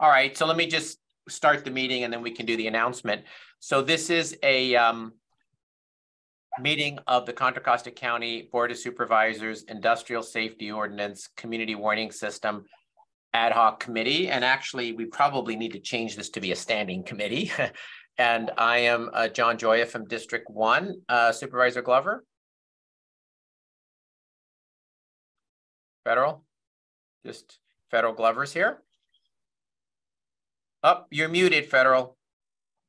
All right, so let me just start the meeting and then we can do the announcement. So this is a meeting of the Contra Costa County Board of Supervisors Industrial Safety Ordinance Community Warning System Ad Hoc Committee. And actually, we probably need to change this to be a standing committee. And I am John Joya from District 1. Supervisor Glover? Federal? Just Federal Glover's here. Oh, you're muted, Federal.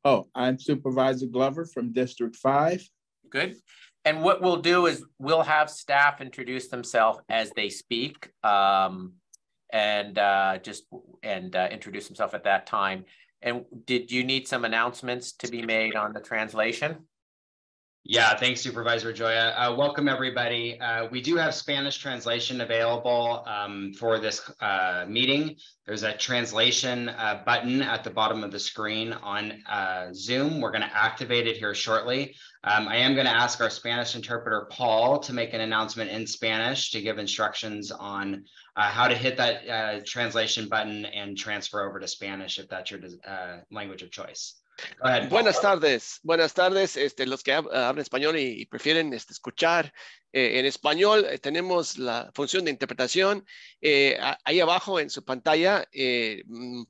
Oh, I'm Supervisor Glover from District 5. Good. And what we'll do is we'll have staff introduce themselves as they speak and introduce themselves at that time. And did you need some announcements to be made on the translation? Yeah, thanks, Supervisor Joya. Welcome, everybody. We do have Spanish translation available for this meeting. There's a translation button at the bottom of the screen on Zoom. We're going to activate it here shortly. I am going to ask our Spanish interpreter, Paul, to make an announcement in Spanish to give instructions on how to hit that translation button and transfer over to Spanish if that's your language of choice. Go ahead, Paul. Buenas tardes, los que hablan español y prefieren escuchar en español, tenemos la función de interpretación. Ahí abajo en su pantalla,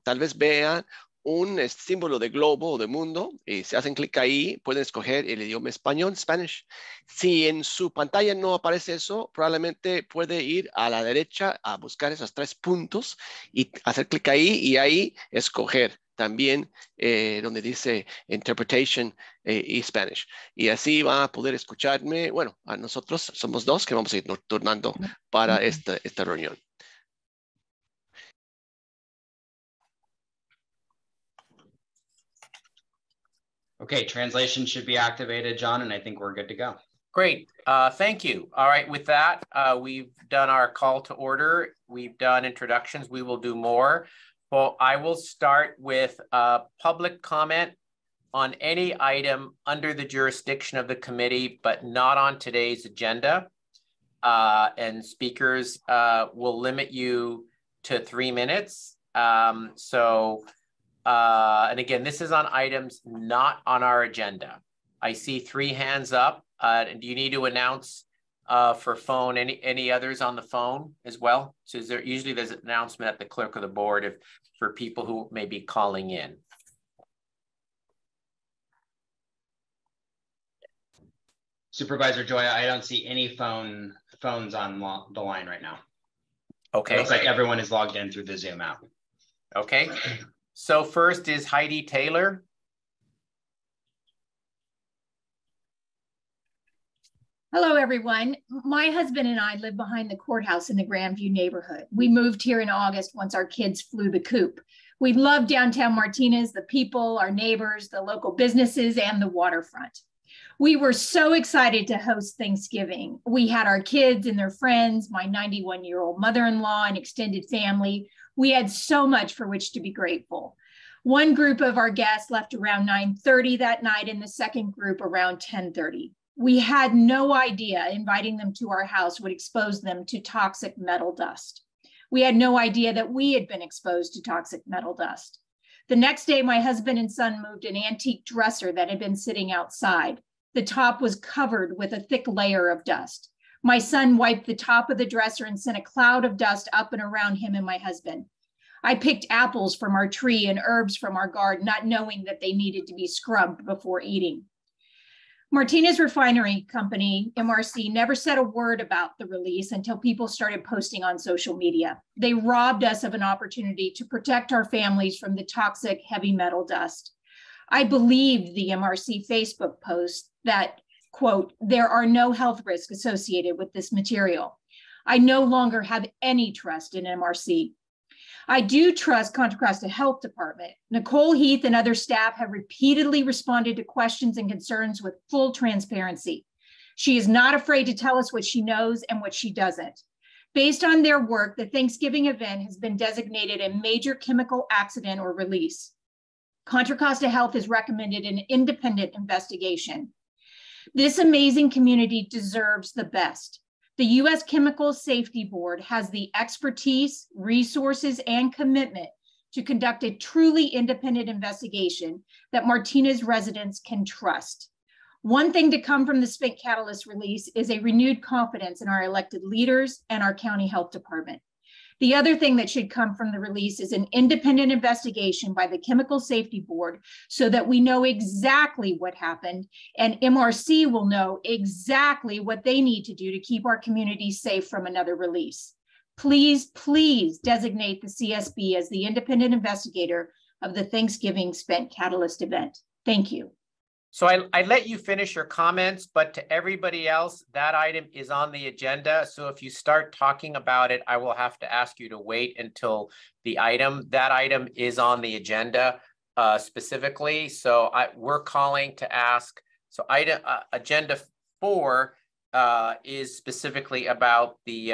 tal vez vean un símbolo de globo o de mundo, y si hacen clic ahí, pueden escoger el idioma español, Spanish. Si en su pantalla no aparece eso, probablemente puede ir a la derecha a buscar esos 3 puntos y hacer clic ahí y ahí escoger también donde dice Interpretation y Spanish. Y así va a poder escucharme. Bueno, a nosotros somos 2 que vamos a ir turnando para esta reunión. Okay, translation should be activated, John, and I think we're good to go. Great, thank you. All right, with that, we've done our call to order. We've done introductions. We will do more. Well, I will start with public comment on any item under the jurisdiction of the committee, but not on today's agenda. And speakers will limit you to 3 minutes. And again, this is on items not on our agenda. I see 3 hands up. And do you need to announce for phone, any others on the phone as well? So is there usually there's an announcement at the clerk of the board for people who may be calling in. Supervisor Joya, I don't see any phones on the line right now. Okay. It looks like everyone is logged in through the Zoom app. Okay. So first is Heidi Taylor. Hello, everyone. My husband and I live behind the courthouse in the Grandview neighborhood. We moved here in August once our kids flew the coop. We love downtown Martinez, the people, our neighbors, the local businesses, and the waterfront. We were so excited to host Thanksgiving. We had our kids and their friends, my 91-year-old mother-in-law and extended family. We had so much for which to be grateful. One group of our guests left around 9:30 that night and the second group around 10:30. We had no idea inviting them to our house would expose them to toxic metal dust. We had no idea that we had been exposed to toxic metal dust. The next day, my husband and son moved an antique dresser that had been sitting outside. The top was covered with a thick layer of dust. My son wiped the top of the dresser and sent a cloud of dust up and around him and my husband. I picked apples from our tree and herbs from our garden, not knowing that they needed to be scrubbed before eating. Martinez Refinery Company, MRC, never said a word about the release until people started posting on social media. They robbed us of an opportunity to protect our families from the toxic heavy metal dust. I believed the MRC Facebook post that, quote, there are no health risks associated with this material. I no longer have any trust in MRC. I do trust Contra Costa Health Department. Nicole Heath and other staff have repeatedly responded to questions and concerns with full transparency. She is not afraid to tell us what she knows and what she doesn't. Based on their work, the Thanksgiving event has been designated a major chemical accident or release. Contra Costa Health has recommended an independent investigation. This amazing community deserves the best. The U.S. Chemical Safety Board has the expertise, resources, and commitment to conduct a truly independent investigation that Martinez residents can trust. One thing to come from the Spent Catalyst release is a renewed confidence in our elected leaders and our county health department. The other thing that should come from the release is an independent investigation by the Chemical Safety Board so that we know exactly what happened and MRC will know exactly what they need to do to keep our communities safe from another release. Please, please designate the CSB as the independent investigator of the Thanksgiving Spent Catalyst event. Thank you. So I let you finish your comments, but to everybody else, that item is on the agenda. So if you start talking about it, I will have to ask you to wait until that item is on the agenda specifically. So we're calling to ask, so agenda 4 is specifically about the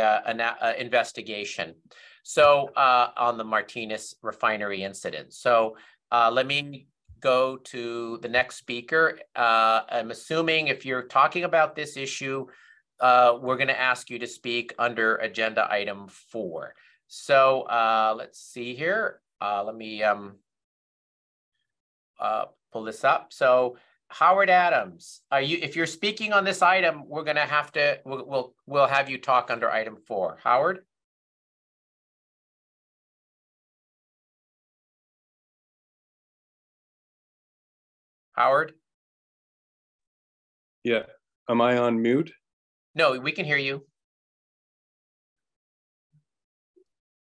investigation. So on the Martinez refinery incident. So let me go to the next speaker. I'm assuming if you're talking about this issue, we're going to ask you to speak under agenda item 4. So let's see here. Let me pull this up. So Howard Adams, if you're speaking on this item, we're going to have to, we'll have you talk under item 4. Howard? Howard? Yeah. Am I on mute? No, we can hear you.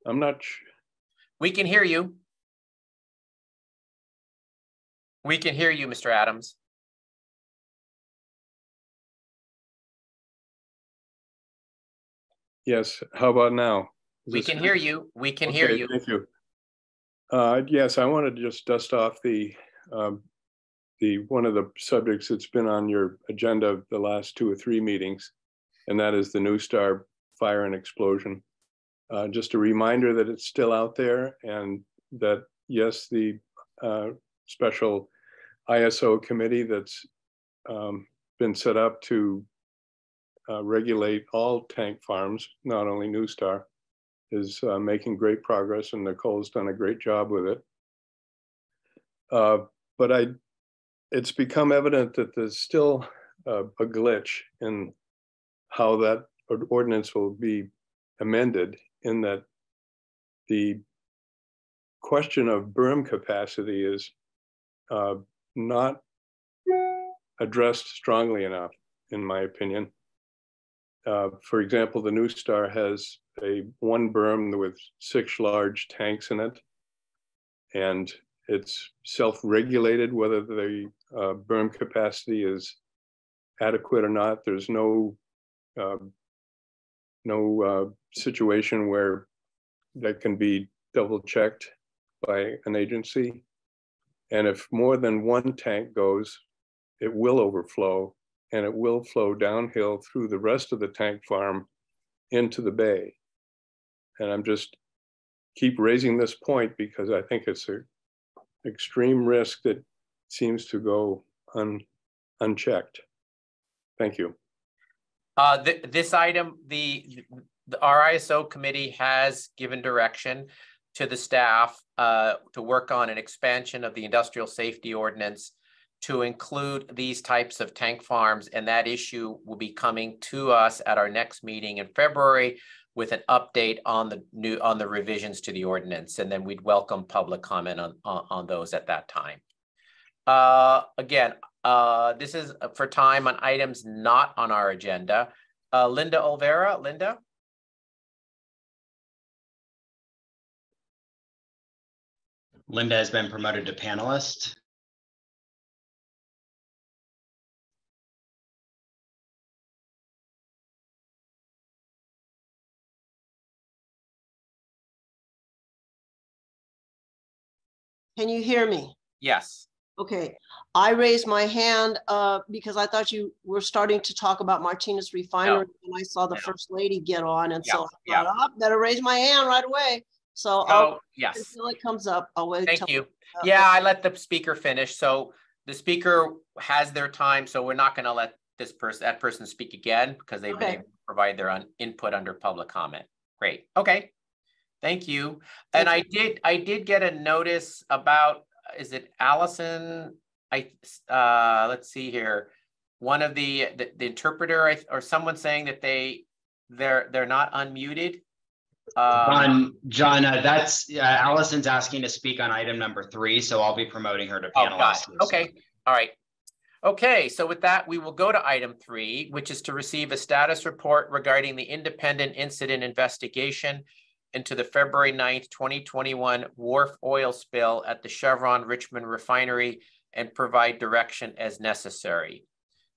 I'm not. We can hear you. We can hear you, Mr. Adams. Yes. How about now? We can hear you. We can hear you. Thank you. Yes, I wanted to just dust off one of the subjects that's been on your agenda the last 2 or 3 meetings, and that is the New Star fire and explosion. Just a reminder that it's still out there, and that yes, the special ISO committee that's been set up to regulate all tank farms, not only New Star, is making great progress, and Nicole's done a great job with it. But it's become evident that there's still a glitch in how that ordinance will be amended, in that the question of berm capacity is not addressed strongly enough, in my opinion. For example, the New Star has one berm with 6 large tanks in it, and it's self-regulated whether the berm capacity is adequate or not. There's no situation where that can be double-checked by an agency. And if more than one tank goes, it will overflow, and it will flow downhill through the rest of the tank farm into the bay. And I'm just keep raising this point because I think it's an extreme risk that seems to go unchecked. Thank you. This item, the RISO committee has given direction to the staff to work on an expansion of the industrial safety ordinance to include these types of tank farms, and that issue will be coming to us at our next meeting in February with an update on the revisions to the ordinance, and then we'd welcome public comment on those at that time. Again, this is for time on items not on our agenda. Linda Olvera, Linda. Linda has been promoted to panelist. Can you hear me? Yes. Okay. I raised my hand because I thought you were starting to talk about Martinez Refinery, and I saw the First Lady get on, and so I thought, oh, better raise my hand right away. So yes, until it comes up, I'll wait. Thank you. Yeah, I let the speaker finish. So the speaker has their time, so we're not going to let that person speak again because they've been able to provide their input under public comment. Great. Okay. Thank you. And I did get a notice about, is it Allison? Let's see here. One of the interpreter or someone saying that they're not unmuted. John, that's Allison's asking to speak on item number 3, so I'll be promoting her to panelist. Okay, all right. Okay, so with that, we will go to item 3, which is to receive a status report regarding the independent incident investigation into the February 9th, 2021 wharf oil spill at the Chevron Richmond refinery and provide direction as necessary.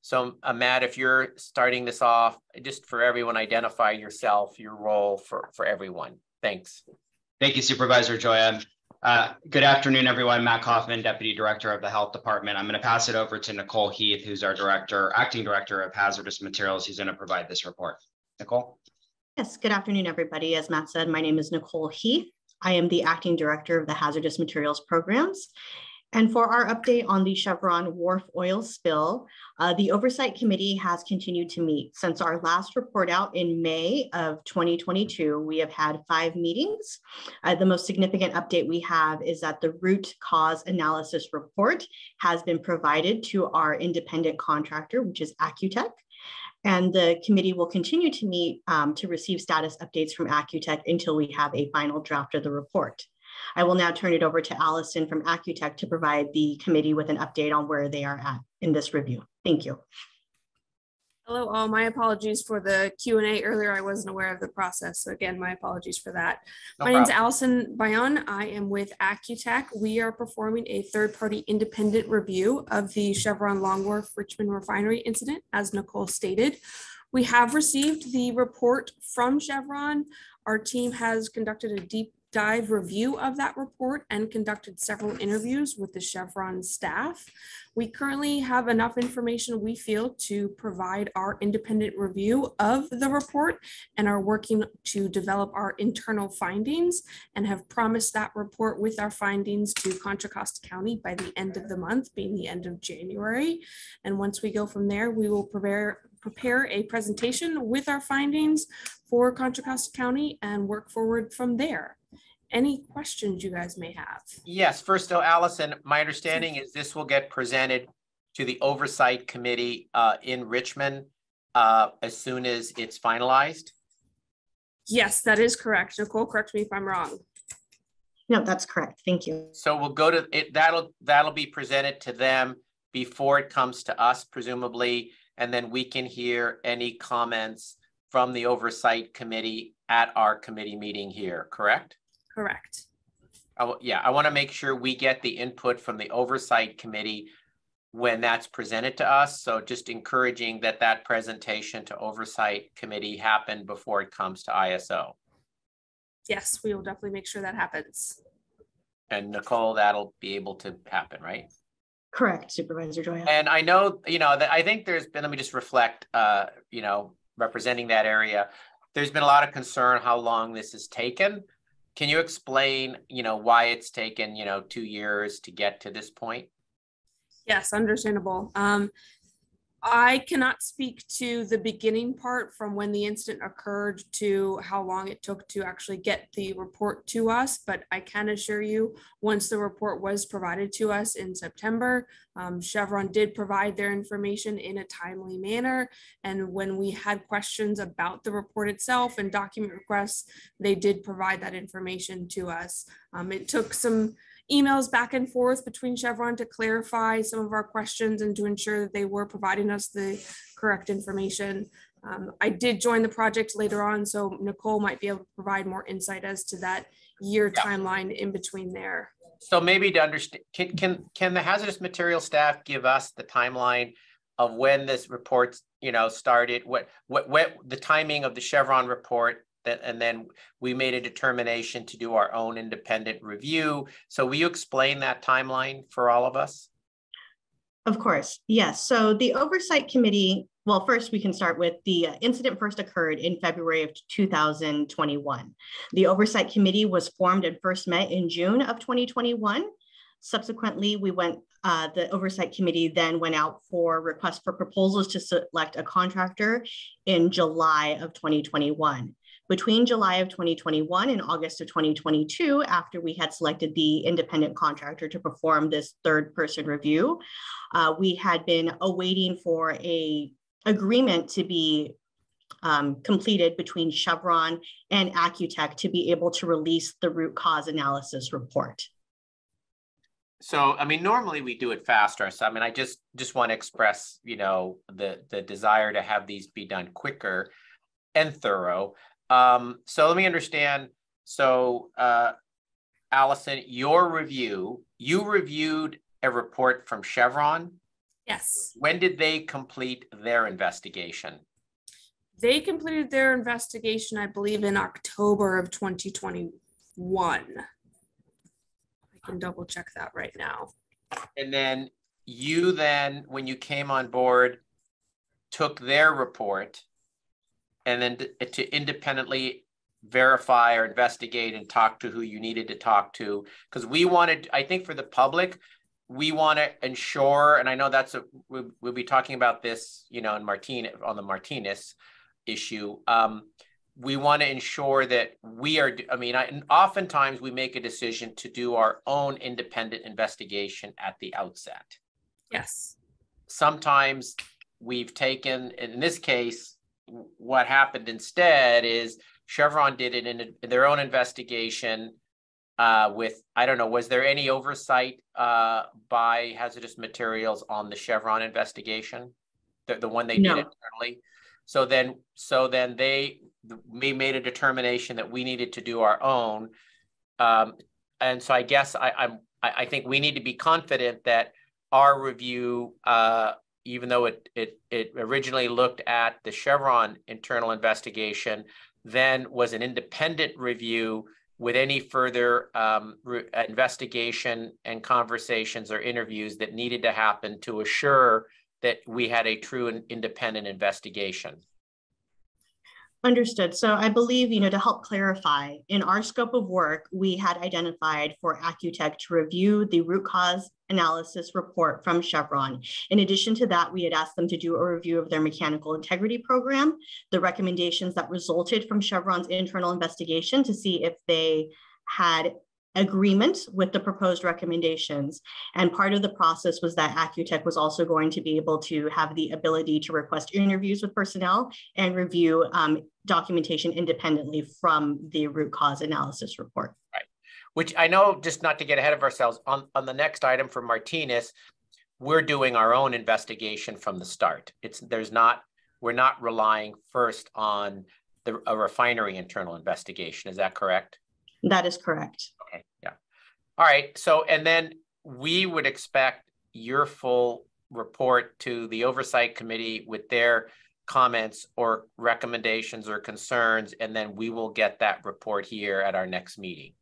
So Matt, if you're starting this off, just for everyone, identify yourself, your role for everyone. Thanks. Thank you, Supervisor Joya. Good afternoon, everyone. Matt Kaufman, Deputy Director of the Health Department. I'm going to pass it over to Nicole Heath, who's our Acting Director of Hazardous Materials, who's going to provide this report. Nicole? Yes, good afternoon, everybody. As Matt said, my name is Nicole Heath. I am the Acting Director of the Hazardous Materials Programs. And for our update on the Chevron wharf oil spill, the Oversight Committee has continued to meet. Since our last report out in May of 2022, we have had 5 meetings. The most significant update we have is that the root cause analysis report has been provided to our independent contractor, which is Accutech. And the committee will continue to meet to receive status updates from Accutech until we have a final draft of the report. I will now turn it over to Allison from Accutech to provide the committee with an update on where they are at in this review. Thank you. Hello all, my apologies for the Q&A earlier. I wasn't aware of the process. So again, my apologies for that. My name is Allison Bayon. I am with Accutech. We are performing a third-party independent review of the Chevron Long Wharf Richmond refinery incident, as Nicole stated. We have received the report from Chevron. Our team has conducted a deep dive review of that report and conducted several interviews with the Chevron staff. We currently have enough information, we feel, to provide our independent review of the report and are working to develop our internal findings and have promised that report with our findings to Contra Costa County by the end of the month, being the end of January. And once we go from there, we will prepare a presentation with our findings for Contra Costa County and work forward from there. Any questions you guys may have? Yes, first though, Allison, my understanding is this will get presented to the Oversight Committee in Richmond as soon as it's finalized. Yes, that is correct. Nicole, correct me if I'm wrong. No, that's correct. Thank you. So we'll go to it. That'll be presented to them before it comes to us, presumably, and then we can hear any comments from the Oversight Committee at our committee meeting here, correct? Correct. Yeah, I want to make sure we get the input from the Oversight Committee when that's presented to us. So just encouraging that presentation to Oversight Committee happen before it comes to ISO. Yes, we will definitely make sure that happens. And Nicole, that'll be able to happen, right? Correct, Supervisor Joya. And I know, that I think there's been, let me just reflect, representing that area, there's been a lot of concern how long this has taken. Can you explain, why it's taken, 2 years to get to this point? Yes, understandable. I cannot speak to the beginning part from when the incident occurred to how long it took to actually get the report to us, but I can assure you once the report was provided to us in September, Chevron did provide their information in a timely manner. And when we had questions about the report itself and document requests, they did provide that information to us. It took some emails back and forth between Chevron to clarify some of our questions and to ensure that they were providing us the correct information. I did join the project later on, so Nicole might be able to provide more insight as to that year timeline in between there. So maybe to understand, can the hazardous material staff give us the timeline of when this report, started, what the timing of the Chevron report, and then we made a determination to do our own independent review. So will you explain that timeline for all of us? Of course, yes. So the Oversight Committee, well, first we can start with the incident first occurred in February of 2021. The Oversight Committee was formed and first met in June of 2021. Subsequently, the Oversight Committee then went out for requests for proposals to select a contractor in July of 2021. Between July of 2021 and August of 2022, after we had selected the independent contractor to perform this third-person review, we had been awaiting for an agreement to be completed between Chevron and Accutech to be able to release the root cause analysis report. So, I mean, normally we do it faster. So, I mean, I just want to express, you know, the desire to have these be done quicker and thorough. So let me understand. So, Allison, your review, you reviewed a report from Chevron? Yes. When did they complete their investigation? They completed their investigation, I believe, in October of 2021. I can double check that right now. And then you when you came on board, took their report and then to independently verify or investigate and talk to who you needed to talk to. Because we wanted, I think for the public, we want to ensure, and I know that's we'll be talking about this, you know, on the Martinez issue. We want to ensure that we are, I mean, oftentimes we make a decision to do our own independent investigation at the outset. Yes. Sometimes we've taken, in this case, what happened instead is Chevron did it in their own investigation with, I don't know, was there any oversight by Hazardous Materials on the Chevron investigation? The one they did internally? So then we made a determination that we needed to do our own. And so I guess I think we need to be confident that our review, even though it originally looked at the Chevron internal investigation, then was an independent review with any further investigation and conversations or interviews that needed to happen to assure that we had a true and independent investigation. Understood. So I believe, you know, to help clarify, in our scope of work, we had identified for Accutech to review the root cause analysis report from Chevron. In addition to that, we had asked them to do a review of their mechanical integrity program, the recommendations that resulted from Chevron's internal investigation to see if they had agreement with the proposed recommendations. And part of the process was that Accutech was also going to be able to have the ability to request interviews with personnel and review documentation independently from the root cause analysis report. Right. Which I know, just not to get ahead of ourselves, on the next item for Martinez, we're doing our own investigation from the start. We're not relying first on a refinery internal investigation. Is that correct? That is correct. Okay, yeah. All right, so, and then we would expect your full report to the Oversight Committee with their comments or recommendations or concerns, and then we will get that report here at our next meeting.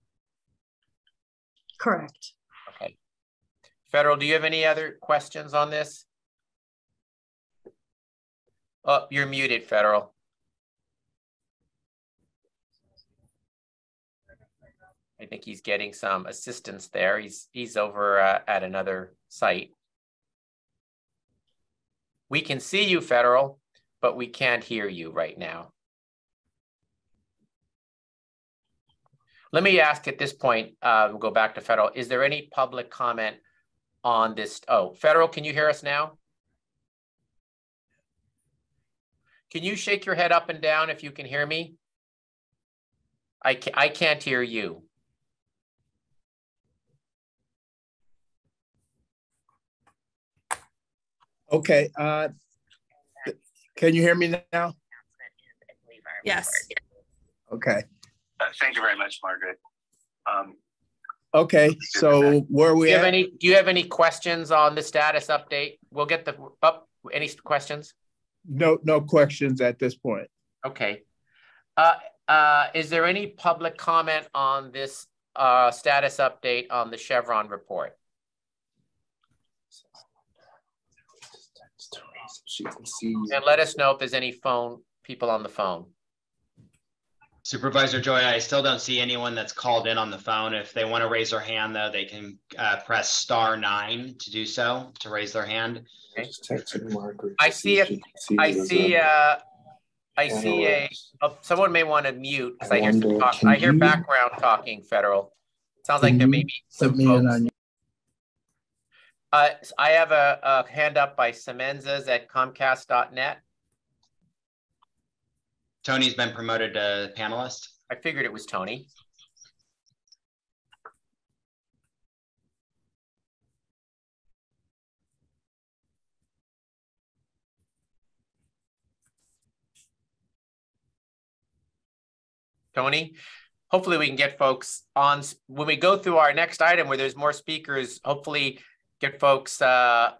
Correct. Okay. Federal, do you have any other questions on this? Oh, you're muted, Federal. I think he's getting some assistance there. He's over at another site. We can see you, Federal, but we can't hear you right now. Let me ask at this point, we'll go back to Federal. Is there any public comment on this? Oh, Federal, can you hear us now? Can you shake your head up and down if you can hear me? I can't hear you. Okay, can you hear me now? Yes. Okay. Thank you very much, Margaret. Okay, so where are we at? Do you have any questions on the status update? We'll get the any questions? No questions at this point. Okay. Is there any public comment on this status update on the Chevron report? She can see you. And let us know if there's any people on the phone. Supervisor Joy, I still don't see anyone that's called in on the phone. If they want to raise their hand, though, they can press *9 to do so, to raise their hand. Okay. Just texting Margaret. I see I see someone may want to mute because I hear some talk. I hear background talking, Federal. Sounds like there may be some folks. I have a hand up by Semenzas at Comcast.net. Tony's been promoted to panelist. I figured it was Tony. Tony, hopefully we can get folks on when we go through our next item where there's more speakers, hopefully get folks on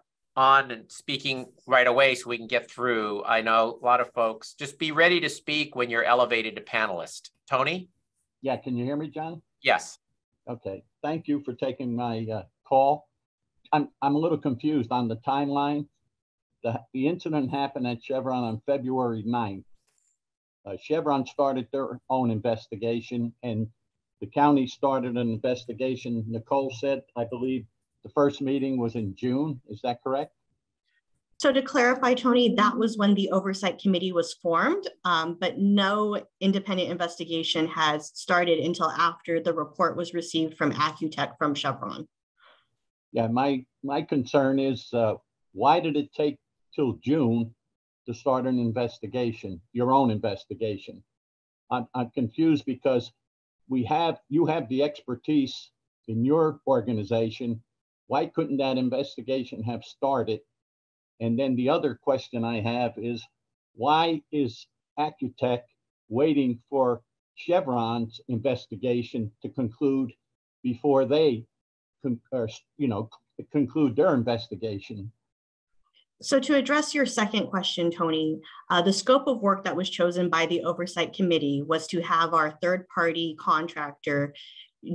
and speaking right away so we can get through. I know a lot of folks, just be ready to speak when you're elevated to panelist. Tony? Yeah, can you hear me, John? Yes. Okay, thank you for taking my call. I'm a little confused on the timeline. The incident happened at Chevron on February 9th. Chevron started their own investigation and the county started an investigation. Nicole said, I believe the first meeting was in June. Is that correct? So to clarify, Tony, that was when the oversight committee was formed, but no independent investigation has started until after the report was received from Accutech from Chevron. Yeah, my concern is why did it take till June to start an investigation, your own investigation? I'm confused because you have the expertise in your organization. Why couldn't that investigation have started? And then the other question I have is, why is Accutech waiting for Chevron's investigation to conclude before they conclude their investigation? So to address your second question, Tony, the scope of work that was chosen by the Oversight Committee was to have our third-party contractor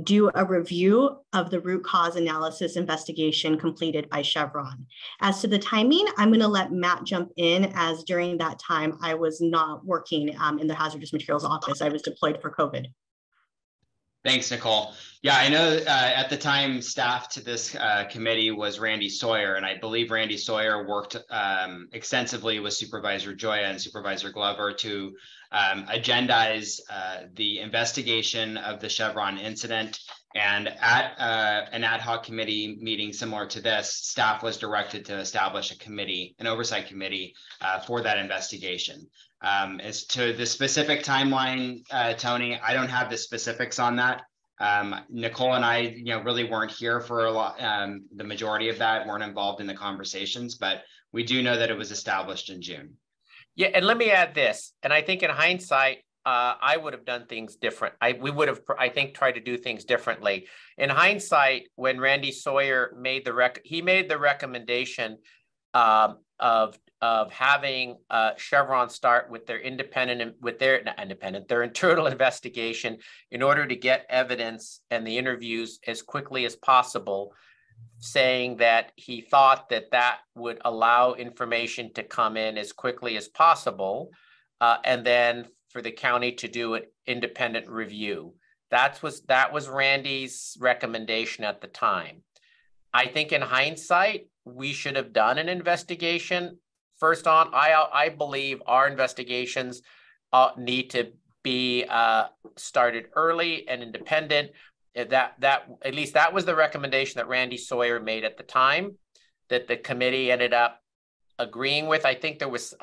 do a review of the root cause analysis investigation completed by Chevron. As to the timing, I'm going to let Matt jump in, as during that time, I was not working in the hazardous materials office. I was deployed for COVID. Thanks, Nicole. Yeah, I know at the time staff to this committee was Randy Sawyer, and I believe Randy Sawyer worked extensively with Supervisor Joya and Supervisor Glover to agendize the investigation of the Chevron incident. And at an ad hoc committee meeting similar to this, staff was directed to establish a committee, an oversight committee for that investigation. As to the specific timeline, Tony, I don't have the specifics on that. Nicole and I, really weren't here for a lot. The majority of that weren't involved in the conversations, but we do know that it was established in June. Yeah, and let me add this. And I think in hindsight, I would have done things different. We would have, I think, tried to do things differently. In hindsight, when Randy Sawyer made the recommendation of having Chevron start with their their internal investigation in order to get evidence and the interviews as quickly as possible, saying that he thought that would allow information to come in as quickly as possible, and then for the county to do an independent review. That was Randy's recommendation at the time. I think in hindsight, we should have done an investigation. First on, I believe our investigations need to be started early and independent. At least that was the recommendation that Randy Sawyer made at the time, that the committee ended up agreeing with. I think there was,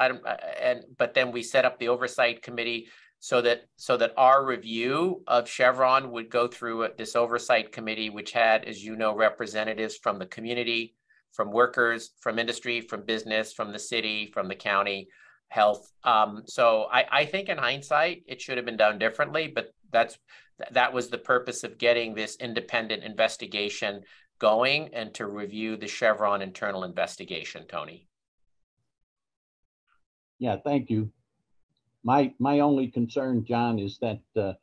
but then we set up the oversight committee so that our review of Chevron would go through this oversight committee, which had, as you know, representatives from the community, from workers, from industry, from business, from the city, from the county, health. So I think in hindsight, it should have been done differently, but that was the purpose of getting this independent investigation going and to review the Chevron internal investigation, Tony. Yeah, thank you. My only concern, John, is that the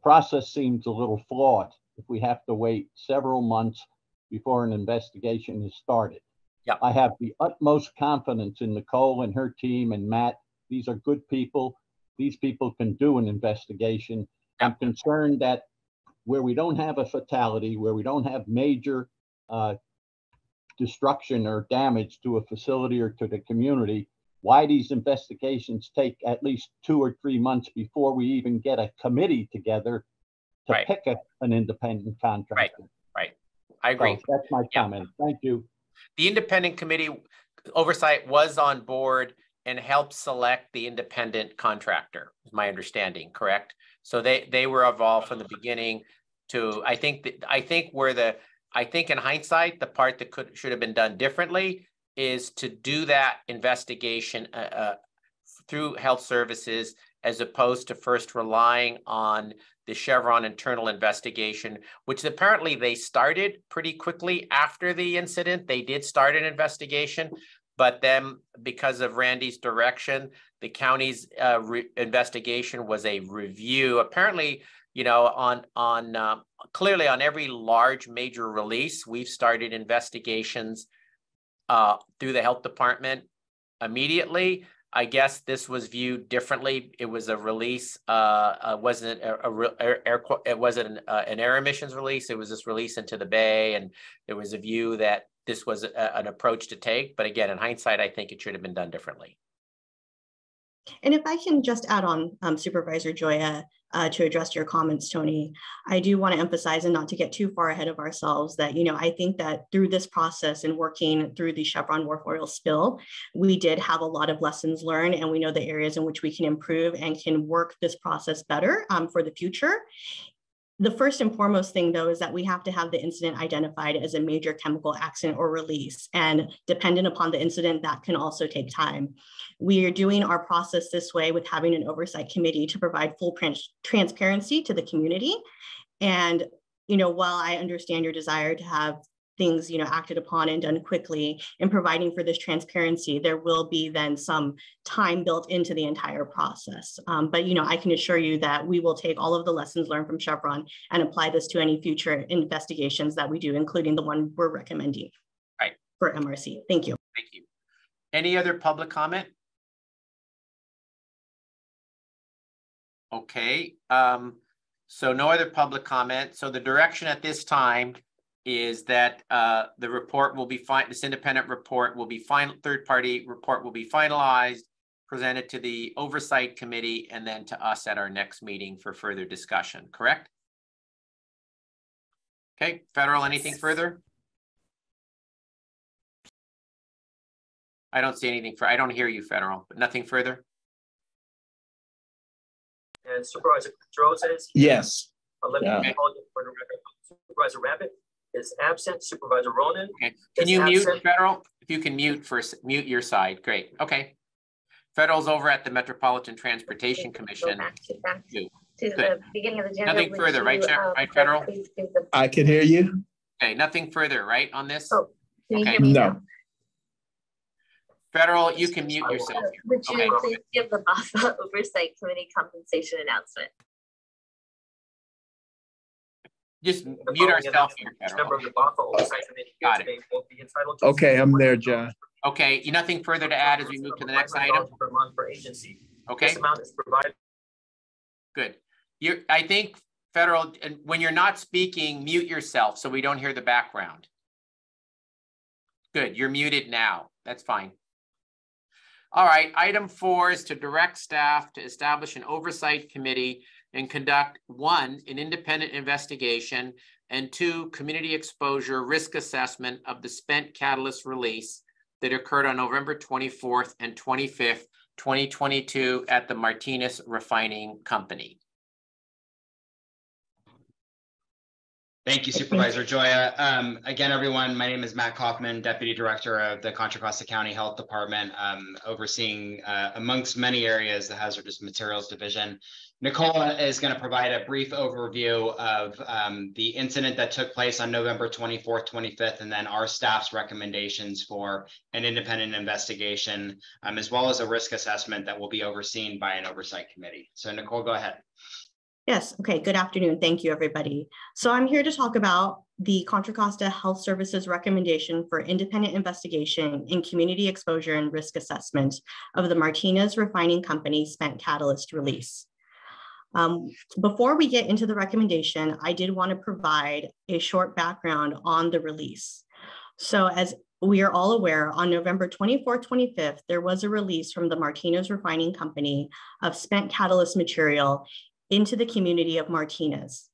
process seems a little flawed if we have to wait several months before an investigation is started. Yeah. I have the utmost confidence in Nicole and her team and Matt. These are good people. These people can do an investigation. Yeah. I'm concerned that where we don't have a fatality, where we don't have major destruction or damage to a facility or to the community, why these investigations take at least 2 or 3 months before we even get a committee together to pick an independent contractor. Right. I agree. So that's my comment. Thank you. The independent committee oversight was on board and helped select the independent contractor, is my understanding, correct? So they were involved from the beginning to, I think in hindsight, the part that should have been done differently is to do that investigation through health services, as opposed to first relying on the Chevron internal investigation, which apparently they started pretty quickly after the incident. They did start an investigation, but then because of Randy's direction, the county's investigation was a review. Apparently, you know, clearly on every large major release, we've started investigations through the health department immediately. I guess this was viewed differently. It was a release, wasn't it wasn't an air emissions release. It was this release into the bay, and there was a view that this was an approach to take. But again, in hindsight, I think it should have been done differently. And if I can just add on, Supervisor Joya, to address your comments, Tony, I do want to emphasize, and not to get too far ahead of ourselves, that, you know, I think that through this process and working through the Chevron Wharf oil spill, we did have a lot of lessons learned, and we know the areas in which we can improve and can work this process better for the future. The first and foremost thing, though, is that we have to have the incident identified as a major chemical accident or release. And dependent upon the incident, that can also take time. We are doing our process this way with having an oversight committee to provide full transparency to the community. And, you know, while I understand your desire to have things, you know, acted upon and done quickly, and providing for this transparency, there will be then some time built into the entire process. But, you know, I can assure you that we will take all of the lessons learned from Chevron and apply this to any future investigations that we do, including the one we're recommending for MRC. Thank you. Thank you. Any other public comment? Okay, so no other public comment. So the direction at this time is that the report will be this independent report will be third-party report will be finalized, presented to the oversight committee, and then to us at our next meeting for further discussion, correct? Okay, Federal, anything further? I don't see anything I don't hear you, Federal, but nothing further? And Supervisor Pedro says yes. Let me apologize for the record. Supervisor Rabbit is absent. Supervisor Ronan. Okay. Can you mute, Federal? If you can mute mute your side. Great. Okay. Federal's over at the Metropolitan Transportation Commission. Back to the beginning of the agenda. Nothing further, right, right, Federal? I can hear you. Okay, nothing further, right, on this? Oh, okay. No. Federal, you can mute yourself. Would you please give the BAFA Oversight Committee compensation announcement? Just mute ourselves here, Federal. Got it. Okay, I'm there, John. Okay, nothing further to add as we move to the next item? Per month per agency. Okay. This amount is provided. Good. I think, Federal, and when you're not speaking, mute yourself so we don't hear the background. Good, you're muted now. That's fine. All right, item 4 is to direct staff to establish an oversight committee and conduct 1, an independent investigation, and 2, community exposure risk assessment of the spent catalyst release that occurred on November 24th and 25th, 2022 at the Martinez Refining Company. Thank you, Supervisor Joya. Again, everyone, my name is Matt Kaufman, Deputy Director of the Contra Costa County Health Department, overseeing, amongst many areas, the Hazardous Materials Division. Nicole is going to provide a brief overview of the incident that took place on November 24th, 25th, and then our staff's recommendations for an independent investigation, as well as a risk assessment that will be overseen by an oversight committee. So Nicole, go ahead. Yes, okay, good afternoon. Thank you, everybody. So I'm here to talk about the Contra Costa Health Services recommendation for independent investigation in community exposure and risk assessment of the Martinez Refining Company spent catalyst release. Before we get into the recommendation, I did want to provide a short background on the release. So as we are all aware, on November 24th, 25th, there was a release from the Martinez Refining Company of spent catalyst material into the community of Martinez.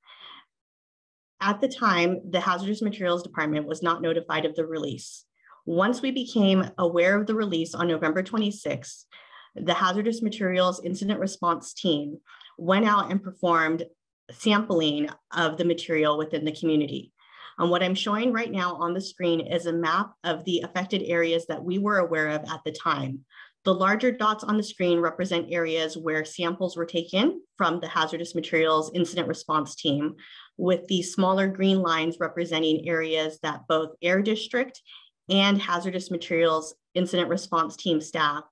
At the time, the Hazardous Materials Department was not notified of the release. Once we became aware of the release on November 26th, the Hazardous Materials Incident Response Team went out and performed sampling of the material within the community. And what I'm showing right now on the screen is a map of the affected areas that we were aware of at the time. The larger dots on the screen represent areas where samples were taken from the Hazardous Materials Incident Response Team, with the smaller green lines representing areas that both Air District and Hazardous Materials Incident Response Team staff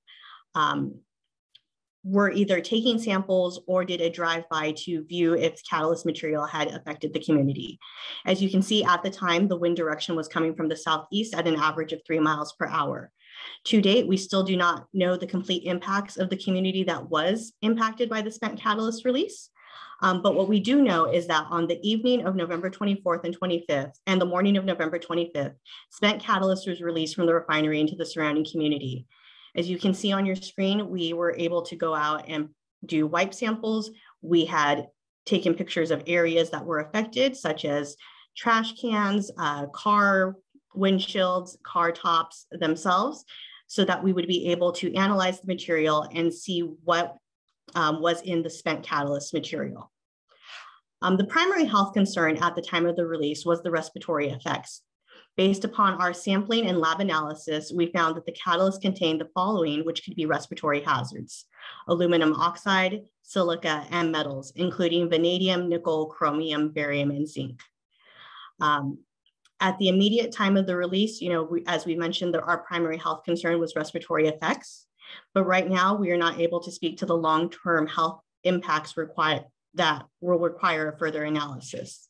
were either taking samples or did a drive-by to view if catalyst material had affected the community. As you can see at the time, the wind direction was coming from the southeast at an average of 3 miles per hour. To date, we still do not know the complete impacts of the community that was impacted by the spent catalyst release. But what we do know is that on the evening of November 24th and 25th and the morning of November 25th, spent catalyst was released from the refinery into the surrounding community. As you can see on your screen, we were able to go out and do wipe samples. We had taken pictures of areas that were affected, such as trash cans, car windshields, car tops themselves, so that we would be able to analyze the material and see what was in the spent catalyst material. The primary health concern at the time of the release was the respiratory effects. Based upon our sampling and lab analysis, we found that the catalyst contained the following, which could be respiratory hazards: aluminum oxide, silica, and metals, including vanadium, nickel, chromium, barium, and zinc. At the immediate time of the release, as we mentioned, our primary health concern was respiratory effects. But right now, we are not able to speak to the long-term health impacts that will require further analysis.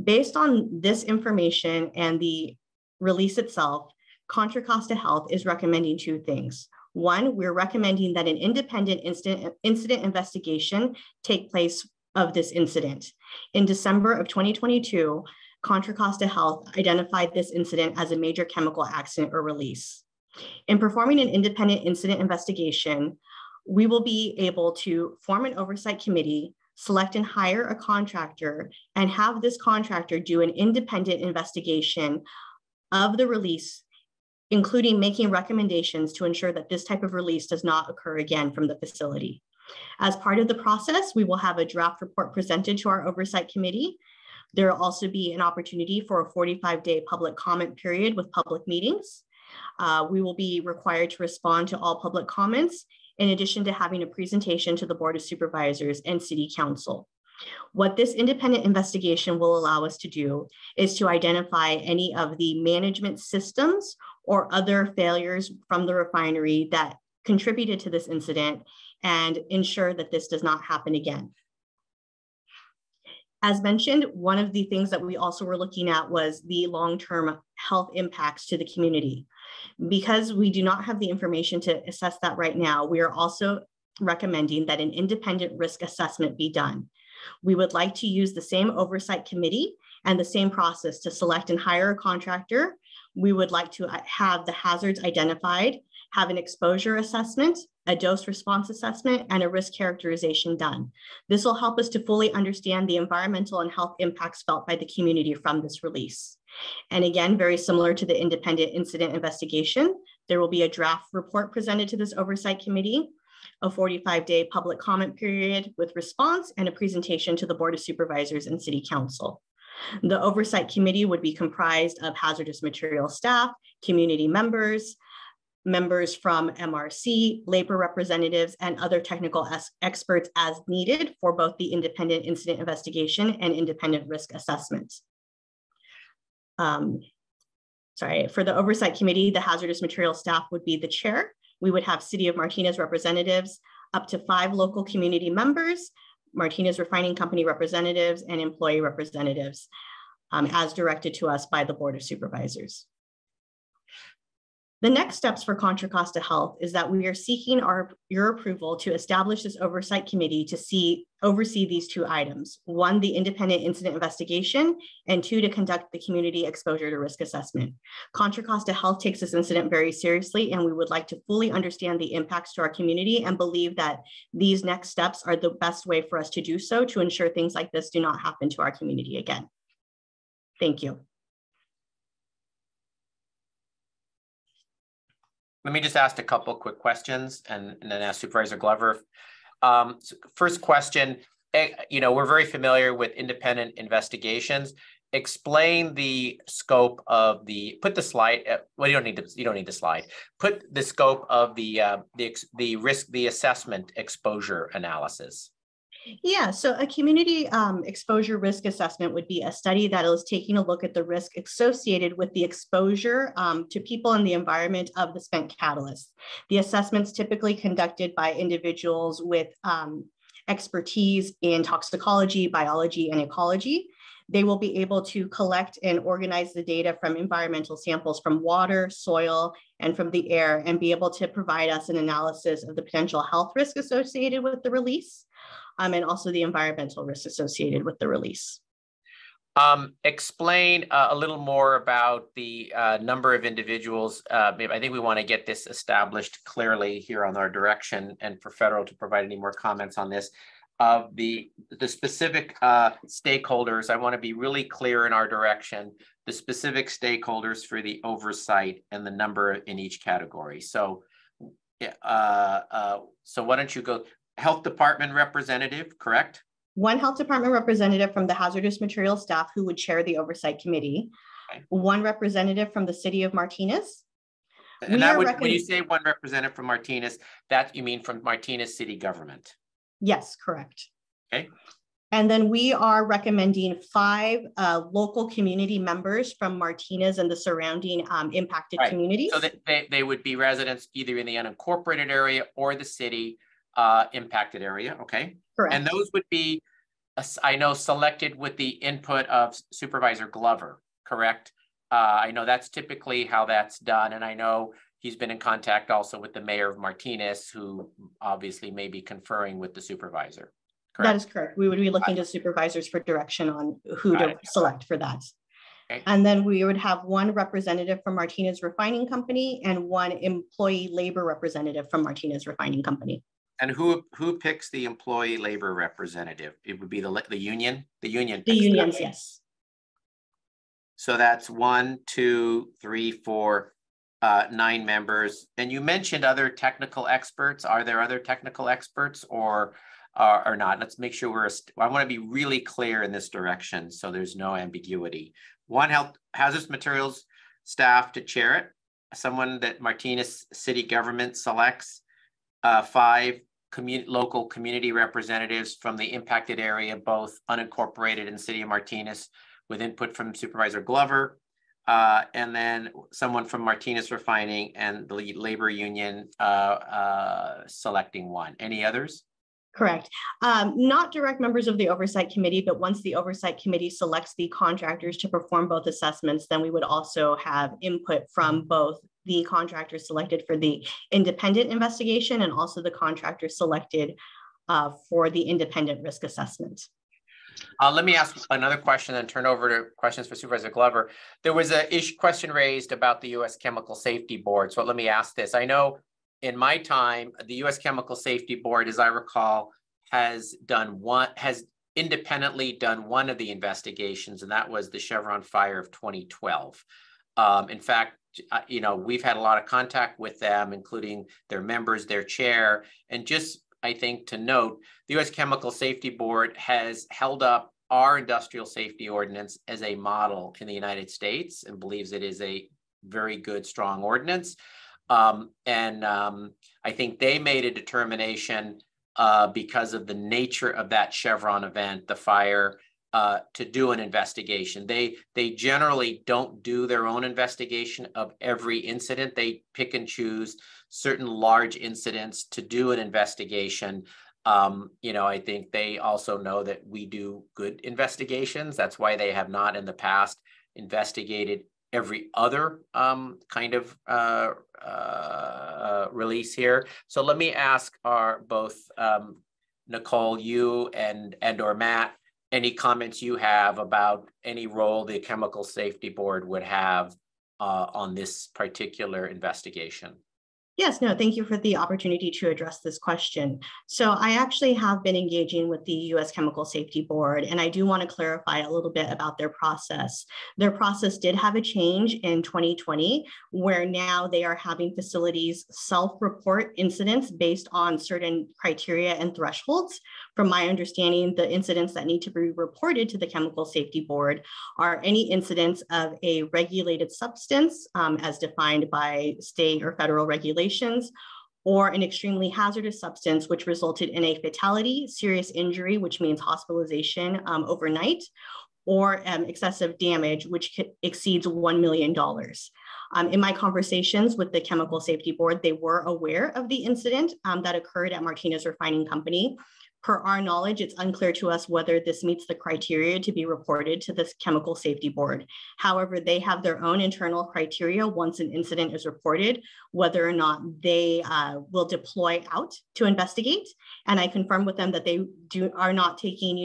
Based on this information and the release itself, Contra Costa Health is recommending 2 things. One, we're recommending that an independent incident investigation take place of this incident. In December of 2022, Contra Costa Health identified this incident as a major chemical accident or release. In performing an independent incident investigation, we will be able to form an oversight committee, select and hire a contractor, and have this contractor do an independent investigation of the release, including making recommendations to ensure that this type of release does not occur again from the facility. As part of the process, we will have a draft report presented to our oversight committee. There will also be an opportunity for a 45-day public comment period with public meetings. We will be required to respond to all public comments, in addition to having a presentation to the Board of Supervisors and City Council. What this independent investigation will allow us to do is to identify any of the management systems or other failures from the refinery that contributed to this incident and ensure that this does not happen again. As mentioned, one of the things that we also were looking at was the long-term health impacts to the community. Because we do not have the information to assess that right now, we are also recommending that an independent risk assessment be done. We would like to use the same oversight committee and the same process to select and hire a contractor. We would like to have the hazards identified, have an exposure assessment, a dose response assessment, and a risk characterization done. This will help us to fully understand the environmental and health impacts felt by the community from this release. And again, very similar to the independent incident investigation, there will be a draft report presented to this oversight committee, a 45-day public comment period with response, and a presentation to the Board of Supervisors and City Council. The oversight committee would be comprised of hazardous material staff, community members, members from MRC, labor representatives, and other technical experts as needed for both the independent incident investigation and independent risk assessment. For the oversight committee, the hazardous material staff would be the chair. We would have City of Martinez representatives, up to 5 local community members, Martinez Refining Company representatives, and employee representatives, as directed to us by the Board of Supervisors. The next steps for Contra Costa Health is that we are seeking your approval to establish this oversight committee to oversee these two items. One, the independent incident investigation, and two, to conduct the community exposure to risk assessment. Contra Costa Health takes this incident very seriously, and we would like to fully understand the impacts to our community and believe that these next steps are the best way for us to do so to ensure things like this do not happen to our community again. Thank you. Let me just ask a couple of quick questions and then ask Supervisor Glover. First question, we're very familiar with independent investigations. Explain the scope of put the slide, well, you don't need the slide. Put the scope of the assessment exposure analysis. Yeah, so a community exposure risk assessment would be a study that is taking a look at the risk associated with the exposure to people and the environment of the spent catalyst. The assessment's typically conducted by individuals with expertise in toxicology, biology, and ecology. They will be able to collect and organize the data from environmental samples from water, soil, and from the air, and be able to provide us an analysis of the potential health risk associated with the release. And also the environmental risks associated with the release. Explain a little more about the number of individuals. I think we want to get this established clearly here on our direction, and for federal to provide any more comments on this. Of the specific stakeholders, I want to be really clear in our direction, the specific stakeholders for the oversight and the number in each category. So, so why don't you go? Health Department representative, correct? One Health Department representative from the hazardous materials staff who would chair the oversight committee. Okay. One representative from the city of Martinez. And that would, when you say one representative from Martinez, that you mean from Martinez city government? Yes, correct. Okay. And then we are recommending 5 local community members from Martinez and the surrounding impacted communities. So they would be residents either in the unincorporated area or the city impacted area, okay? Correct. And those would be, I know, selected with the input of Supervisor Glover, correct? I know that's typically how that's done, and I know he's been in contact also with the mayor of Martinez, who obviously may be conferring with the supervisor, correct? That is correct. We would be looking to supervisors for direction on who to select for that. Okay. And then we would have 1 representative from Martinez Refining Company and 1 employee labor representative from Martinez Refining Company. And who picks the employee labor representative? It would be the union. The union. The unions, yes. So that's 1, 2, 3, 4, 9 members. And you mentioned other technical experts. Are there other technical experts or not? Let's make sure I want to be really clear in this direction so there's no ambiguity. 1 health hazardous materials staff to chair it. Someone that Martinez city government selects. 5 local community representatives from the impacted area, both unincorporated and city of Martinez, with input from Supervisor Glover, and then someone from Martinez Refining and the labor union selecting 1. Any others? Correct. Not direct members of the oversight committee, but once the oversight committee selects the contractors to perform both assessments, then we would also have input from both the contractors selected for the independent investigation and also the contractors selected for the independent risk assessment. Let me ask another question and turn over to questions for Supervisor Glover. There was a question raised about the U.S. Chemical Safety Board. So let me ask this. I know in my time, the U.S. Chemical Safety Board, as I recall, has independently done one of the investigations, and that was the Chevron fire of 2012. In fact, we've had a lot of contact with them, including their members, their chair, and just, I think, to note, the U.S. Chemical Safety Board has held up our industrial safety ordinance as a model in the United States and believes it is a very good, strong ordinance. I think they made a determination because of the nature of that Chevron event, the fire, to do an investigation. They generally don't do their own investigation of every incident. They pick and choose certain large incidents to do an investigation. I think they also know that we do good investigations. That's why they have not in the past investigated every other kind of release here. So let me ask our both Nicole, you and or Matt, any comments you have about any role the Chemical Safety Board would have on this particular investigation? Yes, no, thank you for the opportunity to address this question. So I actually have been engaging with the U.S. Chemical Safety Board, and I do want to clarify a little bit about their process. Their process did have a change in 2020, where now they are having facilities self-report incidents based on certain criteria and thresholds. From my understanding, the incidents that need to be reported to the Chemical Safety Board are any incidents of a regulated substance as defined by state or federal regulations, or an extremely hazardous substance which resulted in a fatality, serious injury, which means hospitalization overnight, or excessive damage, which exceeds $1 million. In my conversations with the Chemical Safety Board, they were aware of the incident that occurred at Martinez Refining Company. Per our knowledge, it's unclear to us whether this meets the criteria to be reported to the Chemical Safety Board. However, they have their own internal criteria once an incident is reported, whether or not they will deploy out to investigate. And I confirmed with them that they are not taking,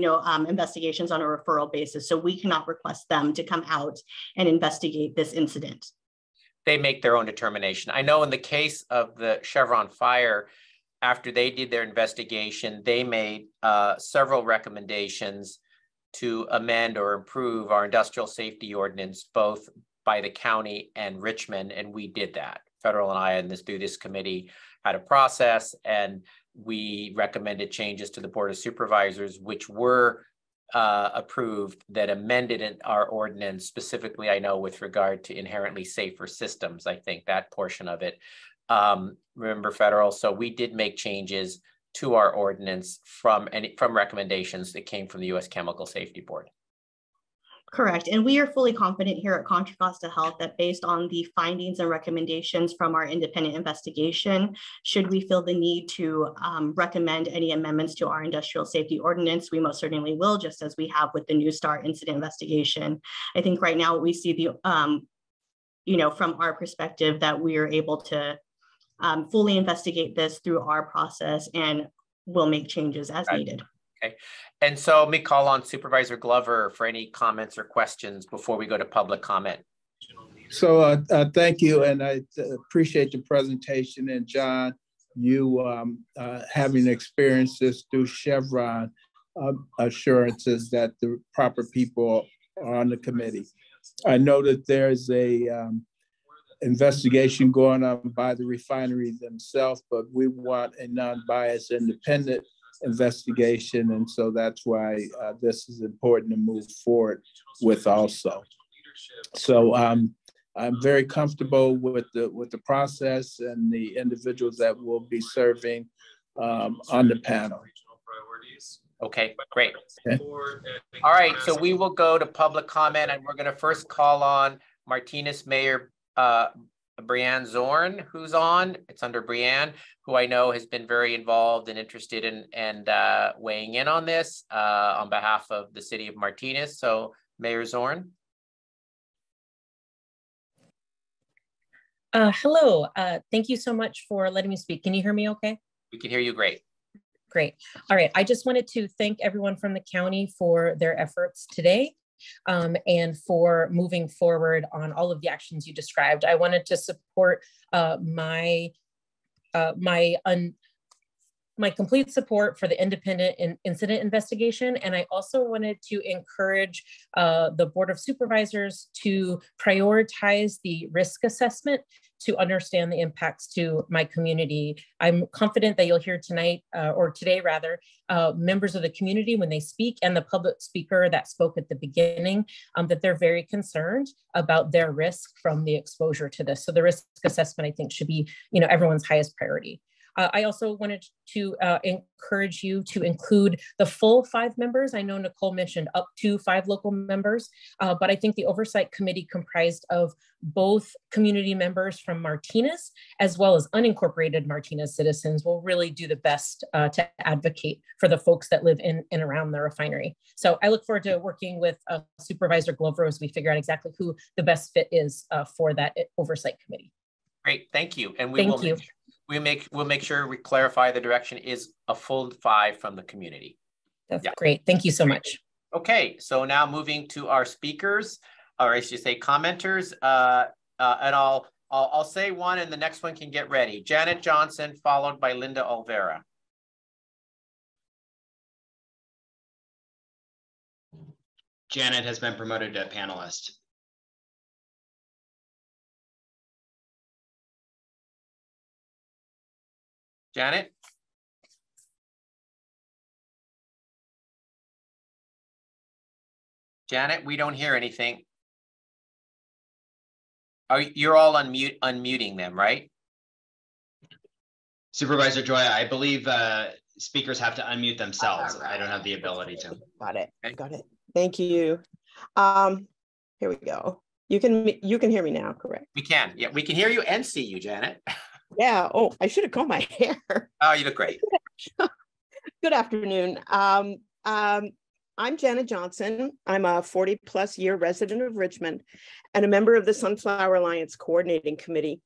investigations on a referral basis. So we cannot request them to come out and investigate this incident. They make their own determination. I know in the case of the Chevron fire, after they did their investigation, they made several recommendations to amend or improve our industrial safety ordinance, both by the county and Richmond, and we did that. Federal and I, through this committee, had a process, and we recommended changes to the Board of Supervisors, which were approved, that amended our ordinance, specifically, I know, with regard to inherently safer systems. I think that portion of it. Remember, federal, so we did make changes to our ordinance from recommendations that came from the U.S. Chemical Safety Board. Correct. And we are fully confident here at Contra Costa Health that based on the findings and recommendations from our independent investigation, should we feel the need to recommend any amendments to our industrial safety ordinance, we most certainly will, just as we have with the New Star incident investigation. I think right now we see the, from our perspective, that we are able to fully investigate this through our process, and we'll make changes as needed. Okay. And so let me call on Supervisor Glover for any comments or questions before we go to public comment. So thank you, and I appreciate the presentation. And John, you having experienced this through Chevron, assurances that the proper people are on the committee. I know that there's a investigation going on by the refinery themselves, but we want a non-biased, independent investigation, and so that's why this is important to move forward with also. So I'm very comfortable with the process and the individuals that will be serving on the panel. Okay, great. Okay. All right, so we will go to public comment, and we're going to first call on Martinez Mayor Brianne Zorn, who's on. It's under Brianne, who I know has been very involved and interested in and weighing in on this on behalf of the city of Martinez. So Mayor Zorn. Hello, thank you so much for letting me speak. Can you hear me okay? We can hear you great. Great. All right, I just wanted to thank everyone from the county for their efforts today. And for moving forward on all of the actions you described. I wanted to support my complete support for the independent incident investigation. And I also wanted to encourage the Board of Supervisors to prioritize the risk assessment to understand the impacts to my community. I'm confident that you'll hear tonight, or today rather, members of the community when they speak, and the public speaker that spoke at the beginning, that they're very concerned about their risk from the exposure to this. So the risk assessment, I think, should be, everyone's highest priority. I also wanted to encourage you to include the full 5 members. I know Nicole mentioned up to 5 local members, but I think the Oversight Committee comprised of both community members from Martinez as well as unincorporated Martinez citizens will really do the best to advocate for the folks that live in and around the refinery. So I look forward to working with Supervisor Glover as we figure out exactly who the best fit is for that Oversight Committee. Great, thank you. And we'll make sure we clarify the direction is a full 5 from the community. That's great. Thank you so much. Okay, so now moving to our speakers, or I should say commenters, and I'll say one and the next one can get ready. Janet Johnson, followed by Linda Olvera. Janet has been promoted to panelist. Janet? Janet, we don't hear anything. You're all unmuting them, right? Supervisor Joya, I believe speakers have to unmute themselves. I don't have the ability to. Got it. Okay. Got it. Thank you. Here we go. You can hear me now, correct? We can. Yeah, we can hear you and see you, Janet. Yeah. Oh, I should have combed my hair. Oh, you look great. Good afternoon. I'm Janet Johnson. I'm a 40+ year resident of Richmond and a member of the Sunflower Alliance Coordinating Committee.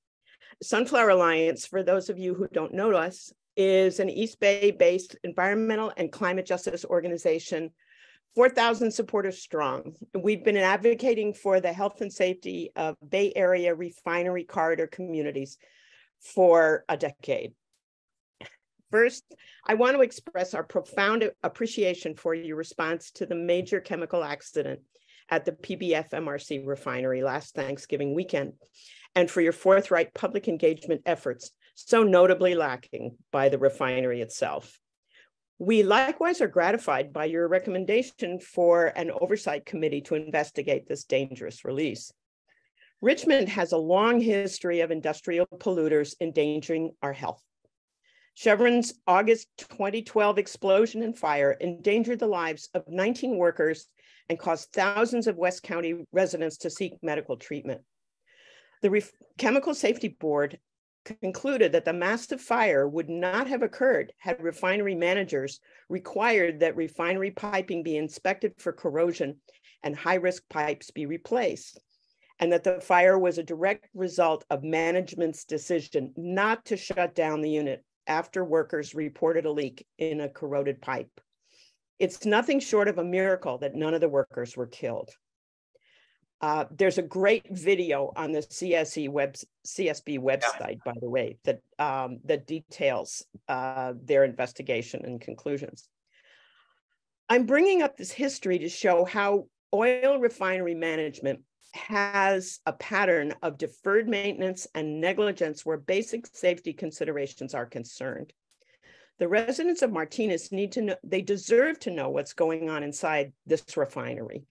Sunflower Alliance, for those of you who don't know us, is an East Bay-based environmental and climate justice organization, 4,000 supporters strong. We've been advocating for the health and safety of Bay Area refinery corridor communities for a decade. First, I want to express our profound appreciation for your response to the major chemical accident at the PBF MRC refinery last Thanksgiving weekend, and for your forthright public engagement efforts, so notably lacking by the refinery itself. We likewise are gratified by your recommendation for an oversight committee to investigate this dangerous release. Richmond has a long history of industrial polluters endangering our health. Chevron's August 2012 explosion and fire endangered the lives of 19 workers and caused thousands of West County residents to seek medical treatment. The Chemical Safety Board concluded that the massive fire would not have occurred had refinery managers required that refinery piping be inspected for corrosion and high-risk pipes be replaced, and that the fire was a direct result of management's decision not to shut down the unit after workers reported a leak in a corroded pipe. It's nothing short of a miracle that none of the workers were killed. There's a great video on the CSB website, by the way, that details their investigation and conclusions. I'm bringing up this history to show how oil refinery management has a pattern of deferred maintenance and negligence where basic safety considerations are concerned. The residents of Martinez need to know, they deserve to know what's going on inside this refinery.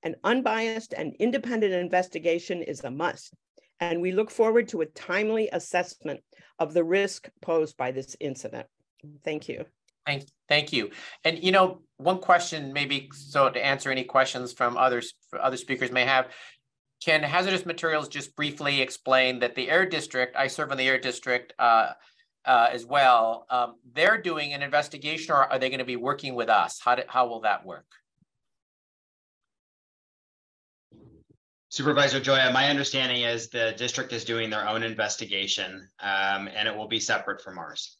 An unbiased and independent investigation is a must, and we look forward to a timely assessment of the risk posed by this incident. Thank you. Thank you. And you know, one question maybe, so to answer any questions from other speakers may have, can Hazardous Materials just briefly explain that the Air District, I serve in the Air District as well, they're doing an investigation, or are they going to be working with us? How will that work? Supervisor Joya, my understanding is the district is doing their own investigation and it will be separate from ours.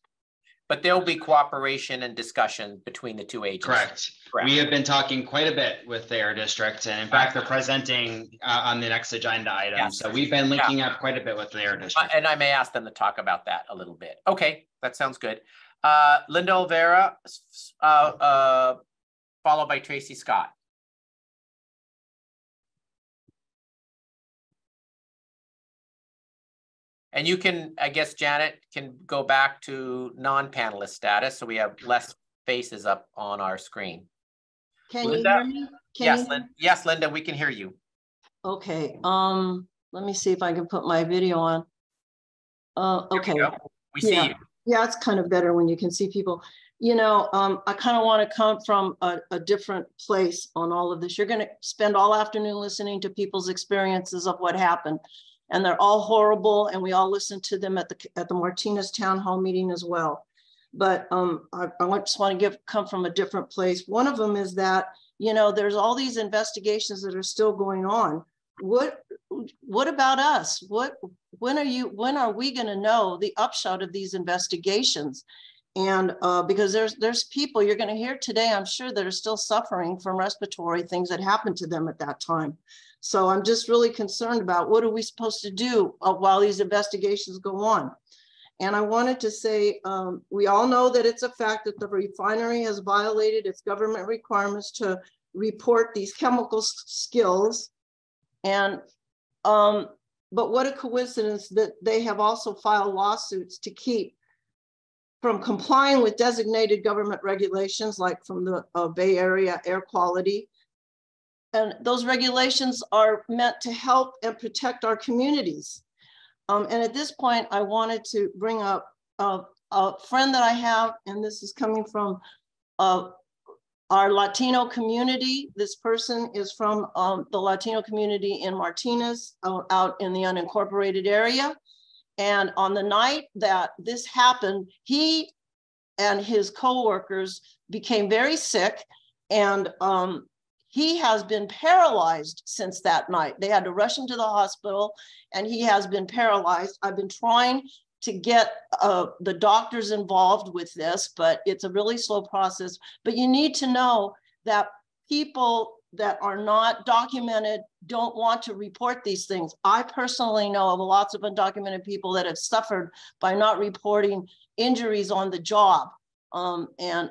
But there will be cooperation and discussion between the two agencies. Correct. We have been talking quite a bit with the Air District, and in fact, they're presenting on the next agenda item. Yes. So we've been linking up quite a bit with the Air District. And I may ask them to talk about that a little bit. Okay, that sounds good. Linda Olvera, followed by Tracy Scott. And you can, I guess, Janet can go back to non-panelist status, so we have less faces up on our screen. Can Linda? you hear me? Yes, Linda, we can hear you. Okay, let me see if I can put my video on. Okay. We see you. Yeah, it's kind of better when you can see people. You know, I kind of want to come from a different place on all of this. You're going to spend all afternoon listening to people's experiences of what happened, and they're all horrible. And we all listen to them at the Martinez Town Hall meeting as well. But I just want to come from a different place. One of them is that, you know, there's all these investigations that are still going on. What about us? When are we going to know the upshot of these investigations? And because there's people you're going to hear today, I'm sure, that are still suffering from respiratory things that happened to them at that time. So I'm just really concerned about what are we supposed to do while these investigations go on. And I wanted to say, we all know that it's a fact that the refinery has violated its government requirements to report these chemical skills. And, but what a coincidence that they have also filed lawsuits to keep from complying with designated government regulations, like from the Bay Area air quality. And those regulations are meant to help and protect our communities. And at this point, I wanted to bring up a friend that I have, and this is coming from our Latino community. This person is from the Latino community in Martinez, out in the unincorporated area. And on the night that this happened, he and his coworkers became very sick, and he has been paralyzed since that night. They had to rush him to the hospital, and he has been paralyzed. I've been trying to get the doctors involved with this, but it's a really slow process. But you need to know that people that are not documented don't want to report these things. I personally know of lots of undocumented people that have suffered by not reporting injuries on the job. And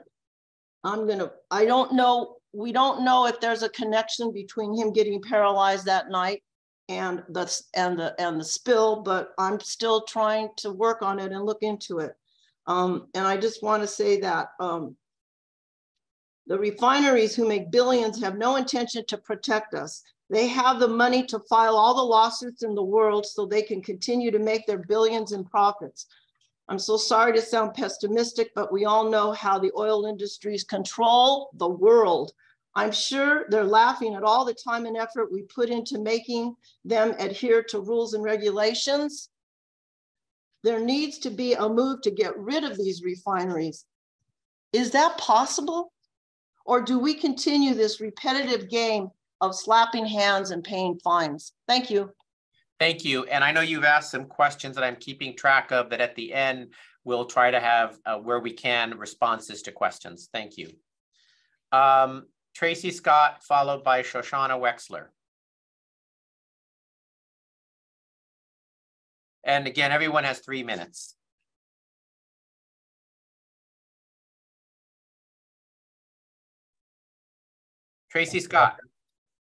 I don't know, we don't know if there's a connection between him getting paralyzed that night and the spill, but I'm still trying to work on it and look into it. And I just want to say that the refineries who make billions have no intention to protect us. They have the money to file all the lawsuits in the world so they can continue to make their billions in profits. I'm so sorry to sound pessimistic, but we all know how the oil industries control the world. I'm sure they're laughing at all the time and effort we put into making them adhere to rules and regulations. There needs to be a move to get rid of these refineries. Is that possible? Or do we continue this repetitive game of slapping hands and paying fines? Thank you. Thank you. And I know you've asked some questions that I'm keeping track of, that at the end, we'll try to have, where we can, responses to questions. Thank you. Tracy Scott, followed by Shoshana Wexler. And again, everyone has 3 minutes. Tracy Scott.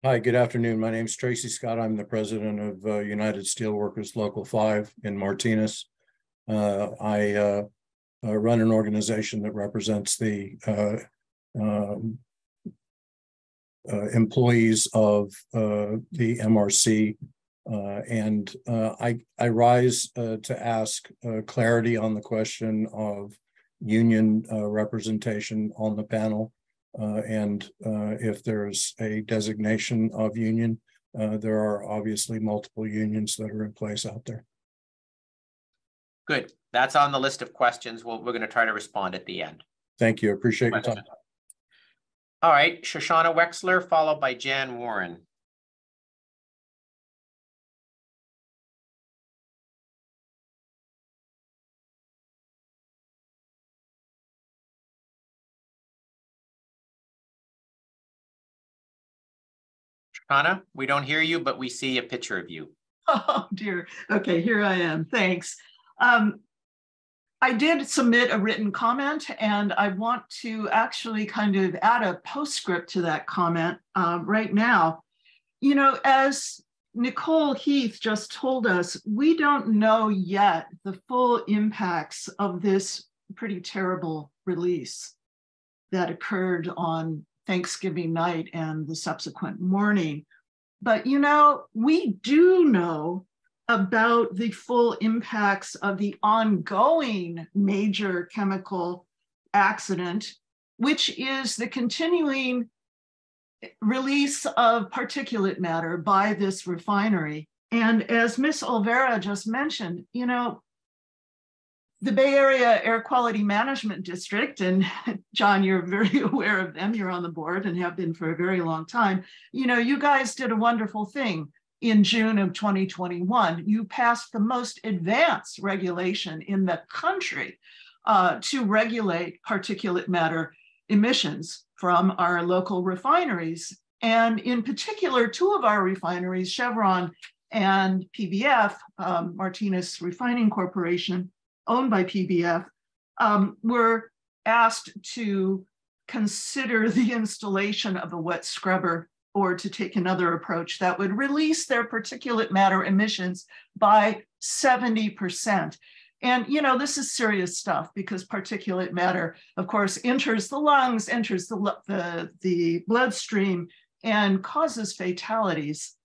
Hi, good afternoon. My name is Tracy Scott. I'm the president of United Steelworkers Local 5 in Martinez. I run an organization that represents the employees of the MRC. And I rise to ask clarity on the question of union representation on the panel. And if there's a designation of union, there are obviously multiple unions that are in place out there. Good. That's on the list of questions. We're going to try to respond at the end. Thank you. Appreciate your time. All right. Shoshana Wexler, followed by Jan Warren. Shoshana, we don't hear you, but we see a picture of you. Oh dear. Okay, here I am. Thanks. I did submit a written comment, and I want to actually kind of add a postscript to that comment right now. You know, as Nicole Heath just told us, we don't know yet the full impacts of this pretty terrible release that occurred on Thanksgiving night and the subsequent morning. But, you know, we do know about the full impacts of the ongoing major chemical accident, which is the continuing release of particulate matter by this refinery. And as Ms. Olvera just mentioned, you know, the Bay Area Air Quality Management District, and John, you're very aware of them, you're on the board and have been for a very long time. You know, you guys did a wonderful thing in June of 2021. You passed the most advanced regulation in the country to regulate particulate matter emissions from our local refineries. And in particular, two of our refineries, Chevron and PBF, Martinez Refining Corporation, owned by PBF, were asked to consider the installation of a wet scrubber or to take another approach that would release their particulate matter emissions by 70%. And, you know, this is serious stuff because particulate matter, of course, enters the lungs, enters the bloodstream, and causes fatalities.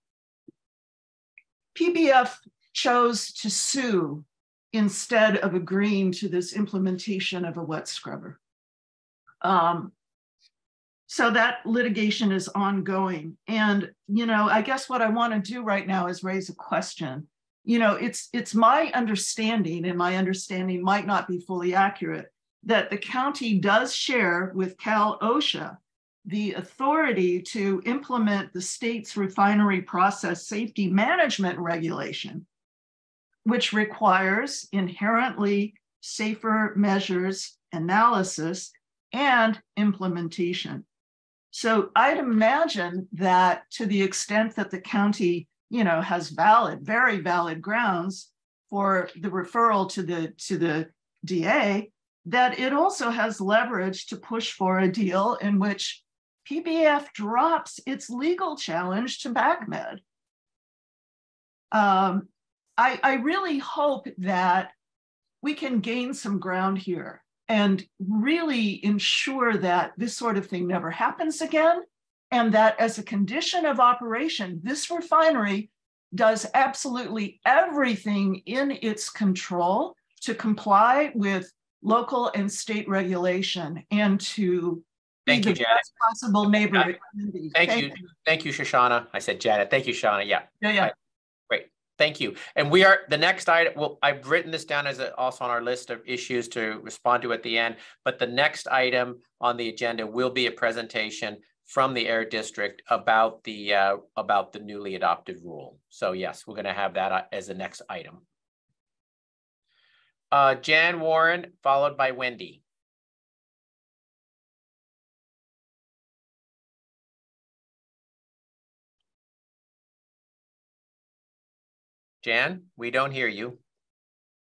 PBF chose to sue instead of agreeing to this implementation of a wet scrubber. So that litigation is ongoing. And, you know, I guess what I want to do right now is raise a question. You know, it's my understanding, and my understanding might not be fully accurate, that the county does share with Cal OSHA the authority to implement the state's refinery process safety management regulation, which requires inherently safer measures, analysis, and implementation. So I'd imagine that to the extent that the county, you know, has valid, very valid grounds for the referral to the DA, that it also has leverage to push for a deal in which PBF drops its legal challenge to BACMed. I really hope that we can gain some ground here and really ensure that this sort of thing never happens again, and that as a condition of operation, this refinery does absolutely everything in its control to comply with local and state regulation and to Thank you, be the Janet. best possible neighborhood. Thank you, Shoshana. I said Janet. Thank you, Shoshana. Yeah. Yeah. Right. Great. Thank you. And we are the next item. Well, I've written this down as also on our list of issues to respond to at the end. But the next item on the agenda will be a presentation from the Air District about the newly adopted rule. So yes, we're going to have that as the next item. Jan Warren, followed by Wendy. Jan, we don't hear you.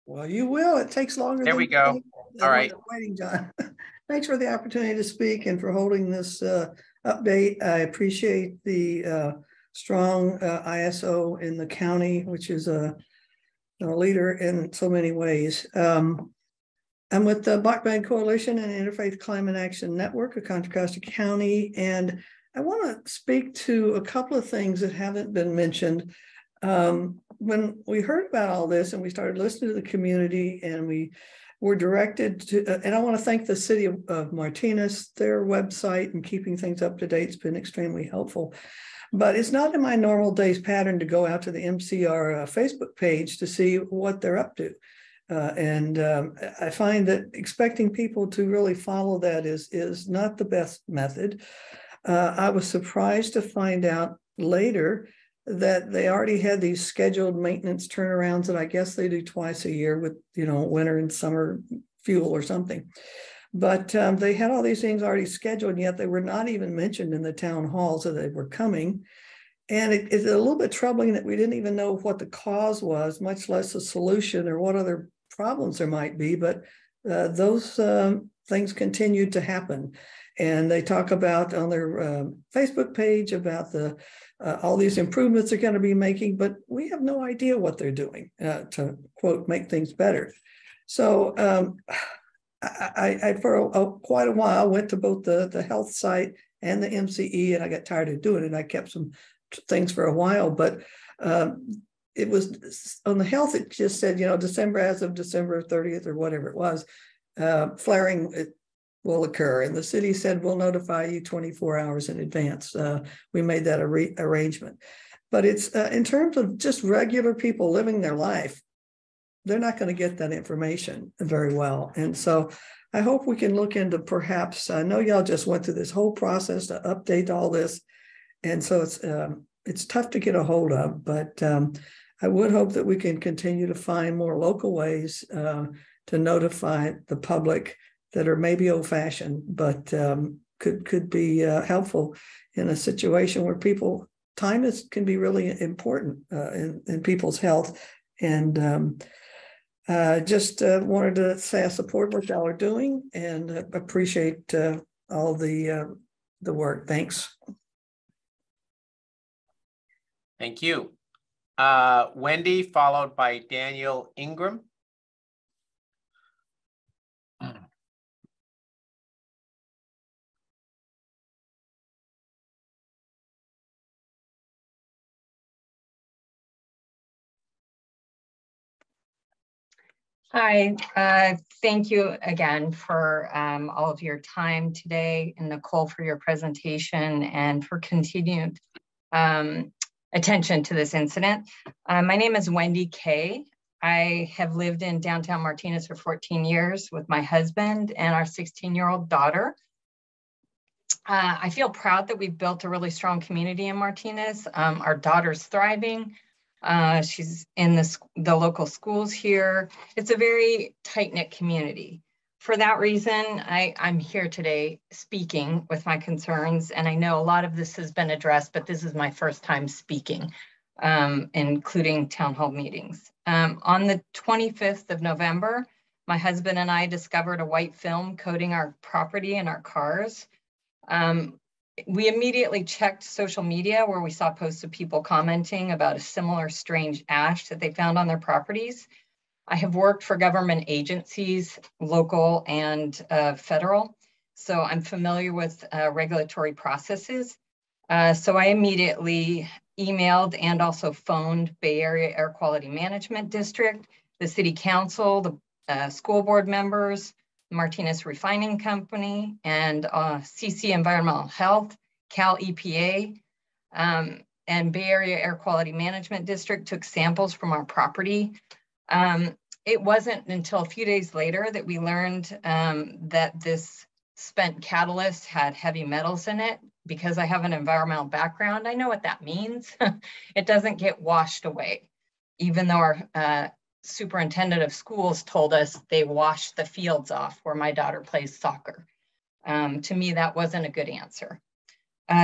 Well, you will. It takes longer. There we go. All right. Waiting, John. Thanks for the opportunity to speak and for holding this update. I appreciate the strong ISO in the county, which is a leader in so many ways. I'm with the BACMed Coalition and Interfaith Climate Action Network of Contra Costa County, and I want to speak to a couple of things that haven't been mentioned. When we heard about all this and we started listening to the community and we were directed to, and I want to thank the city of Martinez, their website and keeping things up to date has been extremely helpful. But it's not in my normal day's pattern to go out to the MCR Facebook page to see what they're up to. I find that expecting people to really follow that is not the best method. I was surprised to find out later that they already had these scheduled maintenance turnarounds that I guess they do twice a year with, you know, winter and summer fuel or something. But they had all these things already scheduled, and yet they were not even mentioned in the town halls that they were coming. And it's a little bit troubling that we didn't even know what the cause was, much less a solution or what other problems there might be. But those things continued to happen. And they talk about on their Facebook page about the all these improvements they're going to be making, but we have no idea what they're doing to, quote, make things better. So I for quite a while, went to both the health site and the MCE, and I got tired of doing it. I kept some things for a while, but it was on the health, it just said, December, as of December 30th or whatever it was, flaring will occur. And the city said, we'll notify you 24 hours in advance. We made that arrangement. But it's in terms of just regular people living their life, they're not going to get that information very well. And so I hope we can look into perhaps, I know y'all just went through this whole process to update all this. And so it's tough to get a hold of, but I would hope that we can continue to find more local ways to notify the public that are maybe old-fashioned, but could be helpful in a situation where time can be really important in people's health. And just wanted to say I support what y'all are doing and appreciate all the work. Thanks. Thank you. Wendy, followed by Daniel Ingram. Hi, thank you again for all of your time today, and Nicole for your presentation and for continued attention to this incident. My name is Wendy Kay. I have lived in downtown Martinez for 14 years with my husband and our 16-year-old daughter. I feel proud that we've built a really strong community in Martinez. Our daughter's thriving. She's in the local schools here. It's a very tight-knit community. For that reason, I'm here today speaking with my concerns, and I know a lot of this has been addressed, but this is my first time speaking, including town hall meetings. On the 25th of November, my husband and I discovered a white film coating our property and our cars. We immediately checked social media where we saw posts of people commenting about a similar strange ash that they found on their properties. I have worked for government agencies, local and federal, so I'm familiar with regulatory processes. So I immediately emailed and also phoned Bay Area Air Quality Management District, the City Council, the school board members, Martinez Refining Company, and CC Environmental Health, Cal EPA, and Bay Area Air Quality Management District took samples from our property. It wasn't until a few days later that we learned that this spent catalyst had heavy metals in it. Because I have an environmental background, I know what that means. It doesn't get washed away, even though our superintendent of schools told us they washed the fields off where my daughter plays soccer. To me, that wasn't a good answer.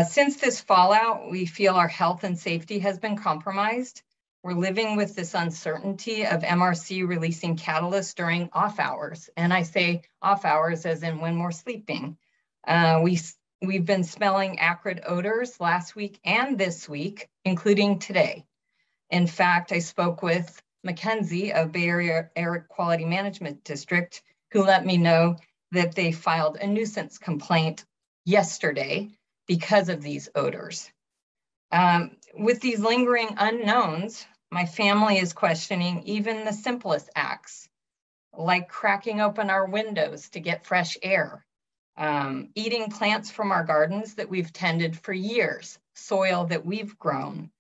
Since this fallout, we feel our health and safety has been compromised. We're living with this uncertainty of MRC releasing catalysts during off hours. And I say off hours as in when we're sleeping. We've been smelling acrid odors last week and this week, including today. In fact, I spoke with Mackenzie of Bay Area Air Quality Management District, who let me know that they filed a nuisance complaint yesterday because of these odors. With these lingering unknowns, my family is questioning even the simplest acts, like cracking open our windows to get fresh air, eating plants from our gardens that we've tended for years, soil that we've grown.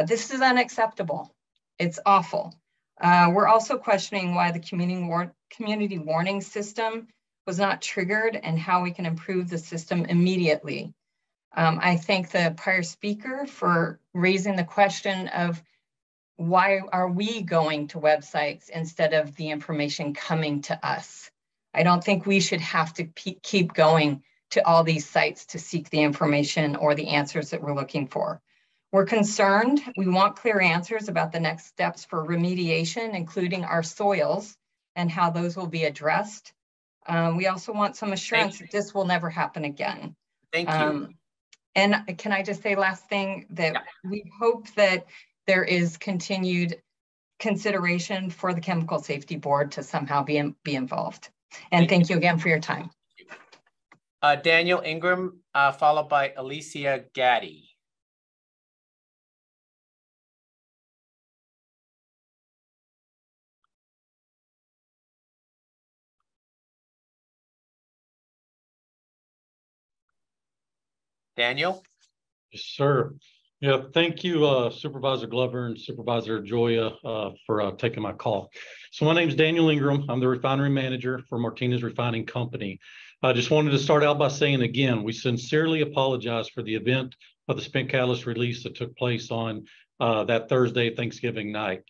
This is unacceptable. It's awful. We're also questioning why the community warning system was not triggered and how we can improve the system immediately. I thank the prior speaker for raising the question of why are we going to websites instead of the information coming to us? I don't think we should have to keep going to all these sites to seek the information or the answers that we're looking for. We're concerned. We want clear answers about the next steps for remediation, including our soils and how those will be addressed. We also want some assurance that this will never happen again. Thank you. And can I just say last thing that we hope that there is continued consideration for the Chemical Safety Board to somehow be involved. And thank you again for your time. Daniel Ingram, followed by Alicia Gaddy. Daniel? Yes, sir. Yeah, thank you, Supervisor Glover and Supervisor Joya, for taking my call. So my name is Daniel Ingram. I'm the refinery manager for Martinez Refining Company. I just wanted to start out by saying again, we sincerely apologize for the event of the spent catalyst release that took place on that Thursday, Thanksgiving night.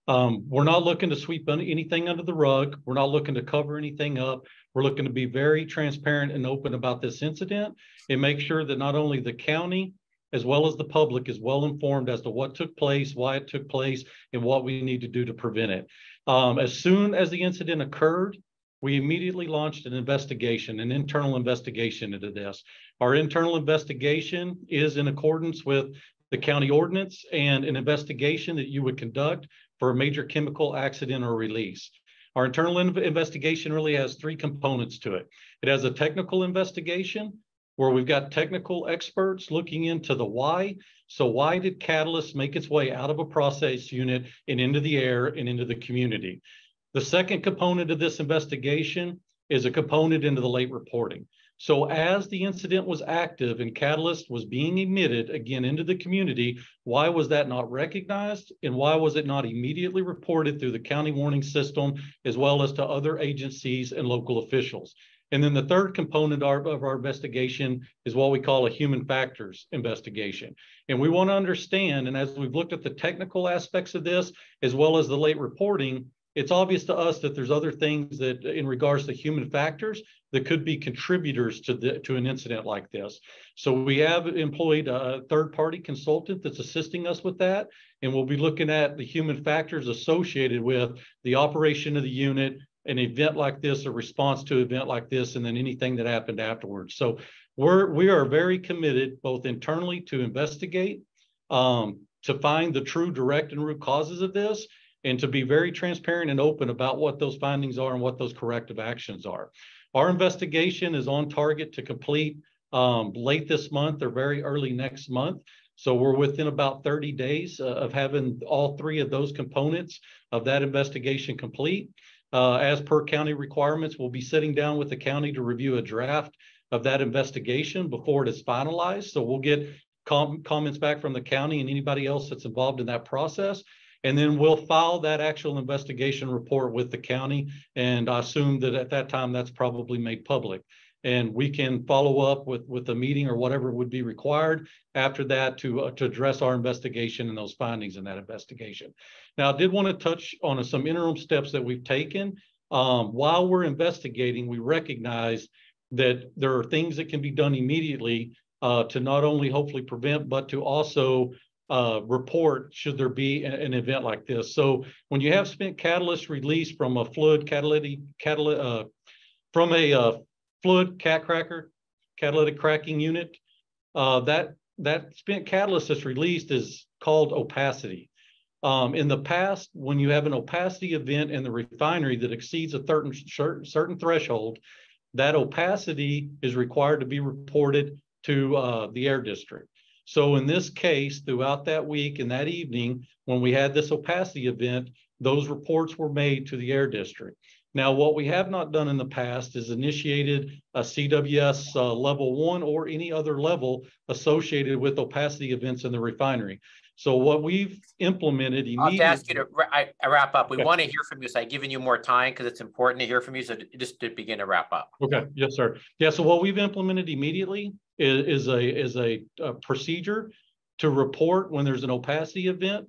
We're not looking to sweep anything under the rug. We're not looking to cover anything up. We're looking to be very transparent and open about this incident and make sure that not only the county as well as the public is well informed as to what took place, why it took place, and what we need to do to prevent it. As soon as the incident occurred, we immediately launched an investigation, an internal investigation into this. Our internal investigation is in accordance with the county ordinance and an investigation that you would conduct for a major chemical accident or release. Our internal investigation really has three components to it. It has a technical investigation, where we've got technical experts looking into the why. So why did catalyst make its way out of a process unit and into the air and into the community? The second component of this investigation is a component into the late reporting. So as the incident was active and catalyst was being emitted again into the community, why was that not recognized? And why was it not immediately reported through the county warning system, as well as to other agencies and local officials? And then the third component of our investigation is what we call a human factors investigation. And we want to understand, and as we've looked at the technical aspects of this, as well as the late reporting, it's obvious to us that there's other things that in regards to human factors that could be contributors to an incident like this. So we have employed a third-party consultant that's assisting us with that. And we'll be looking at the human factors associated with the operation of the unit, an event like this, a response to an event like this, and then anything that happened afterwards. So we are very committed, both internally to investigate, to find the true direct and root causes of this, and to be very transparent and open about what those findings are and what those corrective actions are. Our investigation is on target to complete late this month or very early next month. So we're within about 30 days of having all three of those components of that investigation complete. As per county requirements, we'll be sitting down with the county to review a draft of that investigation before it is finalized. So we'll get comments back from the county and anybody else that's involved in that process. And then we'll file that actual investigation report with the county. And I assume that at that time, that's probably made public. And we can follow up with a meeting or whatever would be required after that to address our investigation and those findings in that investigation. Now, I did want to touch on some interim steps that we've taken. While we're investigating, we recognize that there are things that can be done immediately to not only hopefully prevent, but to also report should there be an event like this. So when you have spent catalyst released from a fluid fluid catalytic cracking unit, that spent catalyst that's released is called opacity. In the past, when you have an opacity event in the refinery that exceeds a certain threshold, that opacity is required to be reported to the air district. So in this case, throughout that week and that evening, when we had this opacity event, those reports were made to the air district. Now, what we have not done in the past is initiated a CWS level 1 or any other level associated with opacity events in the refinery. So what we've implemented immediately— I'll have to ask you to wrap up. We want to hear from you, so I've given you more time because it's important to hear from you. So just to begin to wrap up. Okay, yes, sir. Yeah, so what we've implemented immediately is a procedure to report when there's an opacity event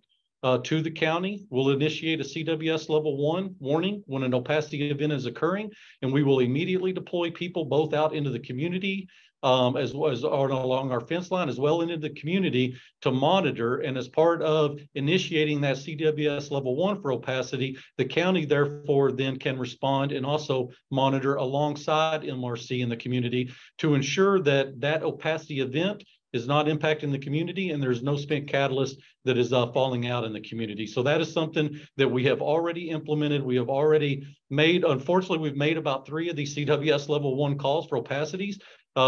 to the county. We'll initiate a CWS level 1 warning when an opacity event is occurring, and we will immediately deploy people both out into the community as well as along our fence line, as well into the community to monitor. And as part of initiating that CWS level 1 for opacity, the county therefore then can respond and also monitor alongside MRC in the community to ensure that that opacity event is not impacting the community and there's no spent catalyst that is falling out in the community. So that is something that we have already implemented. We have already made, unfortunately, we've made about 3 of these CWS level 1 calls for opacities.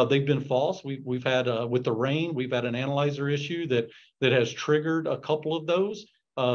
They've been false. We've had, with the rain, we've had an analyzer issue that has triggered a couple of those.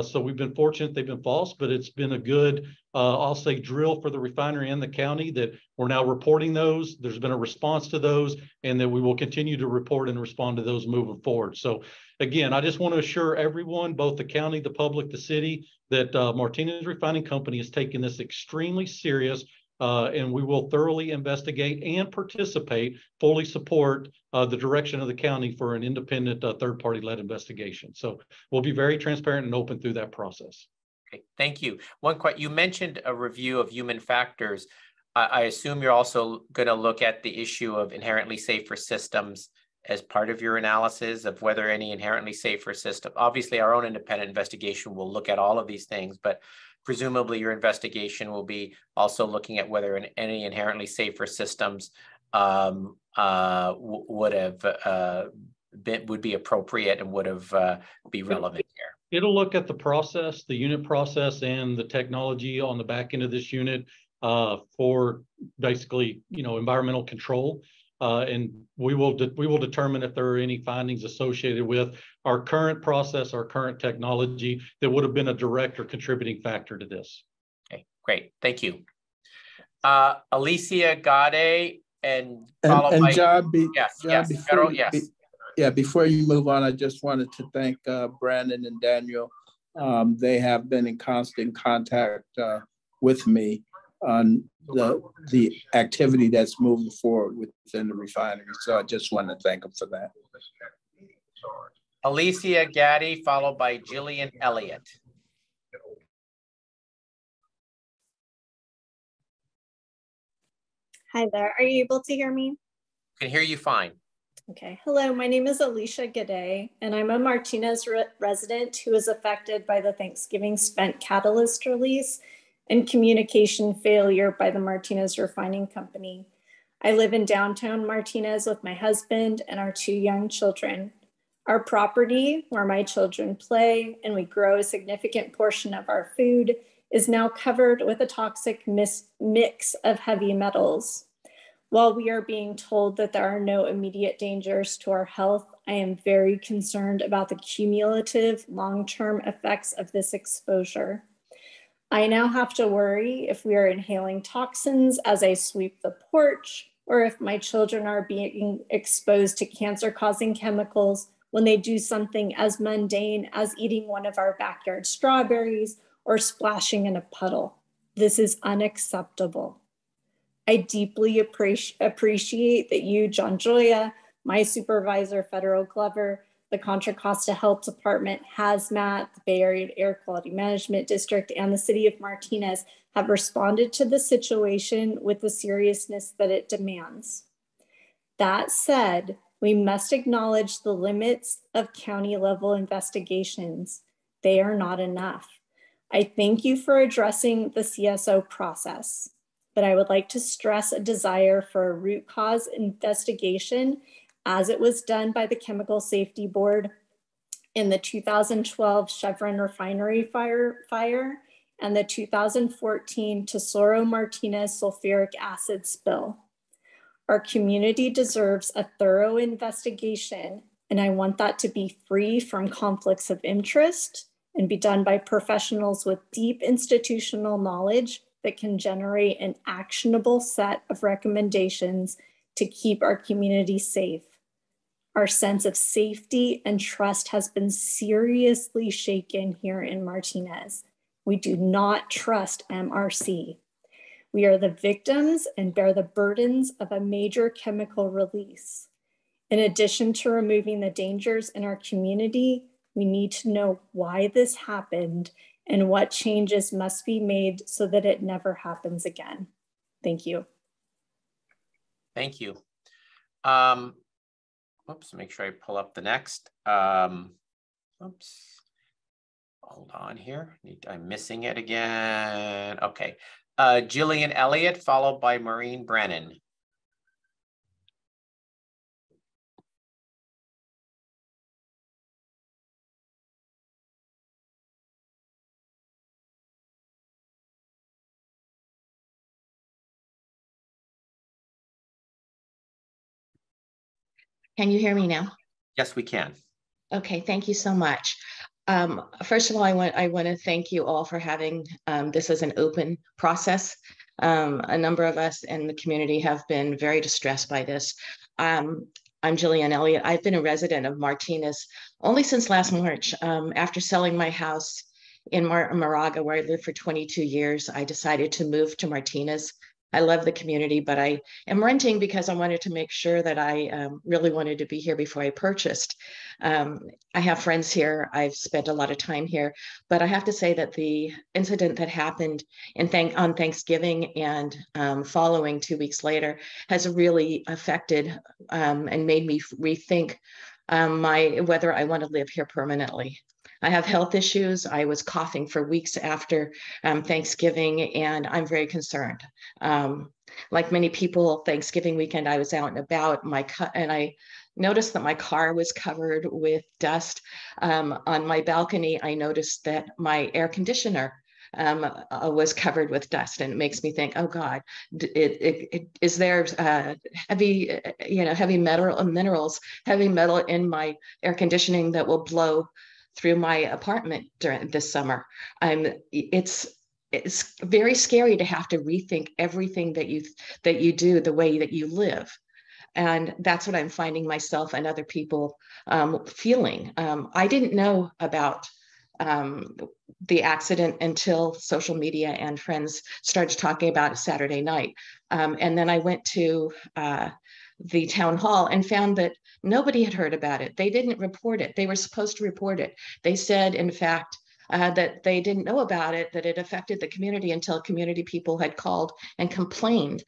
So we've been fortunate they've been false, but it's been a good, I'll say, drill for the refinery and the county that we're now reporting those. There's been a response to those, and that we will continue to report and respond to those moving forward. So again, I just want to assure everyone, both the county, the public, the city, that Martinez Refining Company is taking this extremely serious. And we will thoroughly investigate and participate, fully support the direction of the county for an independent third-party led investigation. So we'll be very transparent and open through that process. Okay, thank you. One question, you mentioned a review of human factors. I assume you're also going to look at the issue of inherently safer systems as part of your analysis of whether any inherently safer system. Obviously, our own independent investigation will look at all of these things, but presumably your investigation will be also looking at whether any inherently safer systems would be appropriate and would have be relevant here. It'll look at the process, the unit process, and the technology on the back end of this unit for basically, environmental control. And we will determine if there are any findings associated with our current process, our current technology that would have been a direct or contributing factor to this. Okay, great. Thank you. Alicia Gade and followed by John, yes. Before you move on, I just wanted to thank Brandon and Daniel. They have been in constant contact with me on the activity that's moving forward within the refinery. So I just want to thank them for that. Alicia Gaddy, followed by Jillian Elliott. Hi there. Are you able to hear me? Can hear you fine. Okay. Hello, my name is Alicia Gade, and I'm a Martinez resident who was affected by the Thanksgiving spent catalyst release and communication failure by the Martinez Refining Company. I live in downtown Martinez with my husband and our 2 young children. Our property, where my children play and we grow a significant portion of our food, is now covered with a toxic mix of heavy metals. While we are being told that there are no immediate dangers to our health, I am very concerned about the cumulative long-term effects of this exposure. I now have to worry if we are inhaling toxins as I sweep the porch, or if my children are being exposed to cancer-causing chemicals when they do something as mundane as eating one of our backyard strawberries or splashing in a puddle. This is unacceptable. I deeply appreciate that you, John Joya, my supervisor, Federal Glover, the Contra Costa Health Department, Hazmat, the Bay Area Air Quality Management District, and the City of Martinez have responded to the situation with the seriousness that it demands. That said, we must acknowledge the limits of county-level investigations. They are not enough. I thank you for addressing the CSO process, but I would like to stress a desire for a root cause investigation as it was done by the Chemical Safety Board in the 2012 Chevron refinery fire and the 2014 Tesoro Martinez sulfuric acid spill. Our community deserves a thorough investigation, and I want that to be free from conflicts of interest and be done by professionals with deep institutional knowledge that can generate an actionable set of recommendations to keep our community safe. Our sense of safety and trust has been seriously shaken here in Martinez. We do not trust MRC. We are the victims and bear the burdens of a major chemical release. In addition to removing the dangers in our community, we need to know why this happened and what changes must be made so that it never happens again. Thank you. Thank you. Oops, make sure I pull up the next. Oops, hold on here. I'm missing it again. Okay, Jillian Elliott, followed by Maureen Brennan. Can you hear me now? Yes, we can. Okay, thank you so much. First of all, I want to thank you all for having this as an open process. A number of us in the community have been very distressed by this. I'm Jillian Elliott. I've been a resident of Martinez only since last March. After selling my house in Moraga, where I lived for 22 years, I decided to move to Martinez. I love the community, but I am renting because I wanted to make sure that I really wanted to be here before I purchased. I have friends here. I've spent a lot of time here, but I have to say that the incident that happened on Thanksgiving and following 2 weeks later has really affected and made me rethink whether I want to live here permanently. I have health issues. I was coughing for weeks after Thanksgiving, and I'm very concerned. Like many people, Thanksgiving weekend, I was out and about, and I noticed that my car was covered with dust. On my balcony, I noticed that my air conditioner was covered with dust, and it makes me think, oh God, is there heavy metal in my air conditioning that will blow through my apartment during this summer? It's very scary to have to rethink everything that you do, the way that you live. And that's what I'm finding myself and other people feeling. I didn't know about the accident until social media and friends started talking about it Saturday night. And then I went to the town hall and found that nobody had heard about it. They didn't report it. They were supposed to report it. They said, in fact, that they didn't know about it, that it affected the community until community people had called and complained.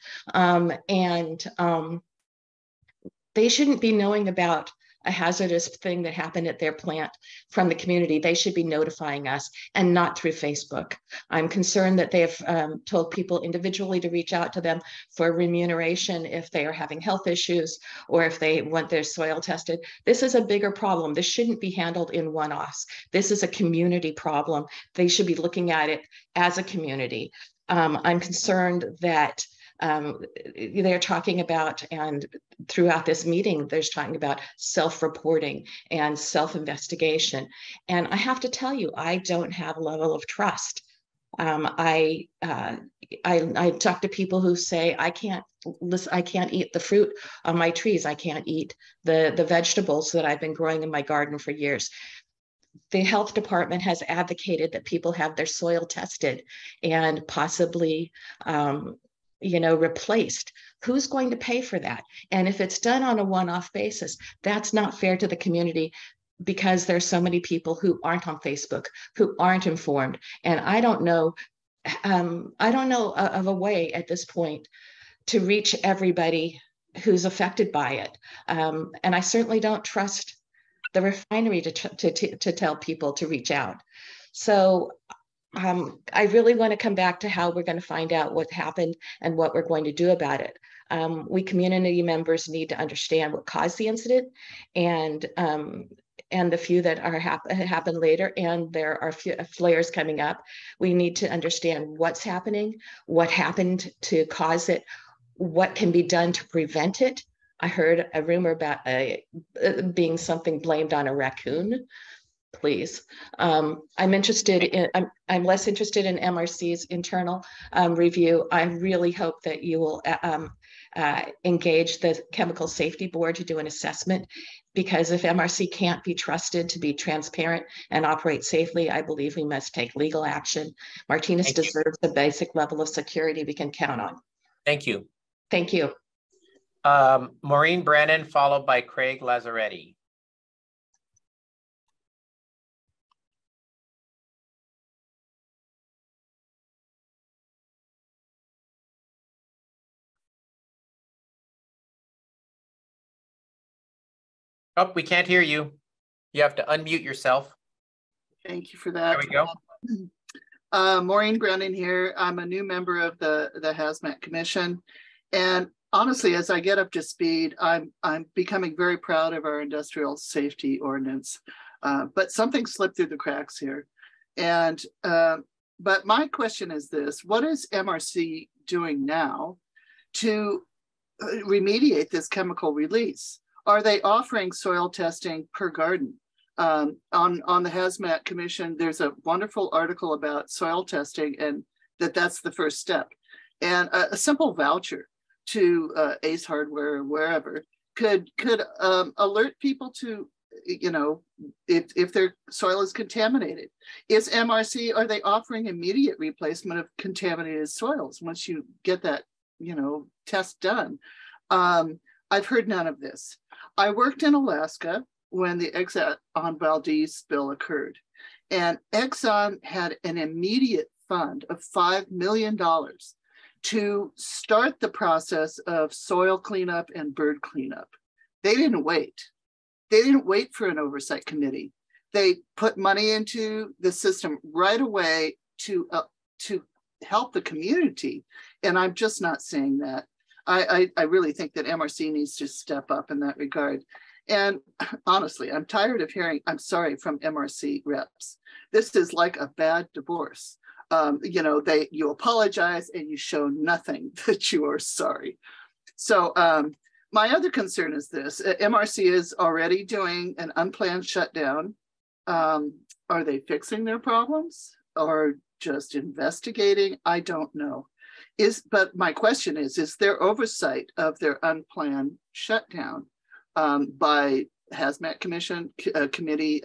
They shouldn't be knowing about a hazardous thing that happened at their plant from the community. They should be notifying us, and not through Facebook. I'm concerned that they have told people individually to reach out to them for remuneration if they are having health issues or if they want their soil tested. This is a bigger problem. This shouldn't be handled in one-offs. This is a community problem. They should be looking at it as a community. I'm concerned that they're talking about, and throughout this meeting, there's talking about self-reporting and self-investigation. And I have to tell you, I don't have a level of trust. I talk to people who say, I can't eat the fruit on my trees. I can't eat the vegetables that I've been growing in my garden for years. The health department has advocated that people have their soil tested and possibly replaced. Who's going to pay for that? And if it's done on a one-off basis, that's not fair to the community, because there's so many people who aren't on Facebook, who aren't informed. And I don't know of a way at this point to reach everybody who's affected by it. And I certainly don't trust the refinery to tell people to reach out. So I really want to come back to how we're going to find out what happened and what we're going to do about it. We community members need to understand what caused the incident, and the few that happen later, and there are flares coming up. We need to understand what's happening, what happened to cause it, what can be done to prevent it. I heard a rumor about being something blamed on a raccoon. Please. I'm less interested in MRC's internal review. I really hope that you will engage the Chemical Safety Board to do an assessment, because if MRC can't be trusted to be transparent and operate safely, I believe we must take legal action. Martinez deserves the basic level of security we can count on. Thank you. Thank you. Maureen Brennan, followed by Craig Lazzaretti. Oh, we can't hear you. You have to unmute yourself. Thank you for that. There we go. Maureen Brennan here. I'm a new member of the Hazmat Commission. And honestly, as I get up to speed, I'm becoming very proud of our industrial safety ordinance. But something slipped through the cracks here. And but my question is this: what is MRC doing now to remediate this chemical release? Are they offering soil testing per garden? on the Hazmat Commission, there's a wonderful article about soil testing, and that's the first step. And a simple voucher to Ace Hardware or wherever could alert people to, you know, if their soil is contaminated. Is MRC, are they offering immediate replacement of contaminated soils once you get that, you know, test done? I've heard none of this. I worked in Alaska when the Exxon Valdez spill occurred, and Exxon had an immediate fund of $5 million to start the process of soil cleanup and bird cleanup. They didn't wait. They didn't wait for an oversight committee. They put money into the system right away to help the community. And I'm just not saying that. I really think that MRC needs to step up in that regard. And honestly, I'm tired of hearing, I'm sorry, from MRC reps. This is like a bad divorce. You know, you apologize and you show nothing that you are sorry. So my other concern is this: MRC is already doing an unplanned shutdown. Are they fixing their problems or just investigating? I don't know. But my question is there oversight of their unplanned shutdown by Hazmat Commission committee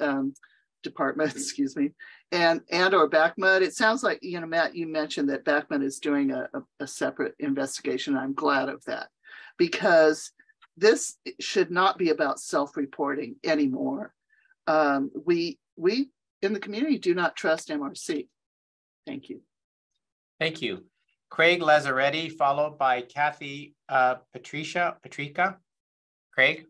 department, excuse me, and or BACMUD? It sounds like, you know, Matt, you mentioned that BACMUD is doing a separate investigation. I'm glad of that, because this should not be about self-reporting anymore. We in the community do not trust MRC. Thank you. Thank you. Craig Lazzaretti, followed by Kathy Patrica. Craig?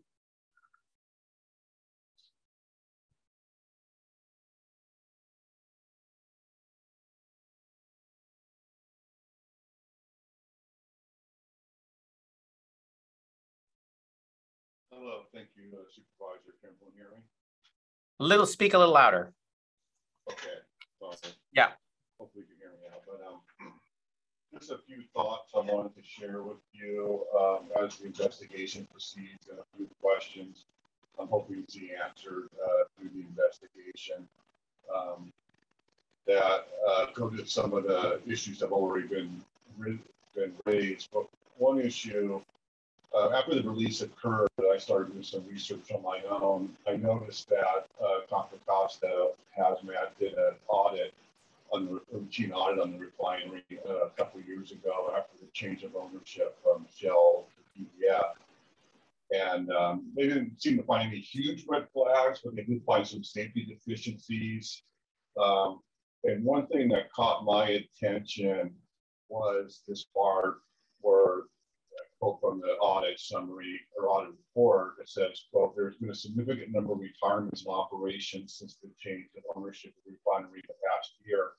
Hello, thank you, Supervisor. Can everyone hear me? Speak a little louder. Okay. Well, yeah. Hopefully you can hear me now, but just a few thoughts I wanted to share with you as the investigation proceeds, and a few questions I'm hoping to see answered through the investigation that go to some of the issues that have already been raised. But one issue, after the release occurred, I started doing some research on my own. I noticed that Contra Costa Hazmat did an audit, a routine audit on the refinery a couple of years ago after the change of ownership from Shell to PBF. And they didn't seem to find any huge red flags, but they did find some safety deficiencies. And one thing that caught my attention was this part where, quote from the audit summary or audit report, it says, quote, there's been a significant number of retirements and operations since the change of ownership of the refinery the past year.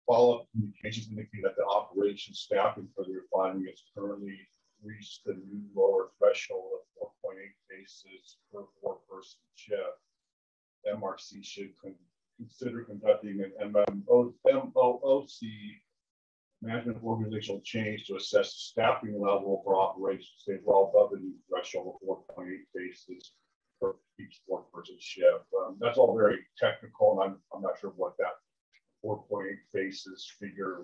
Follow-up communications indicate that the operation staffing for the refinery has currently reached the new lower threshold of 4.8 cases per 4-person shift. MRC should consider conducting an MOOC management organizational change to assess the staffing level for operations to stay well above the new threshold of 4.8 cases for each 4-person shift. That's all very technical, and I'm not sure what that 4.8 cases figure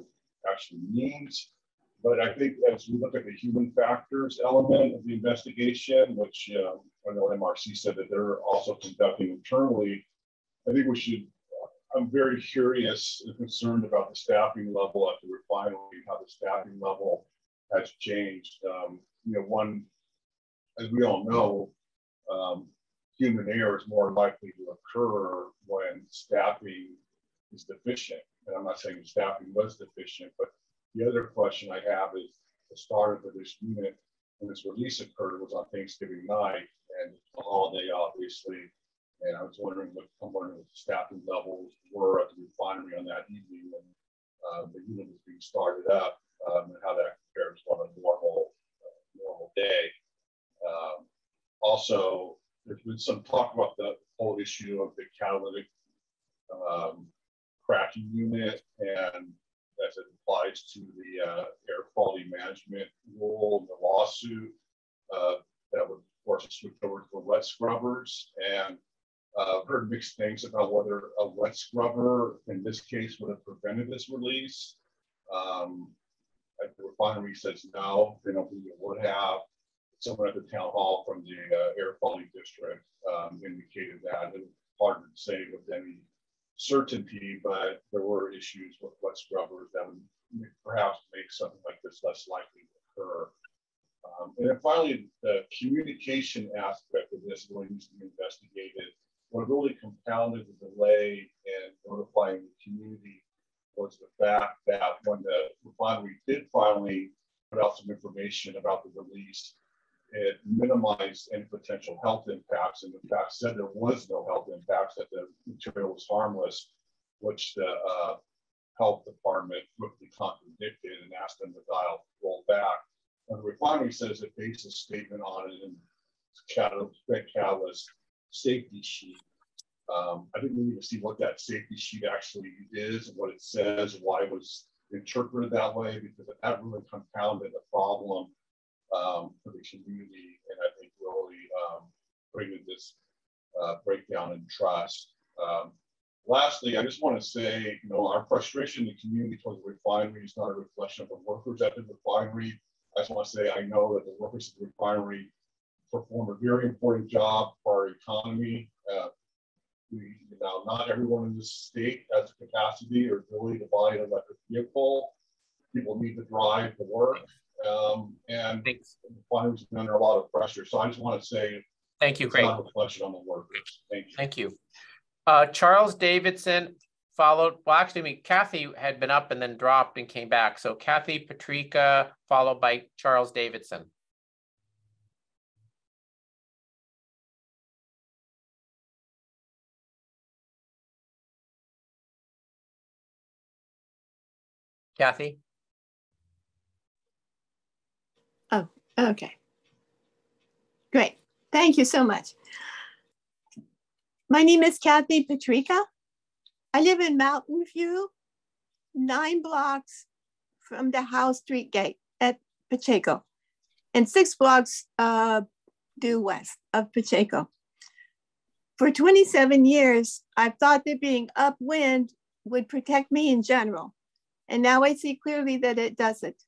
actually means. But I think as we look at the human factors element of the investigation, which I know MRC said that they're also conducting internally, I think we should, I'm very curious and concerned about the staffing level at the refinery, how the staffing level has changed. You know, one, as we all know, human error is more likely to occur when staffing is deficient. And I'm not saying the staffing was deficient, but the other question I have is the start of this unit when this release occurred was on Thanksgiving night, and a holiday, obviously. And I was wondering what the staffing levels were at the refinery on that evening when the unit was being started up, and how that compares to a normal day. Also, there's been some talk about the whole issue of the catalytic cracking unit, and as it applies to the air quality management rule in the lawsuit, that would force a switch over to wet scrubbers. And Heard mixed things about whether a wet scrubber in this case would have prevented this release. The refinery says no, they don't think it would have. Someone at the town hall from the air quality district indicated that. It's hard to say with any certainty, but there were issues with wet scrubbers that would perhaps make something like this less likely to occur. And then finally, the communication aspect of this really needs to be investigated. What really compounded the delay in notifying the community was the fact that when the refinery did finally put out some information about the release, it minimized any potential health impacts, and in fact said there was no health impacts, that the material was harmless, which the health department quickly contradicted and asked them to roll back. And the refinery says it based a statement on it in catalyst safety sheet. I think we need to see what that safety sheet actually is, what it says, why it was interpreted that way, because that really compounded the problem for the community, and I think really created this breakdown in trust. Lastly, I just want to say, our frustration in the community towards the refinery is not a reflection of the workers at the refinery. I just want to say I know that the workers at the refinery perform a very important job for our economy. Not everyone in this state has the capacity or ability to buy an electric vehicle. People need to drive to work, and the refineries are under a lot of pressure. So I just want to say, thank you. It's great not a reflection on the workers. Thank you. Thank you. Charles Davidson followed. Well, actually, Kathy had been up and then dropped and came back. So Kathy Patrica followed by Charles Davidson. Kathy? Oh, okay. Great. Thank you so much. My name is Kathy Patrica. I live in Mountain View, 9 blocks from the House Street Gate at Pacheco, and 6 blocks due west of Pacheco. For 27 years, I've thought that being upwind would protect me in general. And now I see clearly that it doesn't.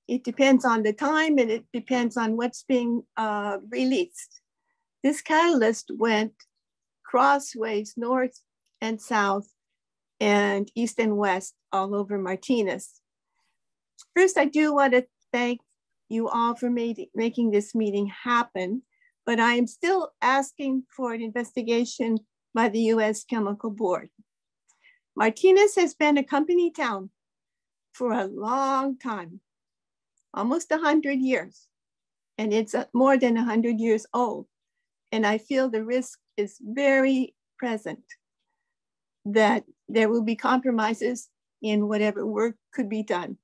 It depends on the time, and it depends on what's being released. This catalyst went crossways north and south and east and west all over Martinez. First, I do want to thank you all for making this meeting happen, but I am still asking for an investigation by the U.S. Chemical Board. Martinez has been a company town for a long time, almost 100 years, and it's more than 100 years old. And I feel the risk is very present that there will be compromises in whatever work could be done,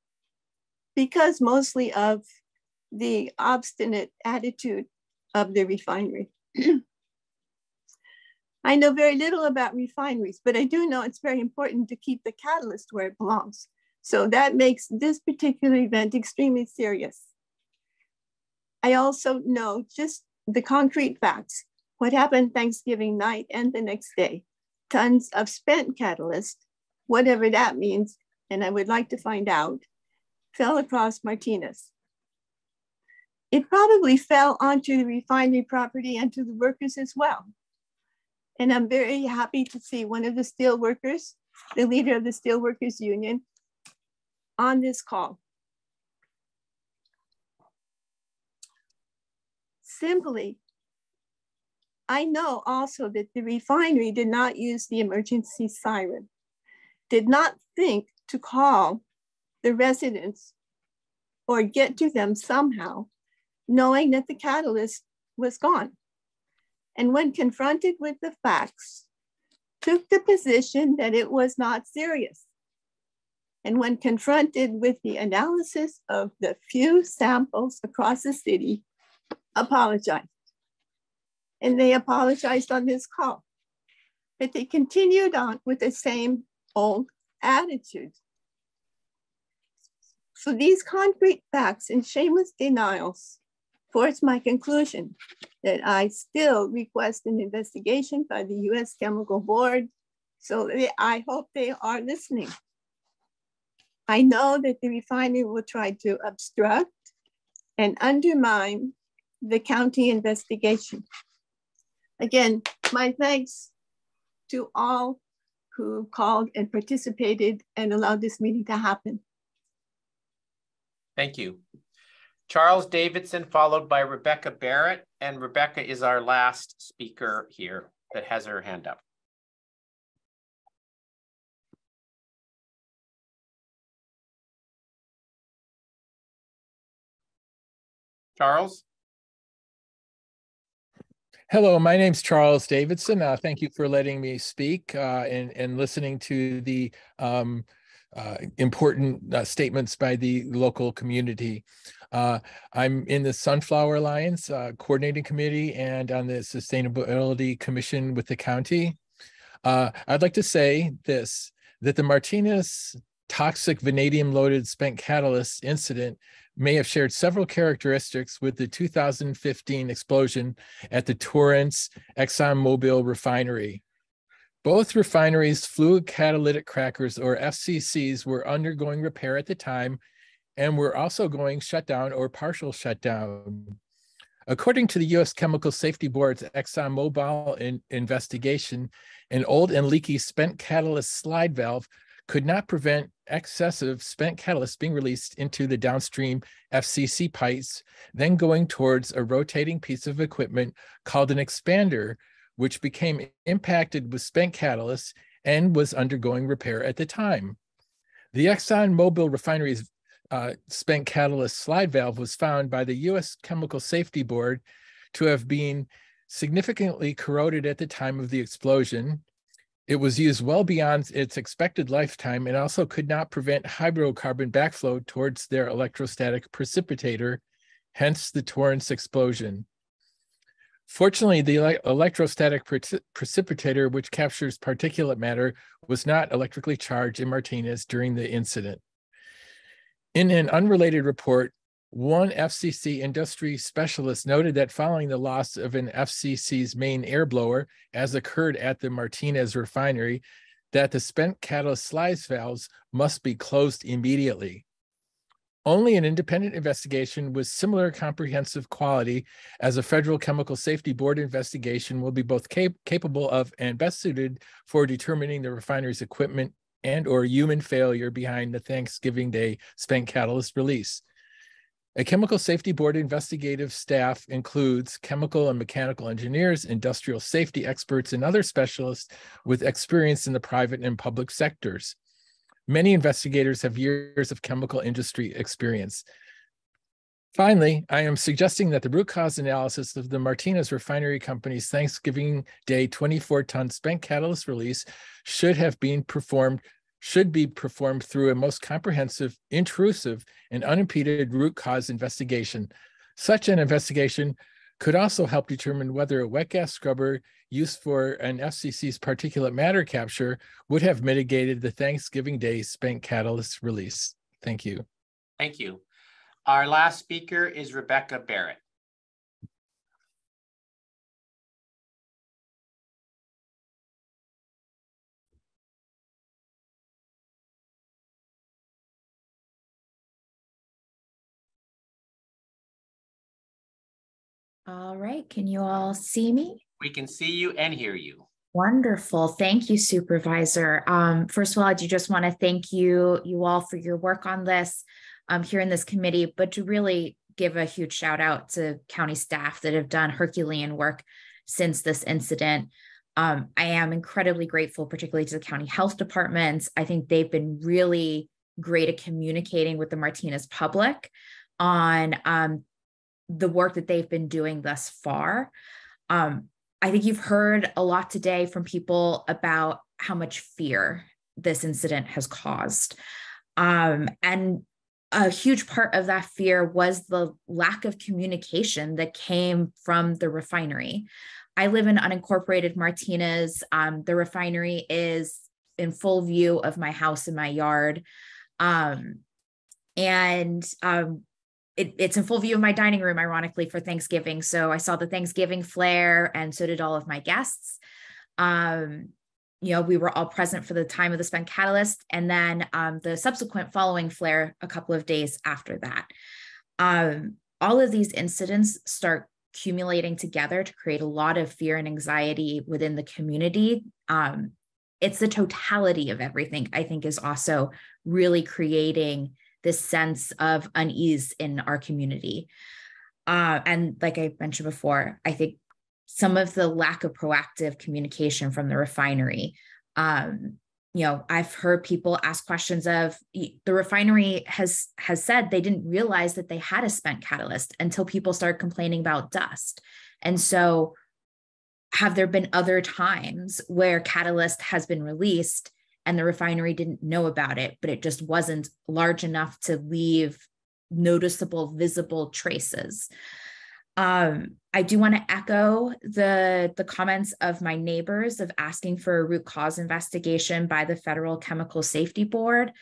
because mostly of the obstinate attitude of the refinery. I know very little about refineries, but I do know it's very important to keep the catalyst where it belongs. So that makes this particular event extremely serious. I also know just the concrete facts, what happened Thanksgiving night and the next day. Tons of spent catalyst, whatever that means, and I would like to find out, fell across Martinez. It probably fell onto the refinery property and to the workers as well. And I'm very happy to see one of the steel workers, the leader of the Steelworkers Union, on this call. Simply, I know also that the refinery did not use the emergency siren, did not think to call the residents or get to them somehow, knowing that the catalyst was gone. And when confronted with the facts, took the position that it was not serious. And when confronted with the analysis of the few samples across the city, apologized. And they apologized on this call. But they continued on with the same old attitude. So these concrete facts and shameless denials supports my conclusion that I still request an investigation by the U.S. Chemical Board. So I hope they are listening. I know that the refinery will try to obstruct and undermine the county investigation. Again, my thanks to all who called and participated and allowed this meeting to happen. Thank you. Charles Davidson, followed by Rebecca Barrett, and Rebecca is our last speaker here that has her hand up. Charles? Hello, my name's Charles Davidson. Thank you for letting me speak and listening to the important statements by the local community. I'm in the Sunflower Alliance Coordinating Committee and on the Sustainability Commission with the county. I'd like to say this, that the Martinez toxic vanadium-loaded spent catalyst incident may have shared several characteristics with the 2015 explosion at the Torrance ExxonMobil refinery. Both refineries' fluid catalytic crackers, or FCCs, were undergoing repair at the time and were also going shutdown or partial shutdown. According to the U.S. Chemical Safety Board's ExxonMobil investigation, an old and leaky spent catalyst slide valve could not prevent excessive spent catalyst being released into the downstream FCC pipes, then going towards a rotating piece of equipment called an expander, which became impacted with spent catalyst and was undergoing repair at the time. The ExxonMobil refinery's spent catalyst slide valve was found by the U.S. Chemical Safety Board to have been significantly corroded at the time of the explosion. It was used well beyond its expected lifetime and also could not prevent hydrocarbon backflow towards their electrostatic precipitator, hence the Torrance explosion. Fortunately, the electrostatic precipitator, which captures particulate matter, was not electrically charged in Martinez during the incident. In an unrelated report, one FCC industry specialist noted that following the loss of an FCC's main air blower, as occurred at the Martinez refinery, that the spent catalyst slide valves must be closed immediately. Only an independent investigation with similar comprehensive quality as a Federal Chemical Safety Board investigation will be both capable of and best suited for determining the refinery's equipment and or human failure behind the Thanksgiving Day spent catalyst release. A Chemical Safety Board investigative staff includes chemical and mechanical engineers, industrial safety experts, and other specialists with experience in the private and public sectors. Many investigators have years of chemical industry experience. Finally, I am suggesting that the root cause analysis of the Martinez Refinery Company's Thanksgiving Day 24-ton spent catalyst release should be performed through a most comprehensive, intrusive, and unimpeded root cause investigation. Such an investigation could also help determine whether a wet gas scrubber used for an FCC's particulate matter capture would have mitigated the Thanksgiving Day spent catalyst release. Thank you. Thank you. Our last speaker is Rebecca Barrett. All right, can you all see me? We can see you and hear you. Wonderful. Thank you, Supervisor. First of all, I do just want to thank you all for your work on this here in this committee, but to really give a huge shout out to county staff that have done Herculean work since this incident. I am incredibly grateful, particularly to the county health departments. I think they've been really great at communicating with the Martinez public on the work that they've been doing thus far. I think you've heard a lot today from people about how much fear this incident has caused. And a huge part of that fear was the lack of communication that came from the refinery. I live in unincorporated Martinez. The refinery is in full view of my house and my yard. it's in full view of my dining room, ironically, for Thanksgiving. So I saw the Thanksgiving flare, and so did all of my guests. You know, we were all present for the time of the spent catalyst, and then the subsequent following flare a couple of days after that. All of these incidents start accumulating together to create a lot of fear and anxiety within the community. It's the totality of everything, I think, is also really creating this sense of unease in our community. And like I mentioned before, I think some of the lack of proactive communication from the refinery. You know, I've heard people ask questions of, the refinery has said they didn't realize that they had a spent catalyst until people started complaining about dust. And so have there been other times where catalyst has been released and the refinery didn't know about it, but it just wasn't large enough to leave noticeable, visible traces? I do want to echo the comments of my neighbors of asking for a root cause investigation by the Federal Chemical Safety Board.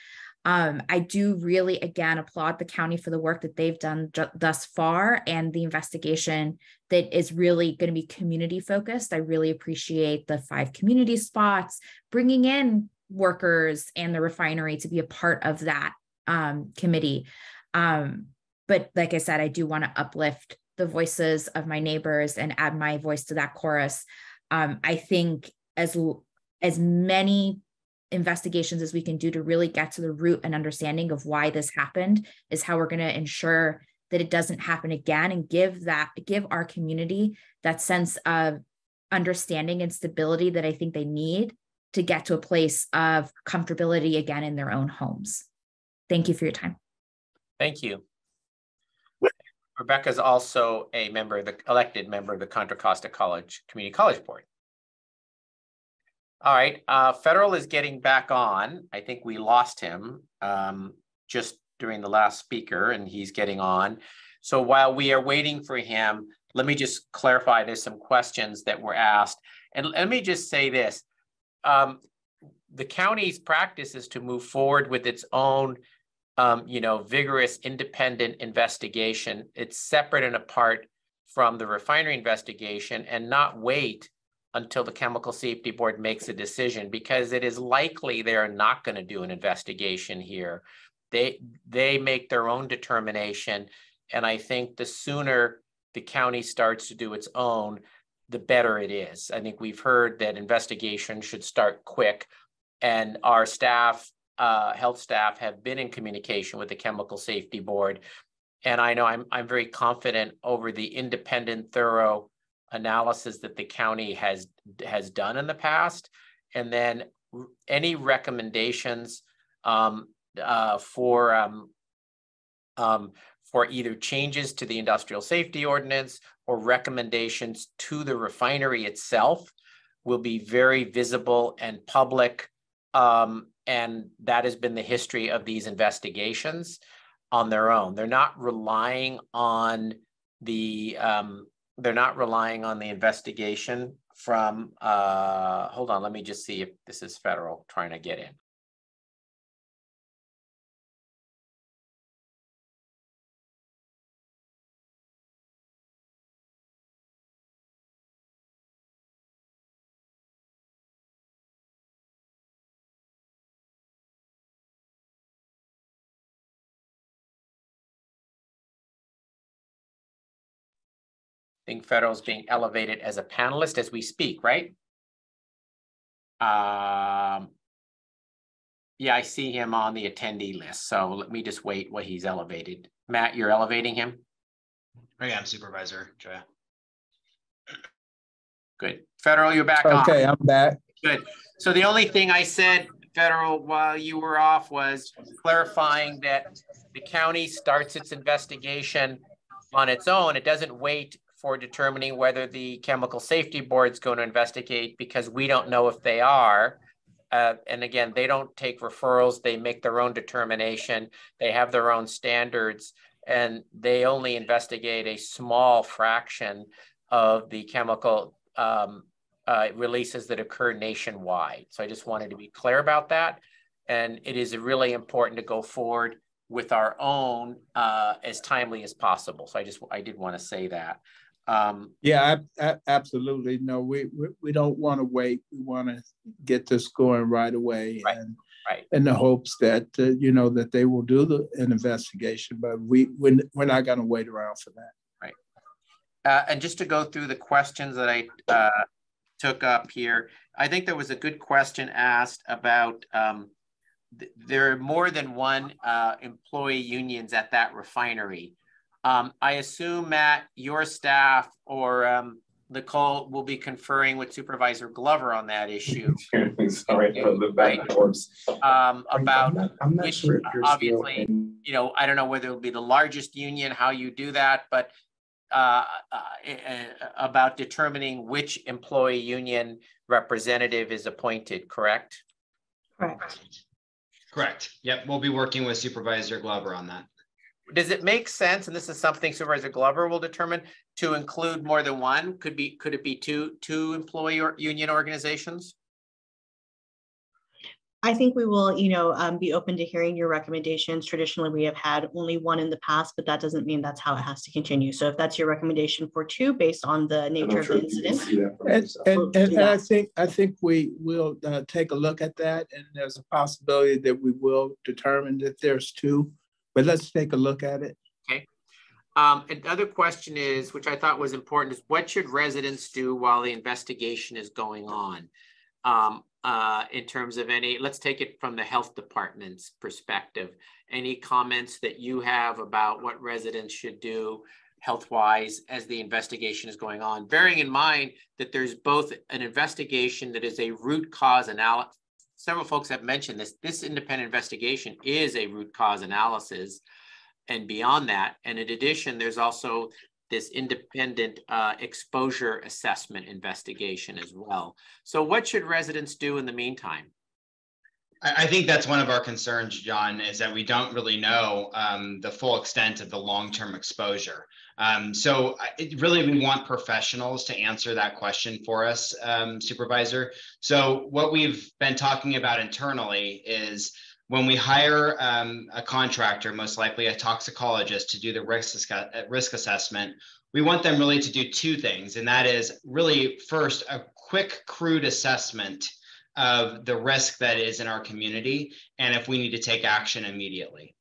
I do really, again, applaud the county for the work that they've done thus far and the investigation that is really going to be community focused. I really appreciate the 5 community spots, bringing in workers and the refinery to be a part of that committee. But like I said, I do want to uplift the voices of my neighbors and add my voice to that chorus. I think as many investigations as we can do to really get to the root and understanding of why this happened is how we're going to ensure that it doesn't happen again, and give our community that sense of understanding and stability that I think they need to get to a place of comfortability again in their own homes. Thank you for your time. Thank you. Rebecca's also a member of the elected member of the Contra Costa Community College Board. All right, Federal is getting back on. I think we lost him just during the last speaker, and he's getting on. So while we are waiting for him, let me just clarify, there's some questions that were asked. And let me just say this, the county's practice is to move forward with its own vigorous independent investigation. It's separate and apart from the refinery investigation, and not wait until the Chemical Safety Board makes a decision, because it is likely they're not going to do an investigation here. They make their own determination. And I think the sooner the county starts to do its own, the better it is. I think we've heard that investigation should start quick, and our staff, health staff, have been in communication with the Chemical Safety Board. And I know I'm very confident over the independent, thorough analysis that the county has done in the past. And then any recommendations for either changes to the industrial safety ordinance or recommendations to the refinery itself will be very visible and public. And that has been the history of these investigations on their own. They're not relying on the investigation from, hold on, let me just see if this is Federal trying to get in. I think Federal's being elevated as a panelist as we speak, right? Yeah, I see him on the attendee list. So let me just wait while he's elevated. Matt, you're elevating him? I am, Supervisor Joya. Good. Federal, you're back on. Okay, I'm back. Good. So the only thing I said, Federal, while you were off, was clarifying that the county starts its investigation on its own. It doesn't wait for determining whether the Chemical Safety Board is going to investigate, because we don't know if they are. And again, they don't take referrals. They make their own determination. They have their own standards, and they only investigate a small fraction of the chemical releases that occur nationwide. So I just wanted to be clear about that. And it is really important to go forward with our own as timely as possible. So I did want to say that. Yeah, absolutely. No, we don't want to wait. We want to get this going right away, right, and right. in the hopes that you know, that they will do an investigation. But we're not going to wait around for that. Right. And just to go through the questions that I took up here, I think there was a good question asked about there are more than one employee unions at that refinery. I assume, Matt, your staff or Nicole will be conferring with Supervisor Glover on that issue. Sorry for the back and forth. About I'm not which, sure if you're obviously, you know, I don't know whether it'll be the largest union, how you do that, but about determining which employee union representative is appointed, correct? Correct. Yep, we'll be working with Supervisor Glover on that. Does it make sense, and this is something Supervisor Glover will determine, to include more than one? Could it be two employee or union organizations? I think we will, you know, be open to hearing your recommendations. Traditionally, we have had only one in the past, but that doesn't mean that's how it has to continue. So if that's your recommendation for two, based on the nature of the incident, and I think we will take a look at that, and there's a possibility that we will determine that there's two, but let's take a look at it. Okay. Another question is, which I thought was important, is what should residents do while the investigation is going on? In terms of any, let's take it from the health department's perspective. Any comments that you have about what residents should do health-wise as the investigation is going on, bearing in mind that there's both an investigation that is a root cause analysis. Several folks have mentioned this. This independent investigation is a root cause analysis, and beyond that, and in addition, there's also this independent exposure assessment investigation as well. So what should residents do in the meantime? I think that's one of our concerns, John, is that we don't really know the full extent of the long-term exposure. So really, we want professionals to answer that question for us, Supervisor. So what we've been talking about internally is when we hire a contractor, most likely a toxicologist, to do the risk assessment, we want them really to do two things. And that is really, first, a quick, crude assessment of the risk that is in our community, and if we need to take action immediately.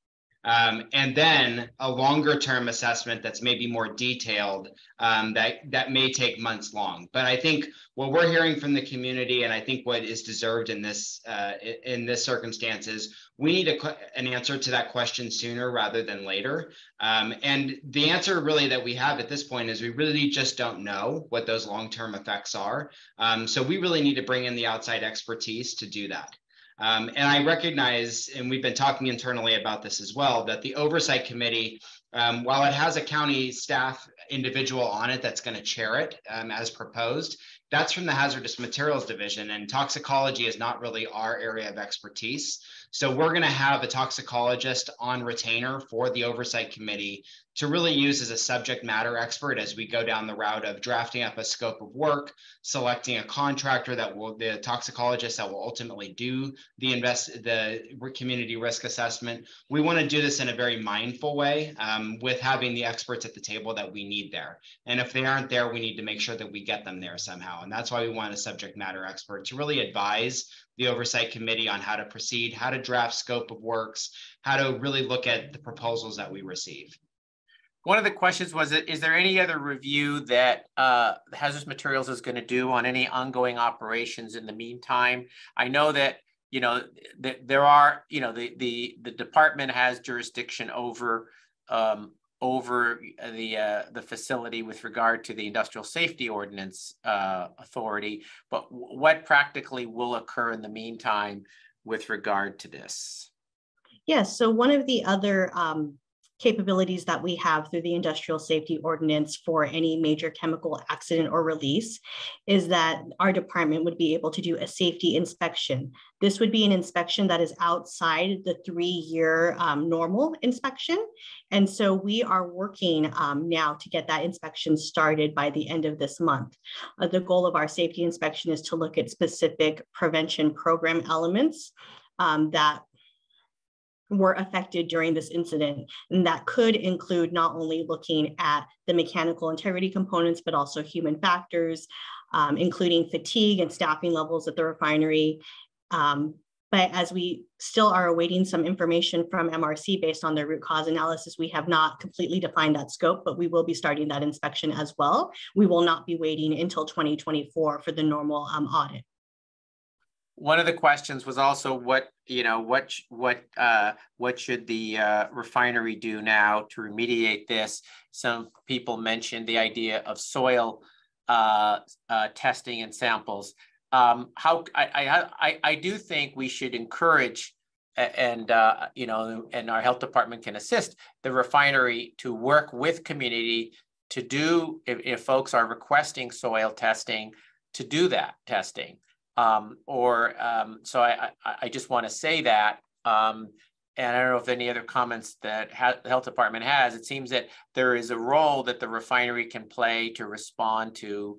And then a longer term assessment that's maybe more detailed, that may take months long. But I think what we're hearing from the community, and I think what is deserved in this circumstance, is we need an answer to that question sooner rather than later. And the answer really that we have at this point is we really just don't know what those long-term effects are. So we really need to bring in the outside expertise to do that. And I recognize, and we've been talking internally about this as well, that the oversight committee, while it has a county staff individual on it that's going to chair it as proposed, that's from the hazardous materials division, and toxicology is not really our area of expertise. So we're going to have a toxicologist on retainer for the oversight committee to really use as a subject matter expert as we go down the route of drafting up a scope of work, selecting a contractor the toxicologist that will ultimately do the community risk assessment. We want to do this in a very mindful way, with having the experts at the table that we need there. And if they aren't there, we need to make sure that we get them there somehow. And that's why we want a subject matter expert to really advise the oversight committee on how to proceed, how to draft scope of works, how to really look at the proposals that we receive. One of the questions was, is there any other review that hazardous materials is going to do on any ongoing operations in the meantime? I know that, you know, that there are, you know, the department has jurisdiction over the facility with regard to the industrial safety ordinance authority, but what practically will occur in the meantime with regard to this? Yes, so one of the other capabilities that we have through the industrial safety ordinance for any major chemical accident or release is that our department would be able to do a safety inspection. This would be an inspection that is outside the 3-year normal inspection. And so we are working now to get that inspection started by the end of this month. The goal of our safety inspection is to look at specific prevention program elements that were affected during this incident. And that could include not only looking at the mechanical integrity components, but also human factors, including fatigue and staffing levels at the refinery. But as we still are awaiting some information from MRC based on their root cause analysis, we have not completely defined that scope, but we will be starting that inspection as well. We will not be waiting until 2024 for the normal audit. One of the questions was also what should the refinery do now to remediate this? Some people mentioned the idea of soil testing and samples. I do think we should encourage, and our health department can assist the refinery to work with community to do, if folks are requesting soil testing, to do that testing. So I just want to say that, and I don't know if any other comments that the health department has. It seems that there is a role that the refinery can play to respond to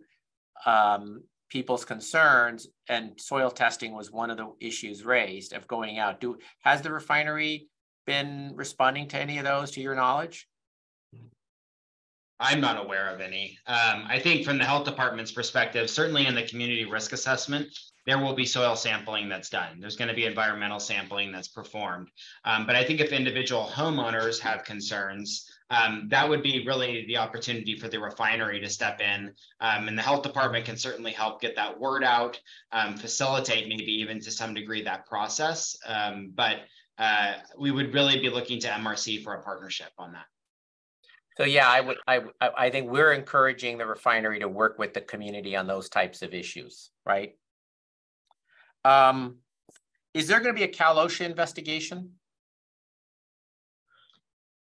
people's concerns, and soil testing was one of the issues raised of going out. Has the refinery been responding to any of those, to your knowledge? I'm not aware of any. I think from the health department's perspective, certainly in the community risk assessment, there will be soil sampling that's done. There's going to be environmental sampling that's performed. But I think if individual homeowners have concerns, that would be really the opportunity for the refinery to step in. And the health department can certainly help get that word out, facilitate maybe even to some degree that process. But we would really be looking to MRC for a partnership on that. So yeah, I think we're encouraging the refinery to work with the community on those types of issues, right? Is there going to be a Cal OSHA investigation?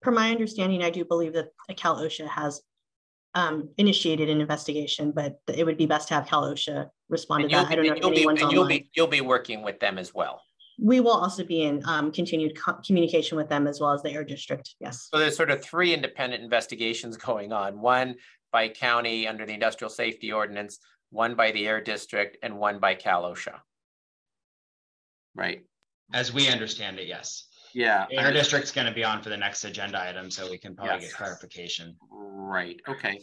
From my understanding, I do believe that Cal OSHA has initiated an investigation, but it would be best to have Cal OSHA respond to that. I don't know if anyone's online. You'll be working with them as well. We will also be in continued communication with them as well as the Air District, yes. So there's sort of 3 independent investigations going on, one by county under the Industrial Safety Ordinance, one by the Air District, and one by Cal OSHA. Right? As we understand it, yes. Yeah. Air District's going to be on for the next agenda item, so we can probably get clarification. Right, okay.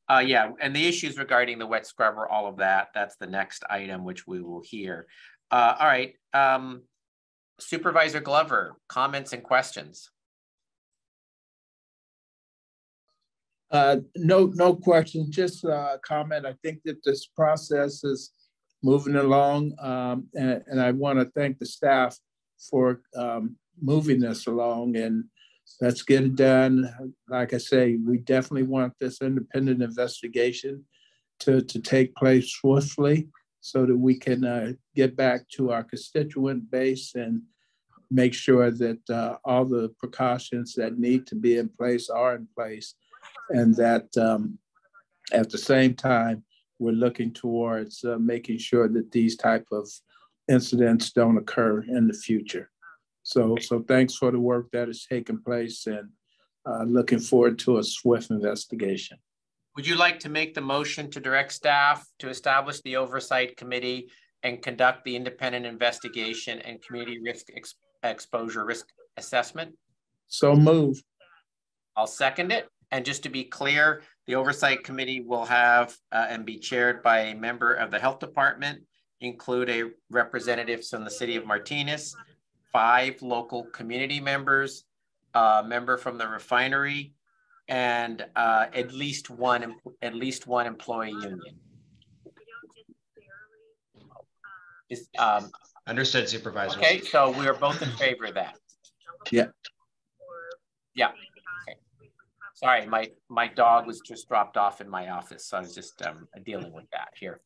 Yeah, and the issues regarding the wet scrubber, all of that, that's the next item, which we will hear. All right. Supervisor Glover, comments and questions? No questions, just a comment. I think that this process is moving along, and I want to thank the staff for moving this along, and let's get it done. Like I say, we definitely want this independent investigation to take place swiftly so that we can get back to our constituent base and make sure that all the precautions that need to be in place are in place, and that at the same time, we're looking towards making sure that these type of incidents don't occur in the future. So thanks for the work that has taken place, and looking forward to a swift investigation. Would you like to make the motion to direct staff to establish the oversight committee and conduct the independent investigation and community risk exposure risk assessment? So move. I'll second it. And just to be clear, the oversight committee will have and be chaired by a member of the health department, include a representative from the city of Martinez, 5 local community members, a member from the refinery, and at least one employee union. Understood, Supervisor. Okay, so we are both in favor of that. Yeah. Yeah. Okay. Sorry, my dog was just dropped off in my office, so I was just dealing with that here.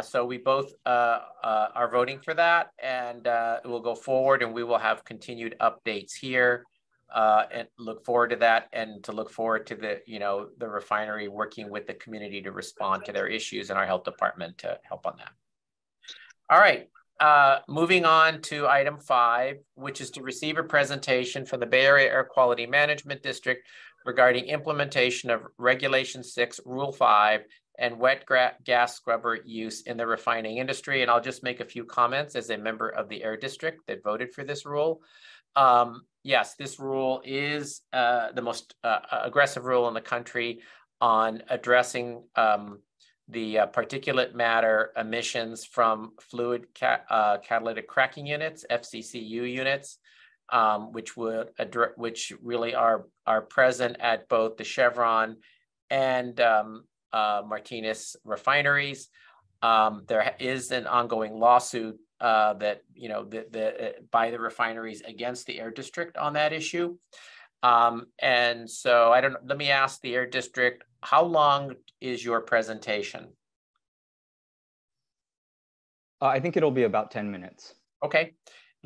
So we both are voting for that, and we'll go forward, and we will have continued updates here, and look forward to that, and to look forward to the refinery working with the community to respond to their issues, and our health department to help on that. All right, moving on to item 5, which is to receive a presentation from the Bay Area Air Quality Management District regarding implementation of Regulation 6, Rule 5, and wet gas scrubber use in the refining industry. And I'll just make a few comments as a member of the Air District that voted for this rule. Yes, this rule is the most aggressive rule in the country on addressing the particulate matter emissions from fluid catalytic cracking units, FCCU units, which really are present at both the Chevron and Martinez refineries. There is an ongoing lawsuit that by the refineries against the Air District on that issue. And so let me ask the Air District, how long is your presentation? I think it'll be about 10 minutes. Okay,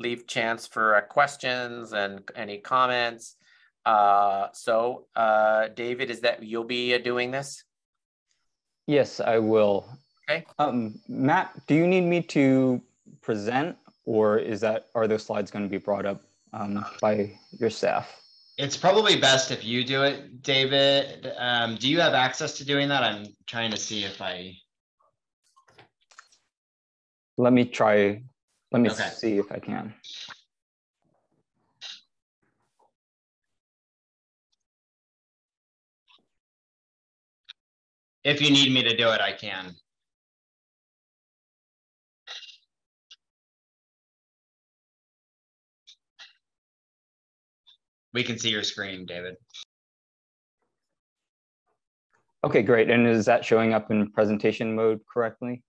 leave chance for questions and any comments. David, is that you'll be doing this? Yes, I will. Okay. Matt, do you need me to present, or are those slides going to be brought up by your staff? It's probably best if you do it, David. Do you have access to doing that? I'm trying to see if I... Let me try. Let me see if I can. If you need me to do it, I can. We can see your screen, David. Okay, great. And is that showing up in presentation mode correctly?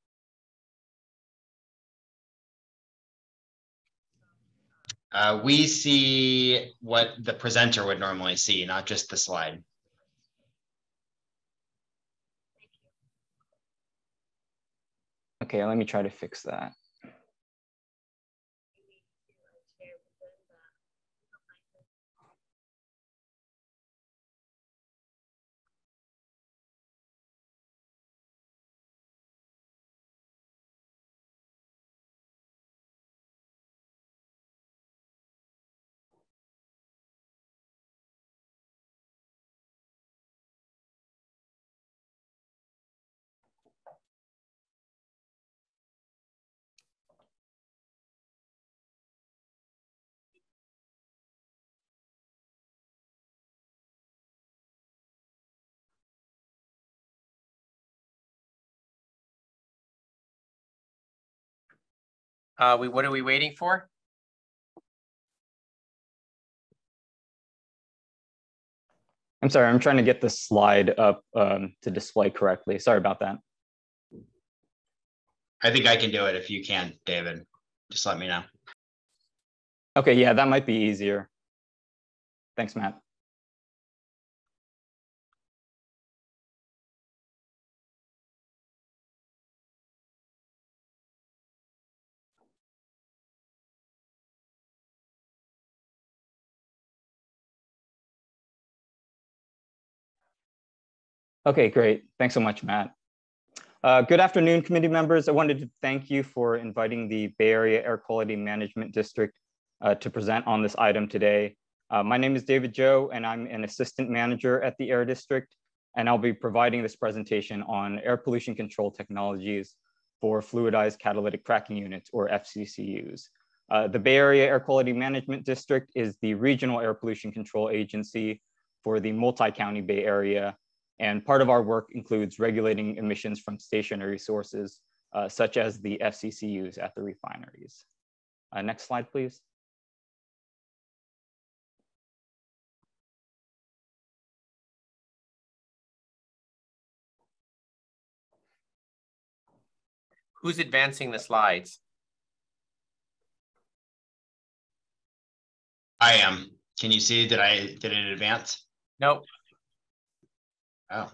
We see what the presenter would normally see, not just the slide. Okay, let me try to fix that. What are we waiting for? I'm sorry, I'm trying to get the slide up to display correctly. Sorry about that. I think I can do it if you can, David. Just let me know. Okay, yeah, that might be easier. Thanks, Matt. Okay, great. Thanks so much, Matt. Good afternoon, committee members. I wanted to thank you for inviting the Bay Area Air Quality Management District to present on this item today. My name is David Joe, and I'm an assistant manager at the Air District, and I'll be providing this presentation on air pollution control technologies for fluidized catalytic cracking units, or FCCUs. The Bay Area Air Quality Management District is the regional air pollution control agency for the multi-county Bay Area. And part of our work includes regulating emissions from stationary sources, such as the FCCUs at the refineries. Next slide, please. Who's advancing the slides? I am. Can you see, did it advance? Nope. Oh.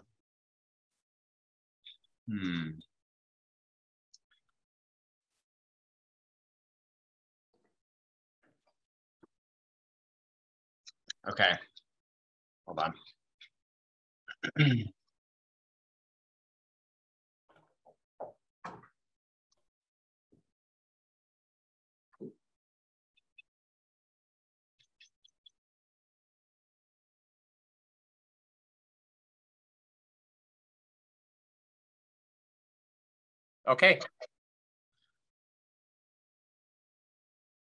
Okay. Hold on. Okay.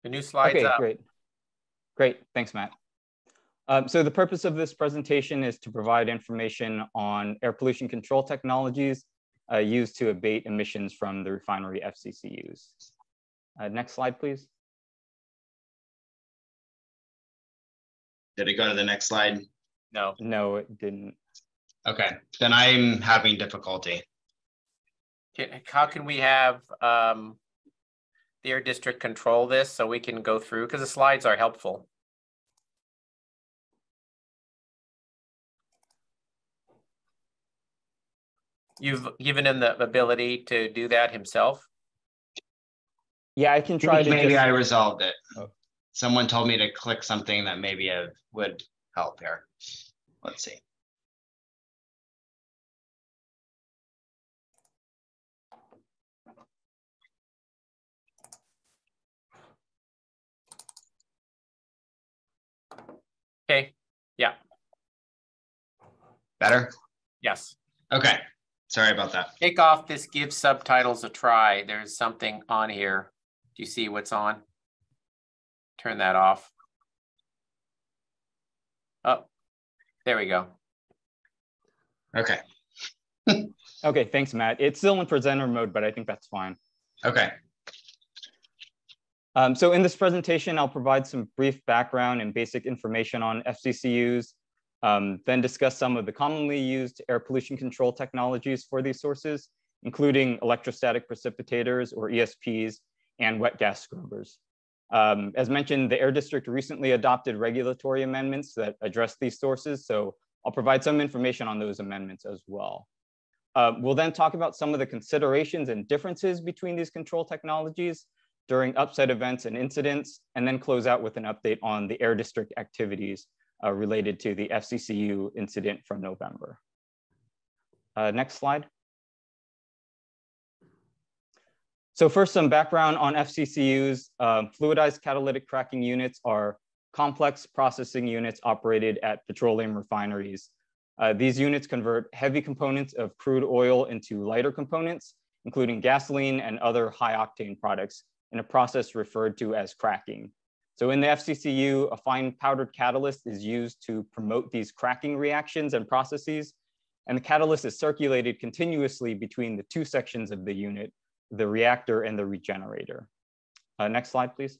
The new slide's up. Great. Thanks, Matt. So the purpose of this presentation is to provide information on air pollution control technologies used to abate emissions from the refinery FCCUs. Next slide, please. Did it go to the next slide? No. No, it didn't. Okay, then I'm having difficulty. How can we have the Air District control this so we can go through? Because the slides are helpful. You've given him the ability to do that himself? Yeah, I can try to maybe I resolved it. Oh. Someone told me to click something that maybe would help here. Let's see. Okay, yeah. Better? Yes. Okay, sorry about that. Take off this give subtitles a try. There's something on here. Do you see what's on? Turn that off. Oh, there we go. Okay. Okay, thanks, Matt. It's still in presenter mode, but I think that's fine. Okay. So in this presentation, I'll provide some brief background and basic information on FCCUs, then discuss some of the commonly used air pollution control technologies for these sources, including electrostatic precipitators or ESPs and wet gas scrubbers. As mentioned, the Air District recently adopted regulatory amendments that address these sources, so I'll provide some information on those amendments as well. We'll then talk about some of the considerations and differences between these control technologies during upset events and incidents, and then close out with an update on the Air District activities related to the FCCU incident from November. Next slide. So first, some background on FCCUs. Fluidized catalytic cracking units are complex processing units operated at petroleum refineries. These units convert heavy components of crude oil into lighter components, including gasoline and other high octane products, in a process referred to as cracking. So in the FCCU, a fine powdered catalyst is used to promote these cracking reactions and processes, and the catalyst is circulated continuously between the two sections of the unit, the reactor and the regenerator. Next slide, please.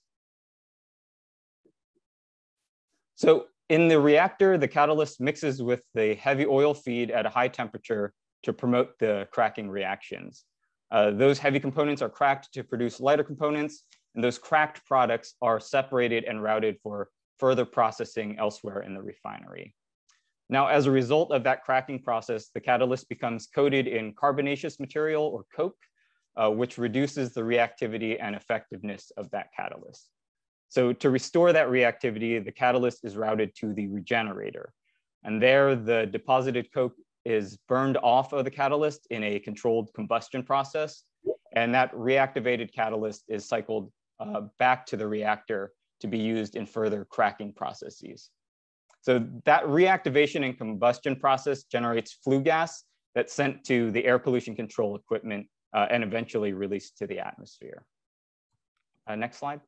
So in the reactor, the catalyst mixes with the heavy oil feed at a high temperature to promote the cracking reactions. Those heavy components are cracked to produce lighter components, and those cracked products are separated and routed for further processing elsewhere in the refinery. Now, as a result of that cracking process, the catalyst becomes coated in carbonaceous material or coke, which reduces the reactivity and effectiveness of that catalyst. So to restore that reactivity, the catalyst is routed to the regenerator. And there, the deposited coke is burned off of the catalyst in a controlled combustion process. And that reactivated catalyst is cycled back to the reactor to be used in further cracking processes. So that reactivation and combustion process generates flue gas that's sent to the air pollution control equipment and eventually released to the atmosphere. Next slide.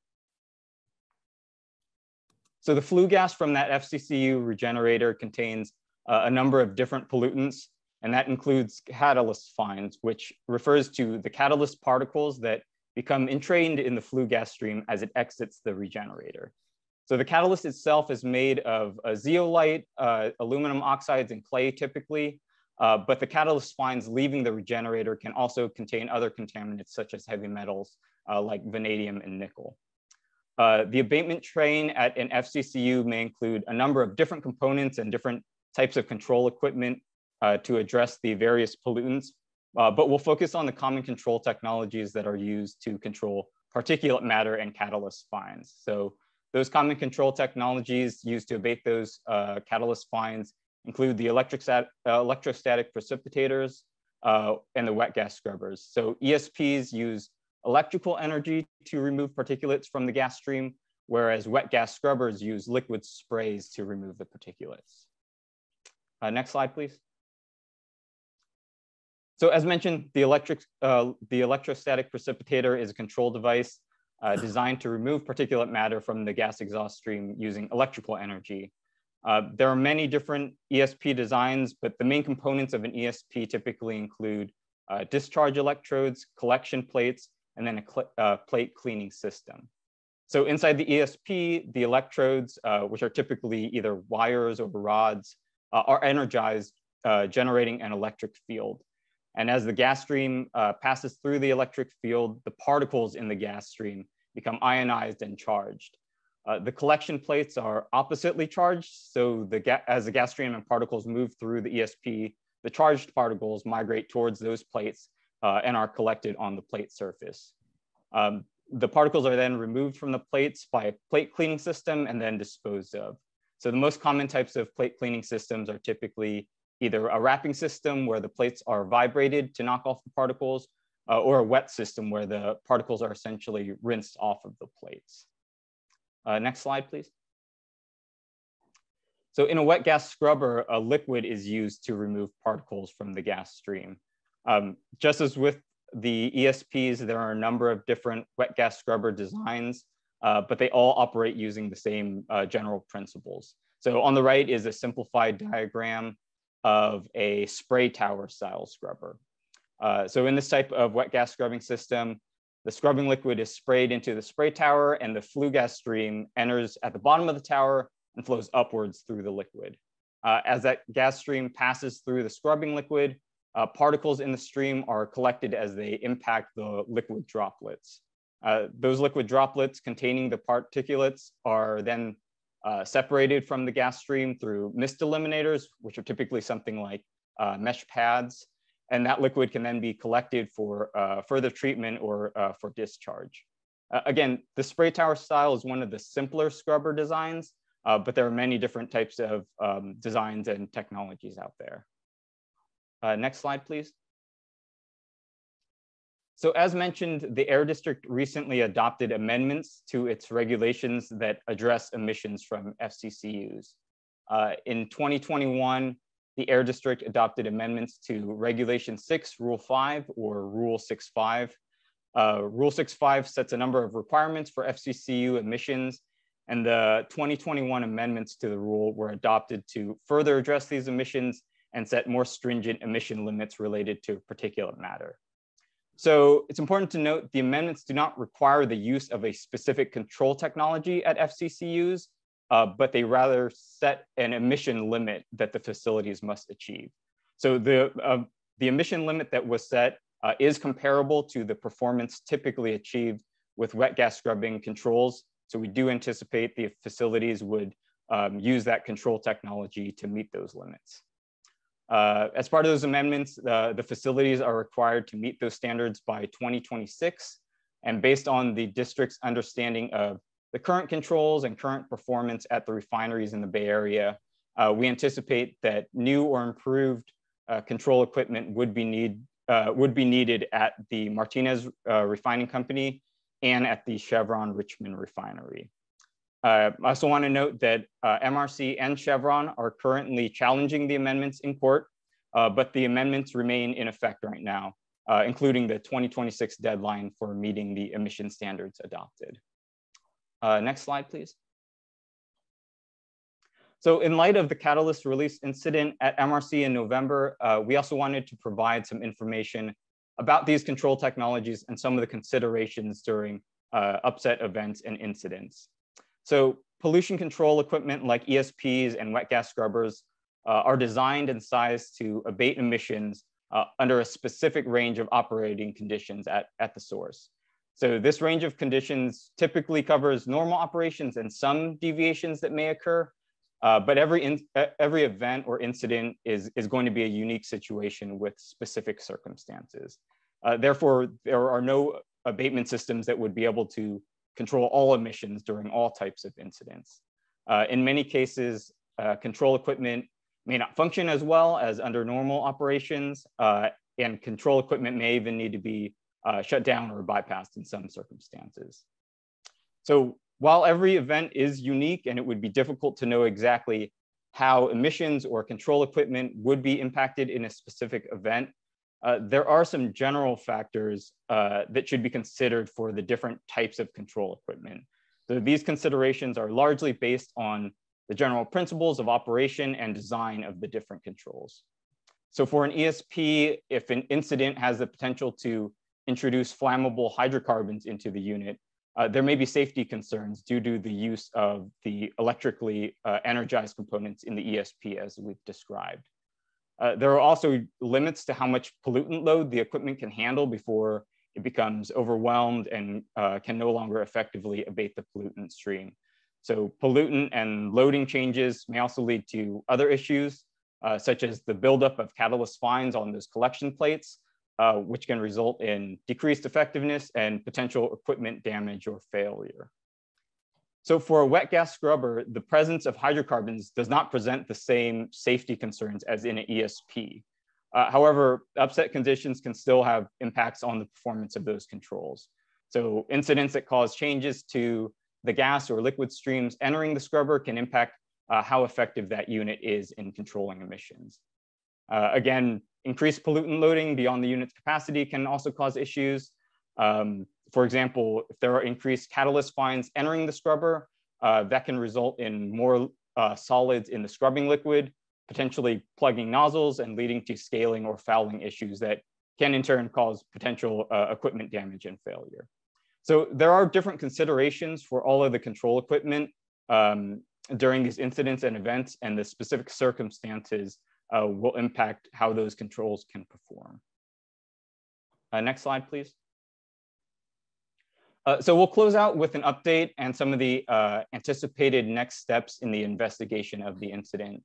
So the flue gas from that FCCU regenerator contains a number of different pollutants, and that includes catalyst fines, which refers to the catalyst particles that become entrained in the flue gas stream as it exits the regenerator. So the catalyst itself is made of a zeolite, aluminum oxides, and clay typically, but the catalyst fines leaving the regenerator can also contain other contaminants such as heavy metals like vanadium and nickel. The abatement train at an FCCU may include a number of different components and different types of control equipment to address the various pollutants, but we'll focus on the common control technologies that are used to control particulate matter and catalyst fines. So those common control technologies used to abate those catalyst fines include the electrostatic precipitators and the wet gas scrubbers. So ESPs use electrical energy to remove particulates from the gas stream, whereas wet gas scrubbers use liquid sprays to remove the particulates. Next slide, please. So as mentioned, the electrostatic precipitator is a control device designed to remove particulate matter from the gas exhaust stream using electrical energy. There are many different ESP designs, but the main components of an ESP typically include discharge electrodes, collection plates, and then a plate cleaning system. So inside the ESP, the electrodes, which are typically either wires or rods, are energized, generating an electric field. And as the gas stream passes through the electric field, the particles in the gas stream become ionized and charged. The collection plates are oppositely charged. So as the gas stream and particles move through the ESP, the charged particles migrate towards those plates and are collected on the plate surface. The particles are then removed from the plates by a plate cleaning system and then disposed of. So the most common types of plate cleaning systems are typically either a wrapping system where the plates are vibrated to knock off the particles, or a wet system where the particles are essentially rinsed off of the plates. Next slide, please. So in a wet gas scrubber, a liquid is used to remove particles from the gas stream. Just as with the ESPs, there are a number of different wet gas scrubber designs, but they all operate using the same general principles. So on the right is a simplified diagram of a spray tower style scrubber. So in this type of wet gas scrubbing system, the scrubbing liquid is sprayed into the spray tower and the flue gas stream enters at the bottom of the tower and flows upwards through the liquid. As that gas stream passes through the scrubbing liquid, particles in the stream are collected as they impact the liquid droplets. Those liquid droplets containing the particulates are then separated from the gas stream through mist eliminators, which are typically something like mesh pads. And that liquid can then be collected for further treatment or for discharge. Again, the spray tower style is one of the simpler scrubber designs, but there are many different types of designs and technologies out there. Next slide, please. So as mentioned, the Air District recently adopted amendments to its regulations that address emissions from FCCUs. In 2021, the Air District adopted amendments to Regulation 6, Rule 5, or Rule 6.5. Rule 6.5 sets a number of requirements for FCCU emissions, and the 2021 amendments to the rule were adopted to further address these emissions and set more stringent emission limits related to particulate matter. So it's important to note the amendments do not require the use of a specific control technology at FCCUs, but they rather set an emission limit that the facilities must achieve. So the emission limit that was set is comparable to the performance typically achieved with wet gas scrubbing controls. So we do anticipate the facilities would use that control technology to meet those limits. As part of those amendments, the facilities are required to meet those standards by 2026. And based on the district's understanding of the current controls and current performance at the refineries in the Bay Area, we anticipate that new or improved control equipment would be needed at the Martinez Refining Company and at the Chevron Richmond Refinery. I also want to note that MRC and Chevron are currently challenging the amendments in court, but the amendments remain in effect right now, including the 2026 deadline for meeting the emission standards adopted. Next slide, please. So in light of the catalyst release incident at MRC in November, we also wanted to provide some information about these control technologies and some of the considerations during upset events and incidents. So pollution control equipment like ESPs and wet gas scrubbers are designed and sized to abate emissions under a specific range of operating conditions at the source. So this range of conditions typically covers normal operations and some deviations that may occur, but every event or incident is going to be a unique situation with specific circumstances. Therefore, there are no abatement systems that would be able to control all emissions during all types of incidents. In many cases, control equipment may not function as well as under normal operations, and control equipment may even need to be shut down or bypassed in some circumstances. So while every event is unique and it would be difficult to know exactly how emissions or control equipment would be impacted in a specific event, there are some general factors that should be considered for the different types of control equipment. So these considerations are largely based on the general principles of operation and design of the different controls. So for an ESP, if an incident has the potential to introduce flammable hydrocarbons into the unit, there may be safety concerns due to the use of the electrically energized components in the ESP as we've described. There are also limits to how much pollutant load the equipment can handle before it becomes overwhelmed and can no longer effectively abate the pollutant stream. So pollutant and loading changes may also lead to other issues, such as the buildup of catalyst fines on those collection plates, which can result in decreased effectiveness and potential equipment damage or failure. So for a wet gas scrubber, the presence of hydrocarbons does not present the same safety concerns as in an ESP. However, upset conditions can still have impacts on the performance of those controls. So incidents that cause changes to the gas or liquid streams entering the scrubber can impact how effective that unit is in controlling emissions. Again, increased pollutant loading beyond the unit's capacity can also cause issues. For example, if there are increased catalyst fines entering the scrubber, that can result in more solids in the scrubbing liquid, potentially plugging nozzles and leading to scaling or fouling issues that can in turn cause potential equipment damage and failure. So there are different considerations for all of the control equipment during these incidents and events, and the specific circumstances will impact how those controls can perform. Next slide, please. So we'll close out with an update and some of the anticipated next steps in the investigation of the incident.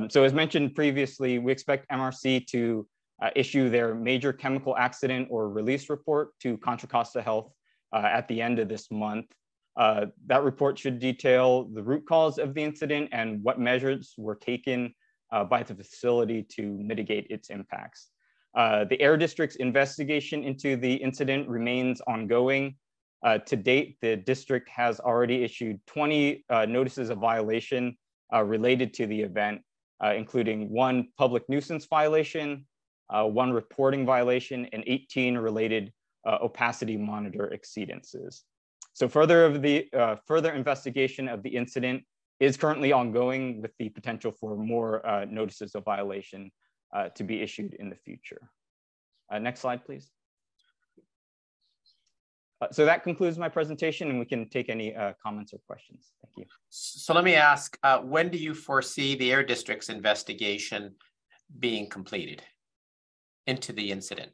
So as mentioned previously, we expect MRC to issue their major chemical accident or release report to Contra Costa Health at the end of this month. That report should detail the root cause of the incident and what measures were taken by the facility to mitigate its impacts. The Air District's investigation into the incident remains ongoing. To date, the district has already issued 20 notices of violation related to the event, including 1 public nuisance violation, 1 reporting violation, and 18 related opacity monitor exceedances. So further investigation of the incident is currently ongoing with the potential for more notices of violation to be issued in the future. Next slide, please. So that concludes my presentation, and we can take any comments or questions. Thank you. So let me ask, when do you foresee the Air District's investigation being completed into the incident?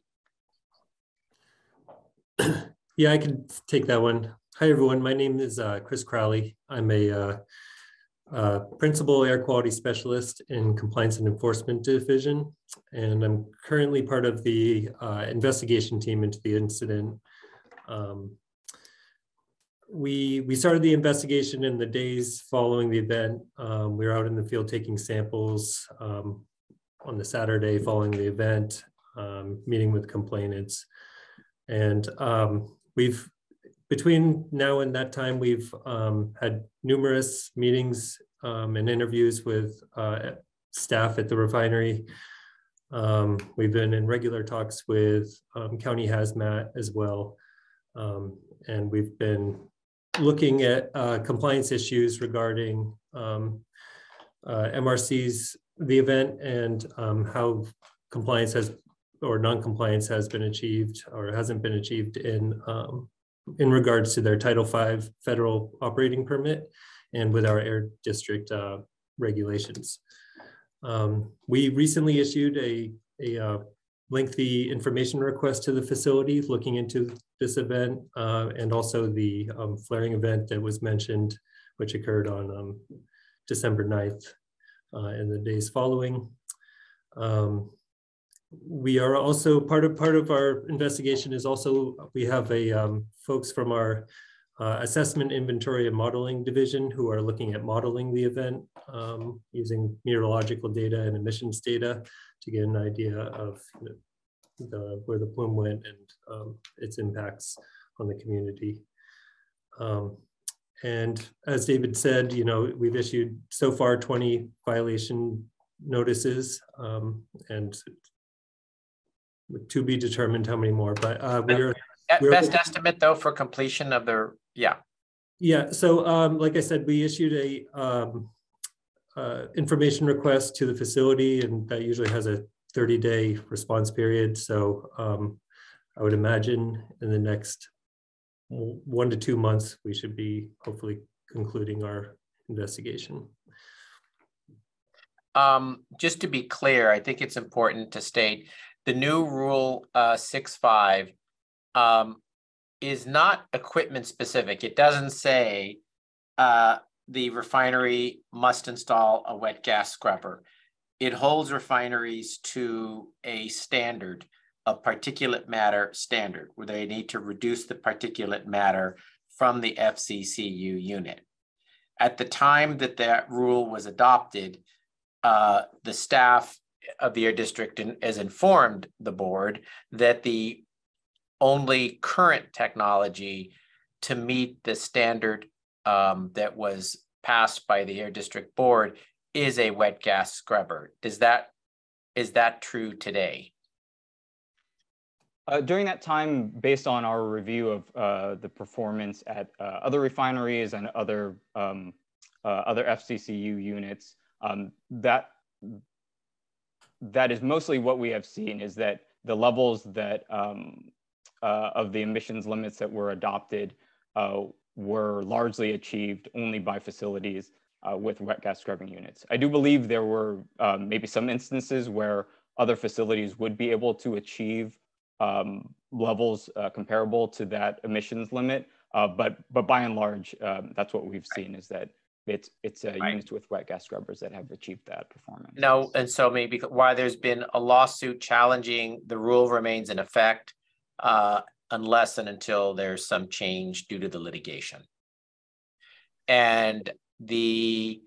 Yeah, I can take that one. Hi, everyone. My name is Chris Crowley. I'm a Principal Air Quality Specialist in Compliance and Enforcement Division, and I'm currently part of the investigation team into the incident. We started the investigation in the days following the event. We were out in the field taking samples on the Saturday following the event, meeting with complainants. And between now and that time, we've had numerous meetings and interviews with staff at the refinery. We've been in regular talks with County Hazmat as well. And we've been looking at compliance issues regarding MRC's, the event, and how compliance has, or non-compliance has been achieved or hasn't been achieved in regards to their Title V federal operating permit and with our Air District regulations. We recently issued a lengthy information request to the facility looking into this event and also the flaring event that was mentioned, which occurred on December 9th and the days following. We are also, part of our investigation is also, we have folks from our assessment, inventory, and modeling division who are looking at modeling the event using meteorological data and emissions data to get an idea of where the plume went and its impacts on the community. And as David said, we've issued so far 20 violation notices, and to be determined how many more, but we're best estimate though for completion of the, yeah. Yeah, so like I said, we issued a information request to the facility, and that usually has a 30-day response period. So I would imagine in the next 1 to 2 months, we should be hopefully concluding our investigation. Just to be clear, I think it's important to state the new rule 6.5 is not equipment specific. It doesn't say the refinery must install a wet gas scrubber. It holds refineries to a standard, a particulate matter standard, where they need to reduce the particulate matter from the FCCU unit. At the time that that rule was adopted, the staff of the Air District has informed the board that the only current technology to meet the standard that was passed by the Air District Board is a wet gas scrubber. Is that true today? During that time, based on our review of the performance at other refineries and other FCCU units, that is mostly what we have seen, is that the levels that of the emissions limits that were adopted were largely achieved only by facilities with wet gas scrubbing units. I do believe there were maybe some instances where other facilities would be able to achieve levels comparable to that emissions limit, but by and large, that's what we've seen, is that it's units with wet gas scrubbers that have achieved that performance. No, and so maybe why there's been a lawsuit challenging the rule remains in effect unless and until there's some change due to the litigation. And the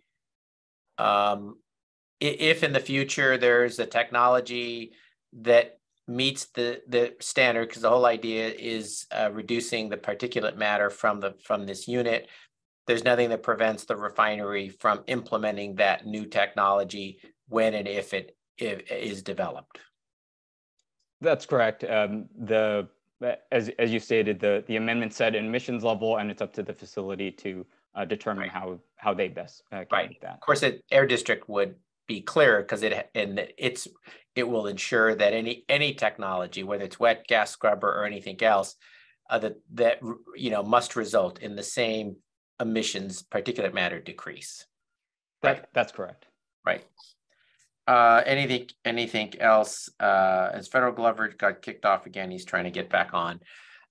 if in the future there's a technology that meets the standard, because the whole idea is reducing the particulate matter from this unit, there's nothing that prevents the refinery from implementing that new technology when and if it is developed. That's correct. As you stated, the amendment set an emissions level, and it's up to the facility to determine how they best meet that. Of course, the Air District would be clear because it will ensure that any technology, whether it's wet gas scrubber or anything else, that must result in the same emissions particulate matter decrease. That's correct. Right. Anything else? As Federal Glover got kicked off again, he's trying to get back on.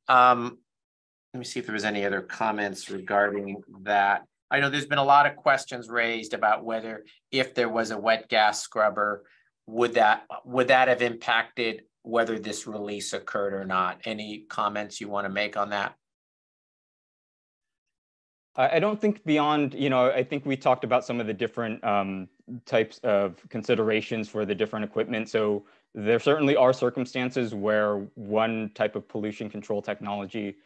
Let me see if there was any other comments regarding that. I know there's been a lot of questions raised about whether, if there was a wet gas scrubber, would that have impacted whether this release occurred or not? Any comments you want to make on that? I don't think beyond, I think we talked about some of the different types of considerations for the different equipment. So there certainly are circumstances where one type of pollution control technology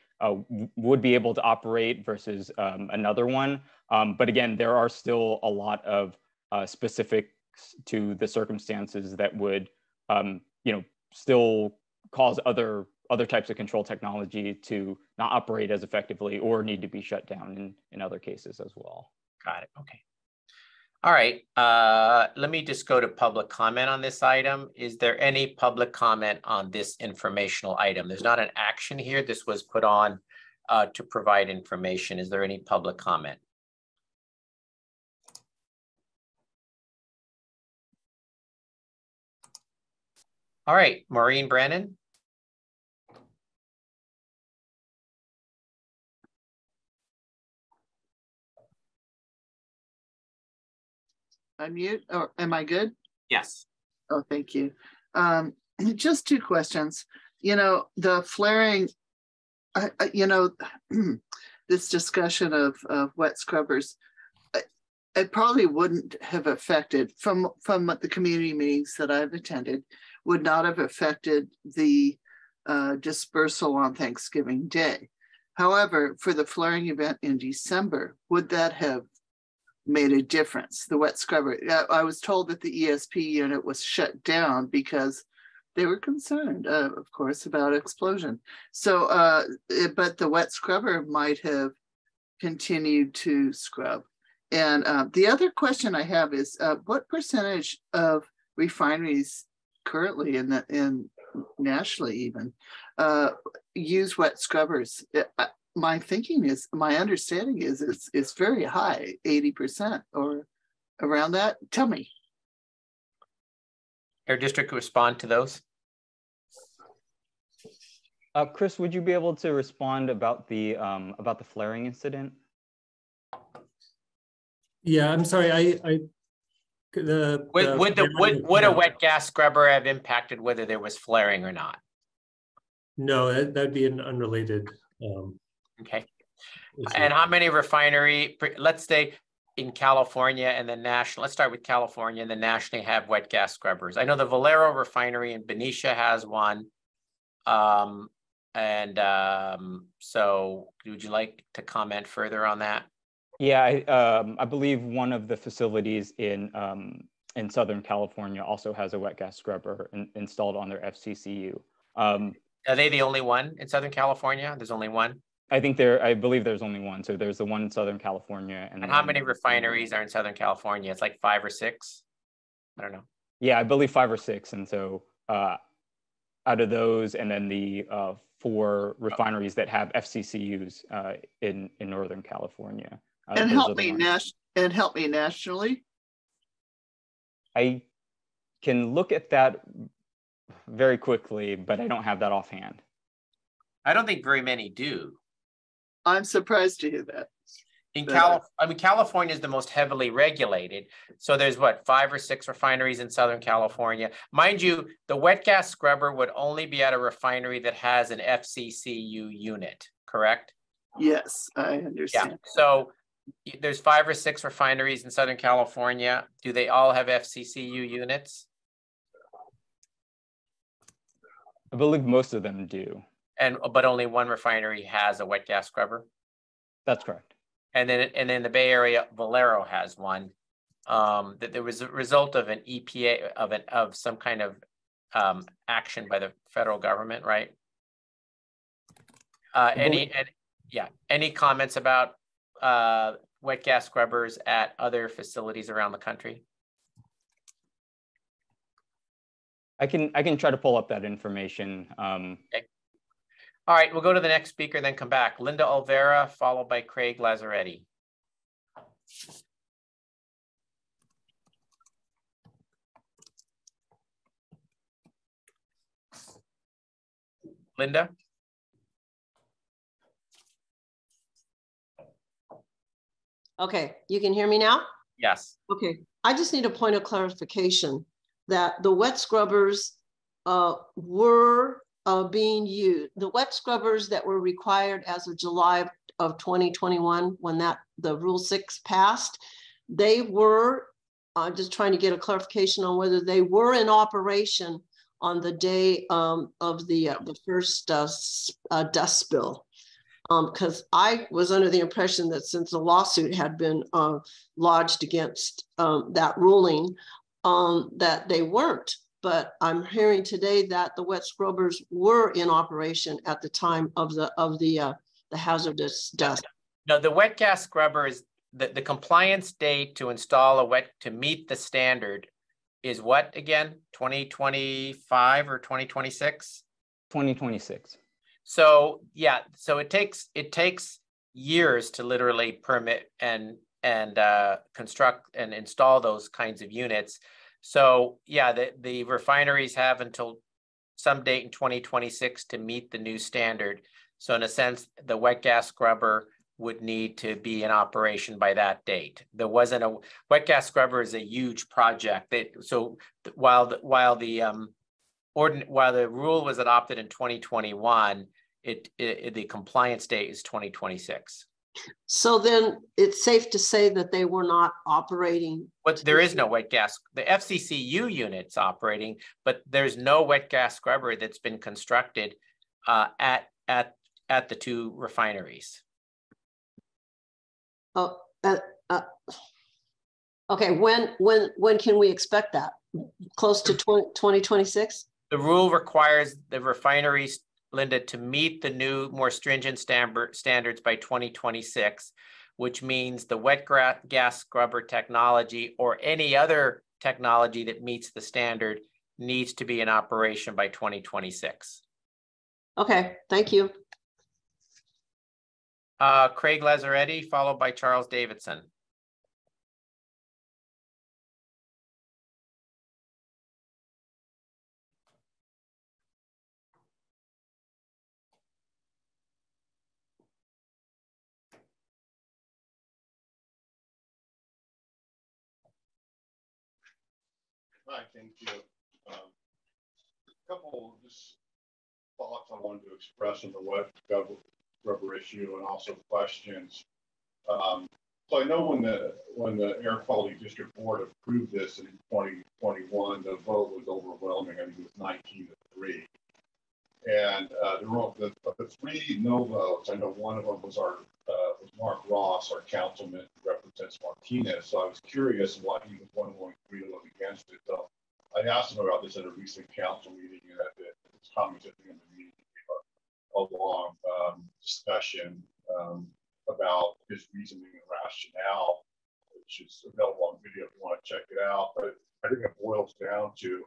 would be able to operate versus another one. But again, there are still a lot of specifics to the circumstances that would, still cause other types of control technology to not operate as effectively or need to be shut down in other cases as well. Got it. Okay. All right. Let me just go to public comment on this item. Is there any public comment on this informational item? There's not an action here. This was put on to provide information. Is there any public comment? All right, Maureen Brannon. Unmute, or am I good? Yes. Oh, thank you. Just two questions. The flaring, this discussion of wet scrubbers, it probably wouldn't have affected, from the community meetings that I've attended, would not have affected the dispersal on Thanksgiving Day. However, for the flaring event in December, would that have made a difference, the wet scrubber? I was told that the ESP unit was shut down because they were concerned, of course, about explosion. So, but the wet scrubber might have continued to scrub. And the other question I have is, what percentage of refineries currently in nationally even use wet scrubbers? My understanding is it's very high, 80% or around that. Tell me. Air District respond to those. Chris, would you be able to respond about the flaring incident? Yeah, I'm sorry. Would a wet gas scrubber have impacted whether there was flaring or not? No, that'd be an unrelated. Okay. issue. And how many refinery, let's say in California and the national, let's start with California and the nationally have wet gas scrubbers. I know the Valero refinery in Benicia has one. So would you like to comment further on that? Yeah, I believe one of the facilities in Southern California also has a wet gas scrubber installed on their FCCU. Are they the only one in Southern California? There's only one? I believe there's only one. So there's the one in Southern California. And how many refineries are in Southern California? It's like 5 or 6? I don't know. Yeah, I believe 5 or 6. And so out of those, and then the 4 refineries that have FCCUs in Northern California. And help me nationally. I can look at that very quickly, but I don't have that offhand. I don't think very many do. I'm surprised to hear that. California is the most heavily regulated. So there's what, 5 or 6 refineries in Southern California. Mind you, the wet gas scrubber would only be at a refinery that has an FCCU unit, correct? Yes, I understand. Yeah. So there's 5 or 6 refineries in Southern California. Do they all have FCCU units? I believe most of them do. But only one refinery has a wet gas scrubber? That's correct. And then the Bay Area, Valero has one. That there was a result of an EPA of some kind of action by the federal government, right? Any comments about wet gas scrubbers at other facilities around the country? I can try to pull up that information. Okay. All right, we'll go to the next speaker, then come back. Linda Olvera, followed by Craig Lazzaretti. Linda? Okay, you can hear me now? Yes. Okay, I just need a point of clarification that the wet scrubbers were being used. The wet scrubbers that were required as of July of 2021, when the Rule 6 passed, they were, just trying to get a clarification on whether they were in operation on the day of the first dust spill. Because I was under the impression that since the lawsuit had been lodged against that ruling, that they weren't. But I'm hearing today that the wet scrubbers were in operation at the time of the hazardous dust. No, the wet gas scrubber is the compliance date to install to meet the standard is what again? 2025 or 2026? 2026. So yeah, so it takes years to literally permit and construct and install those kinds of units. So yeah, the refineries have until some date in 2026 to meet the new standard. So in a sense, the wet gas scrubber would need to be in operation by that date. There wasn't a wet gas scrubber is a huge project. While the rule was adopted in 2021, the compliance date is 2026. So then it's safe to say that they were not operating. But there is no wet gas. The FCCU unit's operating, but there's no wet gas scrubber that's been constructed at the 2 refineries. Oh, okay. When can we expect that? Close to 2026? The rule requires the refineries, Linda, to meet the new, more stringent standards by 2026, which means the wet gas scrubber technology or any other technology that meets the standard needs to be in operation by 2026. Okay, thank you. Craig Lazzaretti, followed by Charles Davidson. Hi, thank you. A couple just thoughts I wanted to express on the wet rubber issue and also questions. So I know when the Air Quality District Board approved this in 2021, the vote was overwhelming. I think it was 19-3. And the three no votes, I know one of them was was Mark Ross, our councilman who represents Martinez. So I was curious why he was one going to vote against it. So I asked him about this at a recent council meeting, and at his comments at the end of the meeting, a long discussion about his reasoning and rationale, which is available on video if you want to check it out. But I think it boils down to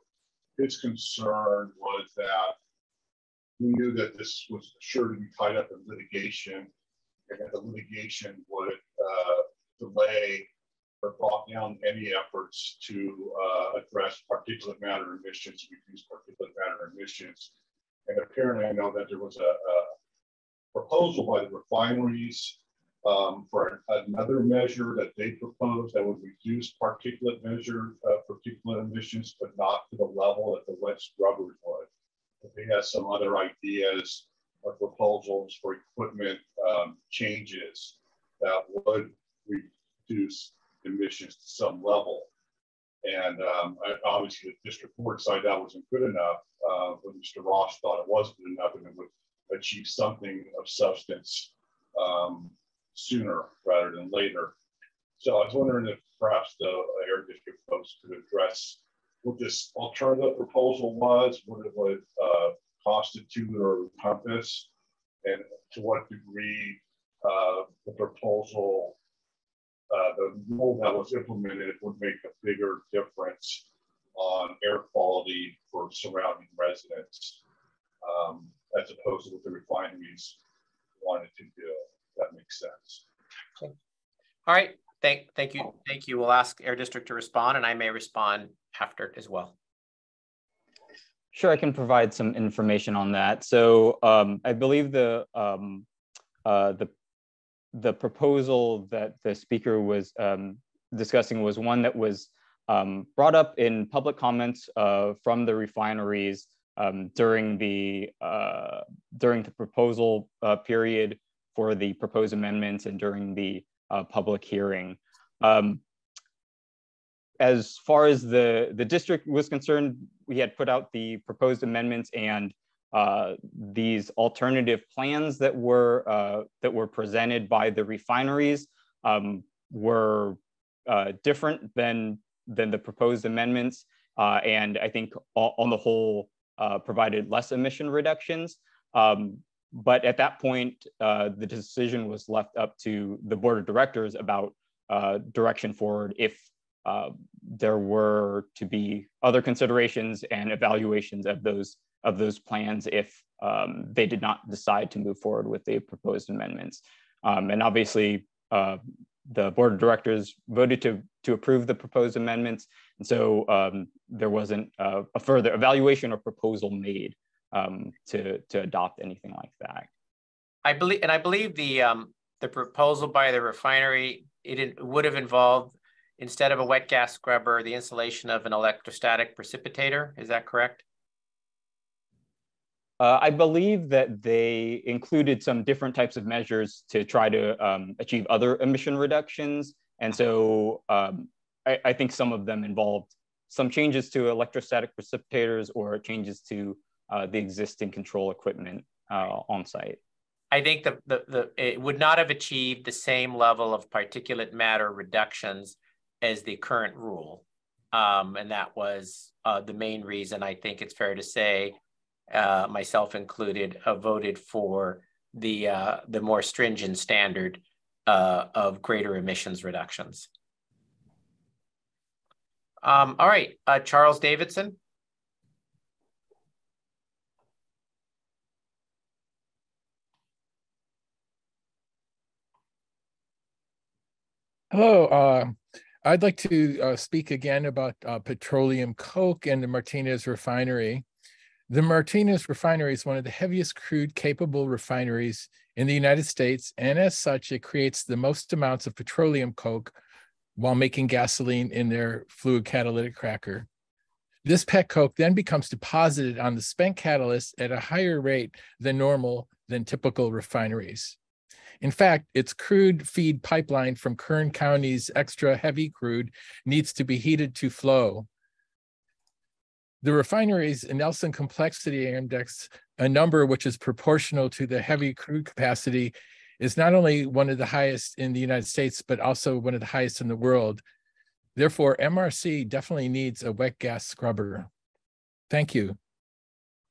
his concern was that he knew that this was sure to be tied up in litigation, and that the litigation would delay or brought down any efforts to address particulate matter emissions, reduce particulate matter emissions. And apparently I know that there was a proposal by the refineries for another measure that they proposed that would reduce particulate emissions, but not to the level that the wet scrubbers would. But they had some other ideas or proposals for equipment changes that would reduce emissions to some level. And obviously the district board decided that wasn't good enough, but Mr. Ross thought it was good enough and it would achieve something of substance sooner rather than later. So I was wondering if perhaps the Air District folks could address what this alternative proposal was, what it would constitute or encompass, and to what degree the proposal, the rule that was implemented would make a bigger difference on air quality for surrounding residents, as opposed to what the refineries wanted to do. If that makes sense. Okay. All right. Thank you. We'll ask Air District to respond, and I may respond after as well. Sure, I can provide some information on that. So I believe the proposal that the speaker was discussing was one that was brought up in public comments from the refineries during the proposal period for the proposed amendments and during the public hearing. As far as the district was concerned, we had put out the proposed amendments, and these alternative plans that were presented by the refineries were different than the proposed amendments, and I think on the whole provided less emission reductions. But at that point, the decision was left up to the board of directors about direction forward if there were to be other considerations and evaluations of those plans if they did not decide to move forward with the proposed amendments. And obviously, the board of directors voted to approve the proposed amendments, and so there wasn't a further evaluation or proposal made to adopt anything like that. I believe the proposal by the refinery, it would have involved, instead of a wet gas scrubber, the installation of an electrostatic precipitator. Is that correct? I believe that they included some different types of measures to try to achieve other emission reductions. And so I think some of them involved some changes to electrostatic precipitators or changes to the existing control equipment on site. I think it would not have achieved the same level of particulate matter reductions as the current rule. And that was the main reason, I think it's fair to say, myself included, voted for the more stringent standard of greater emissions reductions. All right, Charles Davidson. Hello, I'd like to speak again about petroleum coke and the Martinez refinery. The Martinez refinery is one of the heaviest crude capable refineries in the United States, and as such, it creates the most amounts of petroleum coke while making gasoline in their fluid catalytic cracker. This pet coke then becomes deposited on the spent catalyst at a higher rate than typical refineries. In fact, its crude feed pipeline from Kern County's extra heavy crude needs to be heated to flow. The refinery's Nelson Complexity Index, a number which is proportional to the heavy crude capacity, is not only one of the highest in the United States, but also one of the highest in the world. Therefore, MRC definitely needs a wet gas scrubber. Thank you.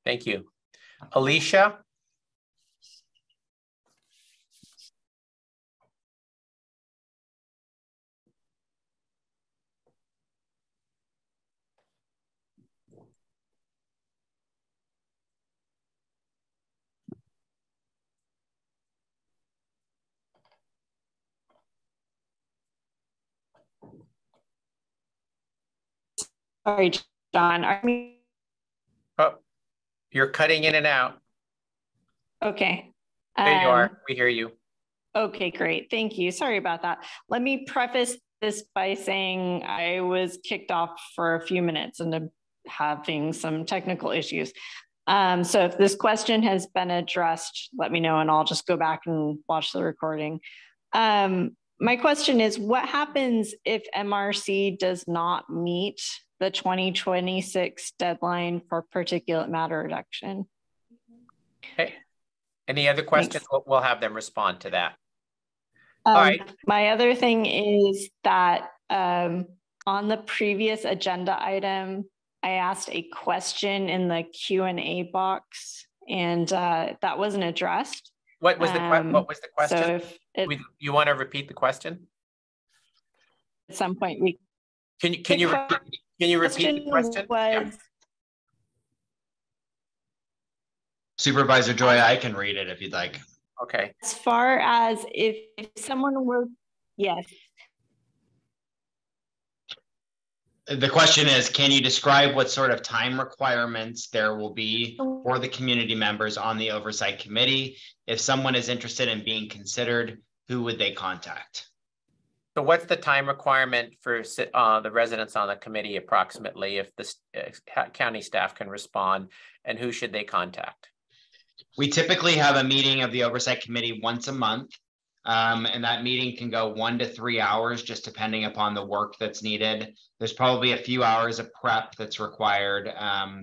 Thank you. Alicia? Sorry, John. Oh, you're cutting in and out. Okay. There you are. We hear you. Okay, great. Thank you. Sorry about that. Let me preface this by saying I was kicked off for a few minutes and having some technical issues. So if this question has been addressed, let me know and I'll just go back and watch the recording. My question is, what happens if MRC does not meet the 2026 deadline for particulate matter reduction? Okay. Any other questions? We'll have them respond to that. All right. My other thing is that on the previous agenda item, I asked a question in the Q&A box and that wasn't addressed. What was the question? So you want to repeat the question? At some point we can you repeat the question? Supervisor Joy, I can read it if you'd like. Okay. As far as if someone were, yes. The question is, can you describe what sort of time requirements there will be for the community members on the oversight committee? If someone is interested in being considered, who would they contact? So what's the time requirement for the residents on the committee approximately, if the county staff can respond, and who should they contact? We typically have a meeting of the oversight committee once a month. And that meeting can go 1 to 3 hours, just depending upon the work that's needed. There's probably a few hours of prep that's required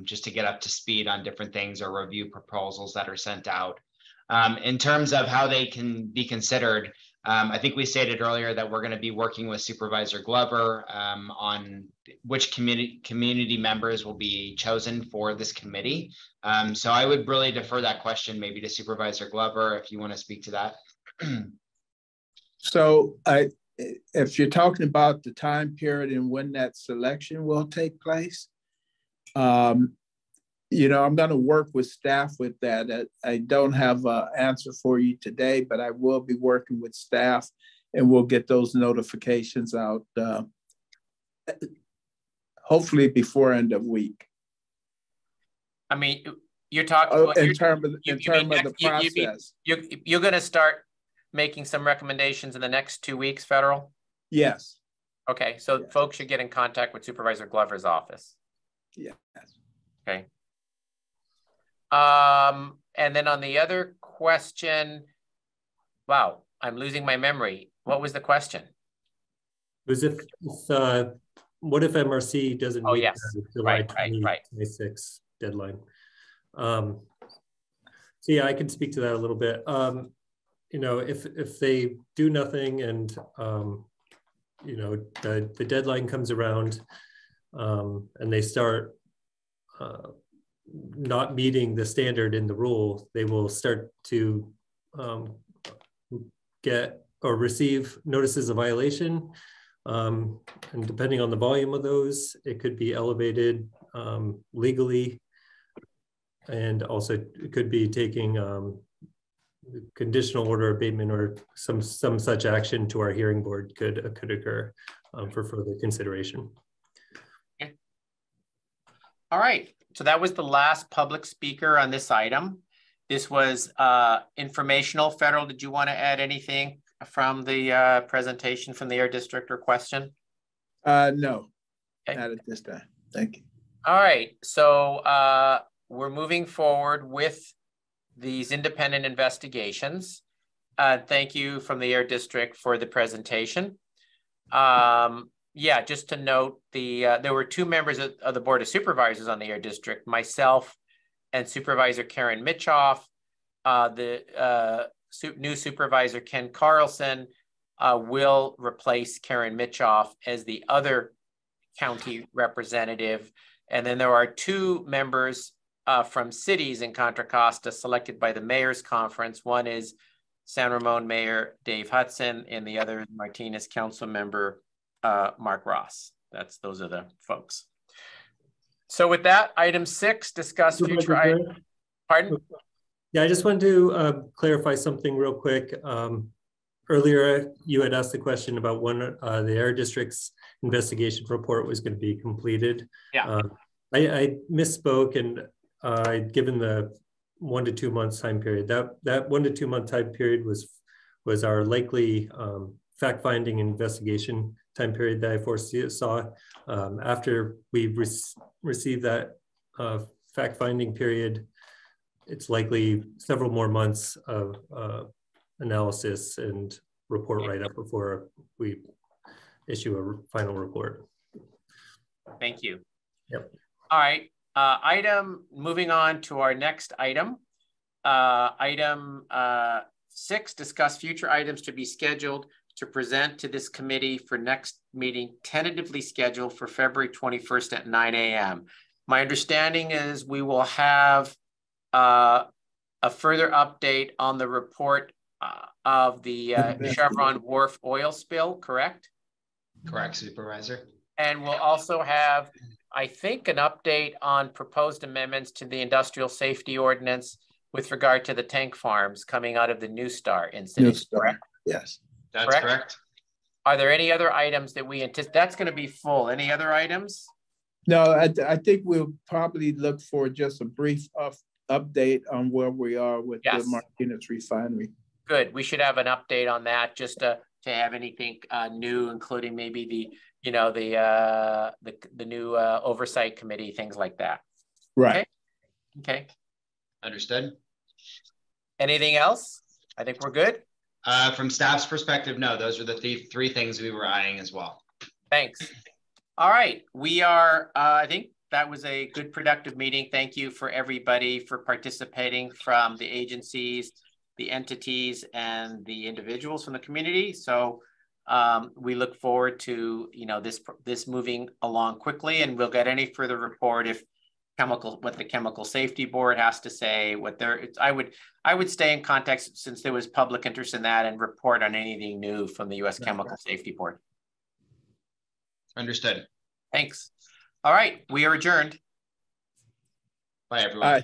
just to get up to speed on different things or review proposals that are sent out. In terms of how they can be considered, I think we stated earlier that we're going to be working with Supervisor Glover on which community members will be chosen for this committee. So I would really defer that question maybe to Supervisor Glover if you want to speak to that. So if you're talking about the time period and when that selection will take place, you know, I'm going to work with staff with that. I don't have an answer for you today, but I will be working with staff and we'll get those notifications out hopefully before end of week. I mean, you're talking in terms of the process. You're going to start making some recommendations in the next 2 weeks, federal? Yes. Okay, so yes. Folks should get in contact with Supervisor Glover's office. Yes. Okay. And then on the other question, wow, I'm losing my memory. What was the question? It was what if MRC doesn't meet the July 2026 deadline? So yeah, I can speak to that a little bit. You know, if they do nothing and you know the deadline comes around, and they start not meeting the standard in the rule, they will start to get or receive notices of violation. And depending on the volume of those, it could be elevated legally, and also it could be taking conditional order abatement or some such action to our hearing board could occur for further consideration. Okay. All right, so that was the last public speaker on this item. This was informational. Federal, did you want to add anything from the presentation from the Air District or question? No, okay. Not at this time. Thank you. All right, so we're moving forward with these independent investigations. Thank you from the Air District for the presentation. Yeah, just to note, there were two members of the Board of Supervisors on the Air District, myself and Supervisor Karen Mitchoff. The new supervisor, Ken Carlson, will replace Karen Mitchoff as the other county representative. And then there are two members from cities in Contra Costa selected by the Mayor's Conference. One is San Ramon Mayor Dave Hudson, and the other is Martinez Council Member Mark Ross. Those are the folks. So with that, item 6, discuss future items. Pardon? Yeah, I just wanted to clarify something real quick. Earlier, you had asked the question about when the Air District's investigation report was going to be completed. Yeah. I misspoke, and I'd given the 1 to 2 months time period. That 1 to 2 month time period was our likely fact-finding investigation time period that I foresaw. After we received that fact-finding period, it's likely several more months of analysis and report write-up before we issue a final report. Thank you. Yep. All right. Moving on to our next item. Item 6, discuss future items to be scheduled to present to this committee for next meeting, tentatively scheduled for February 21st at 9 a.m. My understanding is we will have a further update on the report of the Chevron Wharf oil spill, correct? Correct, Supervisor. And we'll also have, I think, an update on proposed amendments to the industrial safety ordinance with regard to the tank farms coming out of the New Star incident, correct? Yes. That's correct. Are there any other items that we anticipate? That's going to be full. Any other items? No, I think we'll probably look for just a brief update on where we are with the Martinez refinery. Good. We should have an update on that, just to have anything new, including maybe the new oversight committee, things like that. Right. Okay. Understood. Anything else? I think we're good. From staff's perspective, no, those are the three things we were eyeing as well. Thanks. All right, we are, I think that was a good productive meeting. Thank you for everybody for participating, from the agencies, the entities, and the individuals from the community. So we look forward to this moving along quickly, and we'll get any further report if what the Chemical Safety Board has to say, I would stay in context since there was public interest in that, and report on anything new from the U.S. Chemical Safety Board. Understood. Thanks. All right, we are adjourned. Bye, everyone. Bye.